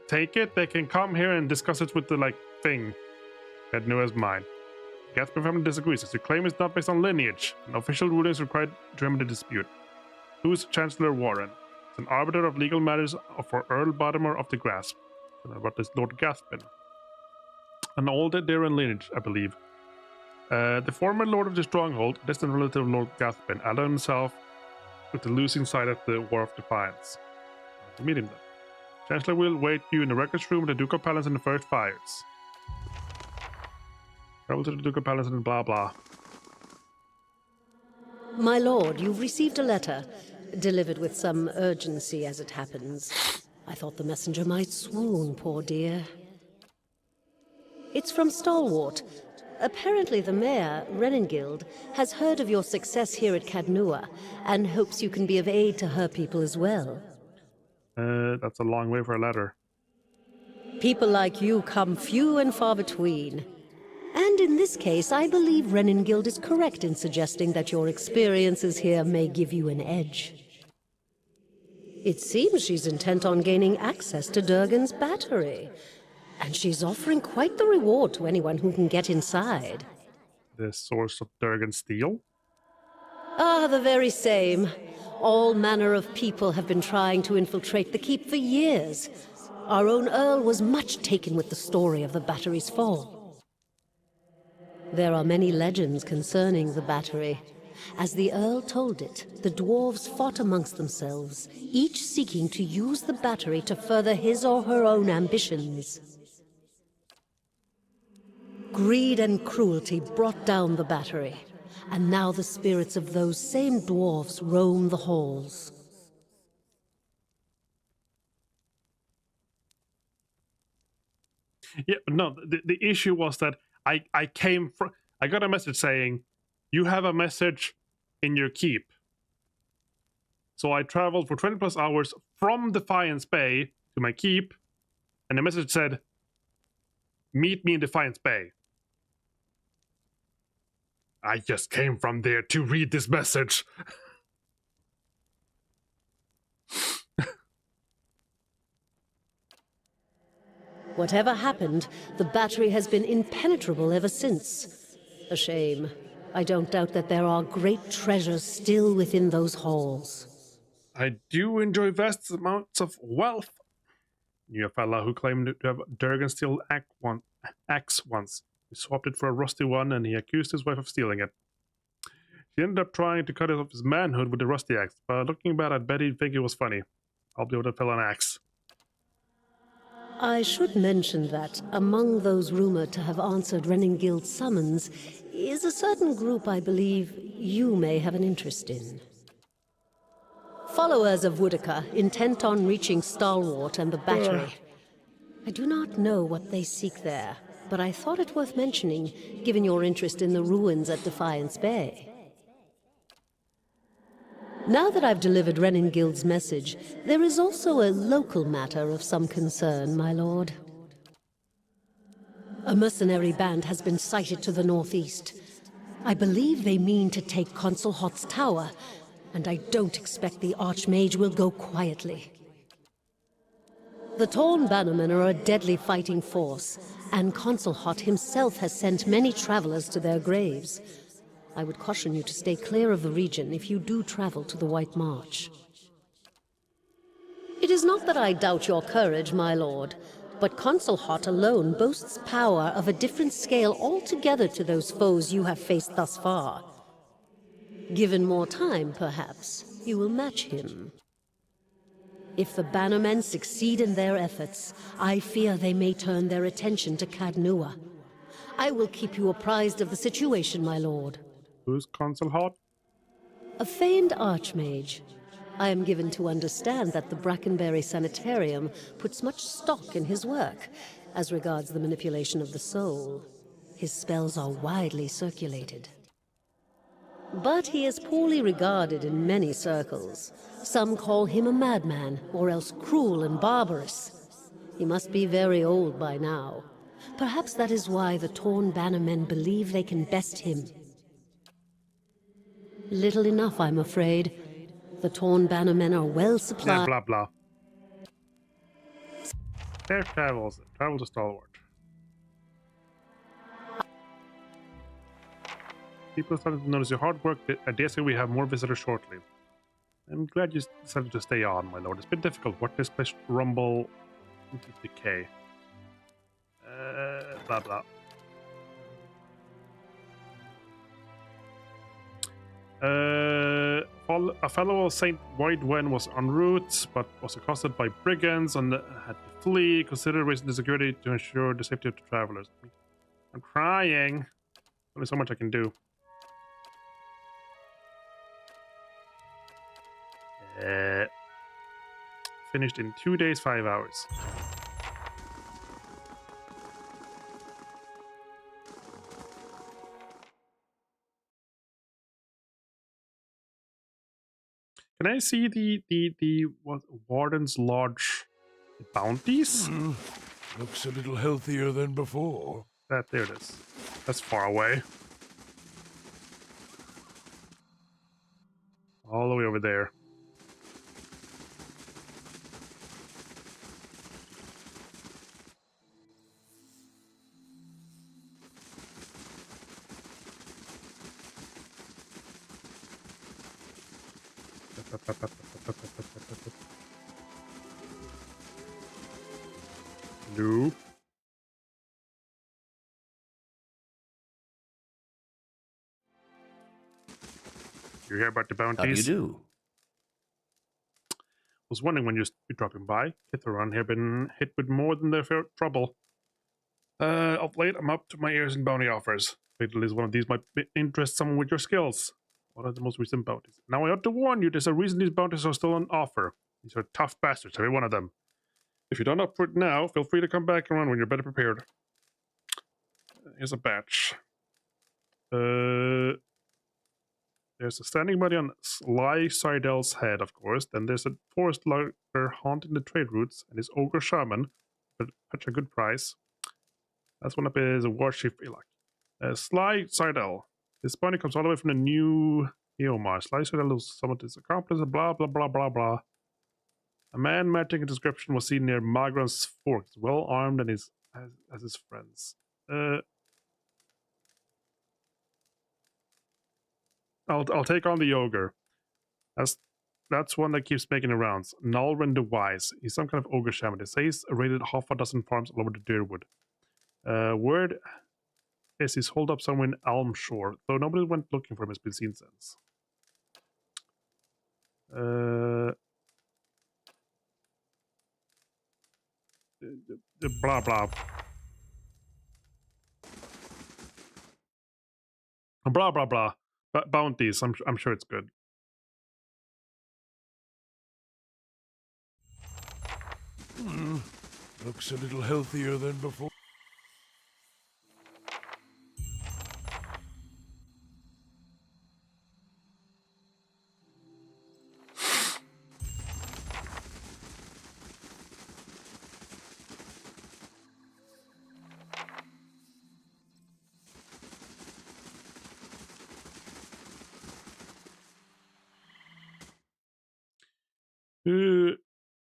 Speaker 1: take it, they can come here and discuss it with the like thing. Caed Nua is mine. Gathbin family disagrees. As your claim is not based on lineage, an official ruling is required to remedy the dispute. Who is Chancellor Warren? It's an arbiter of legal matters for Earl Badimar of the Grasp. What is Lord Gathbin? An old Daran lineage, I believe. The former Lord of the Stronghold, distant relative of Lord Gathbin, allied himself with the losing side of the War of Defiance. To meet him then. Chancellor will wait you in the records room at the Ducal Palace in the first fires. Travel to the Ducal Palace and blah blah.
Speaker 9: My lord, you've received a letter, delivered with some urgency as it happens. I thought the messenger might swoon, poor dear. It's from Stalwart. Apparently the mayor, Renengild, has heard of your success here at Caed Nua and hopes you can be of aid to her people as well.
Speaker 1: That's a long way for a letter.
Speaker 9: People like you come few and far between. And in this case, I believe Renengild is correct in suggesting that your experiences here may give you an edge. It seems she's intent on gaining access to Durgan's battery. And she's offering quite the reward to anyone who can get inside.
Speaker 1: The source of Durgan's steel?
Speaker 9: Ah, the very same. All manner of people have been trying to infiltrate the keep for years. Our own Earl was much taken with the story of the battery's fall. There are many legends concerning the battery. As the Earl told it, the dwarves fought amongst themselves, each seeking to use the battery to further his or her own ambitions. Greed and cruelty brought down the battery, and now the spirits of those same dwarves roam the halls.
Speaker 1: Yeah, no, the issue was that I got a message saying, you have a message in your keep. So I traveled for 20 plus hours from Defiance Bay to my keep, and the message said, meet me in Defiance Bay. I just came from there to read this message.
Speaker 9: Whatever happened, the battery has been impenetrable ever since. A shame. I don't doubt that there are great treasures still within those halls.
Speaker 1: I do enjoy vast amounts of wealth. Knew a fella who claimed to have Durgan's steel axe once. He swapped it for a rusty one, and he accused his wife of stealing it. She ended up trying to cut off his manhood with the rusty axe, but looking back, I bet he'd think it was funny. I'll be able to fill an axe.
Speaker 9: I should mention that among those rumored to have answered Reningild's summons is a certain group I believe you may have an interest in. Followers of Woodica, intent on reaching Stalwart and the Battery. I do not know what they seek there, but I thought it worth mentioning, given your interest in the ruins at Defiance Bay. Now that I've delivered Reningild's message, there is also a local matter of some concern, my lord. A mercenary band has been sighted to the northeast. I believe they mean to take Consul Hot's tower, and I don't expect the Archmage will go quietly. The Torn Bannermen are a deadly fighting force, and Consul Hot himself has sent many travelers to their graves. I would caution you to stay clear of the region if you do travel to the White March. It is not that I doubt your courage, my lord, but Consul Hot alone boasts power of a different scale altogether to those foes you have faced thus far. Given more time, perhaps, you will match him. If the Bannermen succeed in their efforts, I fear they may turn their attention to Cadnua. I will keep you apprised of the situation, my lord.
Speaker 1: Who's Consul Hot?
Speaker 9: A famed archmage. I am given to understand that the Brackenberry Sanitarium puts much stock in his work, as regards the manipulation of the soul. His spells are widely circulated. But he is poorly regarded in many circles. Some call him a madman, or else cruel and barbarous. He must be very old by now. Perhaps that is why the Torn Bannermen believe they can best him. Little enough, I'm afraid. The Torn Bannermen are well supplied.
Speaker 1: Blah, blah, blah. Safe travels. Travel to Stalwart. People started to notice your hard work. I dare say we have more visitors shortly. I'm glad you decided to stay on, my lord. It's been difficult. What this place rumble into decay. Blah, blah. A fellow of Saint Whitewen was en route, but was accosted by brigands and had to flee. Consider raising the security to ensure the safety of the travelers. I'm trying. Only so much I can do. Finished in 2 days, 5 hours. Can I see the what Warden's Lodge bounties?
Speaker 4: Looks a little healthier than before.
Speaker 1: There it is. That's far away. All the way over there. Nope. You hear about the bounties?
Speaker 11: How do you do?
Speaker 1: Was wondering when you'd be dropping by. Kitharon have been hit with more than their fair trouble. Of late, I'm up to my ears in bounty offers. Wait till one of these might interest someone with your skills. What are the most recent bounties? Now I ought to warn you, there's a reason these bounties are still on offer. These are tough bastards, every one of them. If you're not up for it now, feel free to come back around when you're better prepared. Here's a batch. There's a standing body on Sly Seidel's head, of course. Then there's a forest lurker haunting the trade routes, and his ogre shaman, but such a good price. Last one up is a warchief Ilak. Sly Seidel. This body comes all the way from the new Eomar. Sly Seidel is some of his accomplices, blah, blah, blah, blah, blah. A man matching a description was seen near Magran's Forks, well armed and as his friends. I'll take on the ogre. That's one that keeps making the rounds. Nalrin the Wise. He's some kind of ogre shaman. They say he's raided half a dozen farms all over the Deerwood. Word is he's holed up somewhere in Elmshore, though nobody went looking for him has been seen since. Blah blah. Blah blah blah. Bounties. I'm sure it's good.
Speaker 4: Looks a little healthier than before.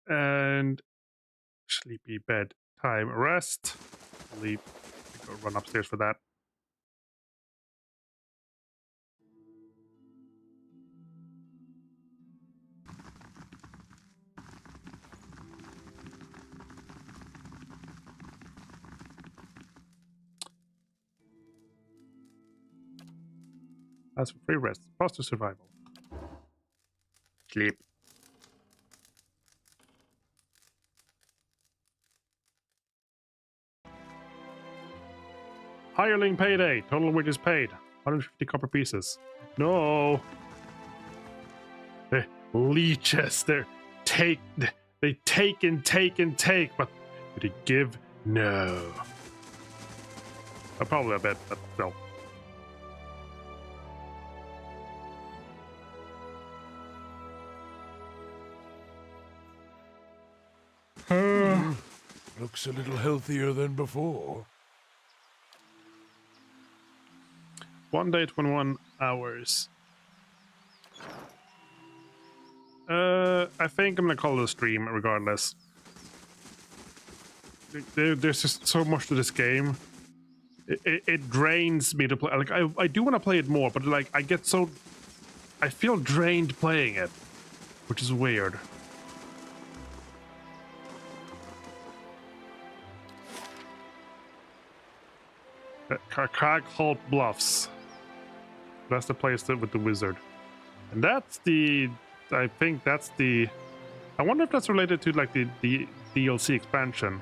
Speaker 1: And sleepy bed time rest. Leave. Go run upstairs for that. That's for free rest. Foster survival. Sleep. Hireling payday. Total wages paid. 150 copper pieces. No. The leeches. They take and take, but they give no. Probably a bit, but no.
Speaker 4: Looks a little healthier than before.
Speaker 1: 1 day, 21 hours. I think I'm gonna call it a stream regardless. There's just so much to this game. It drains me to play. Like I do want to play it more, but like I feel drained playing it, which is weird. Cragholt Bluffs. That's the place with the wizard. And that's the... I think that's the... I wonder if that's related to like the DLC expansion.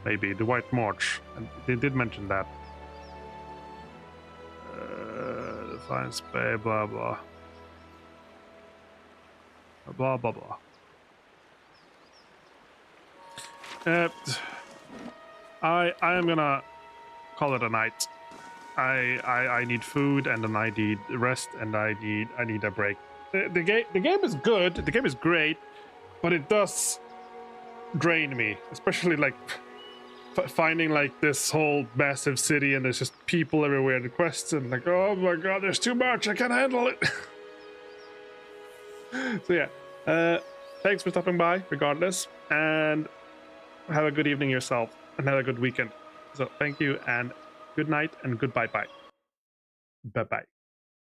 Speaker 1: Maybe, the White March. And they did mention that. Science Bay, blah blah. Blah blah blah. I am gonna call it a night. I need food, and then I need rest, and I need a break. The game is good. The game is great, but it does drain me, especially like finding like this whole massive city and there's just people everywhere. The quests and like, oh my god, there's too much. I can't handle it. So yeah, thanks for stopping by, regardless, and have a good evening yourself, and have a good weekend. So thank you, and good night, and goodbye. Bye bye.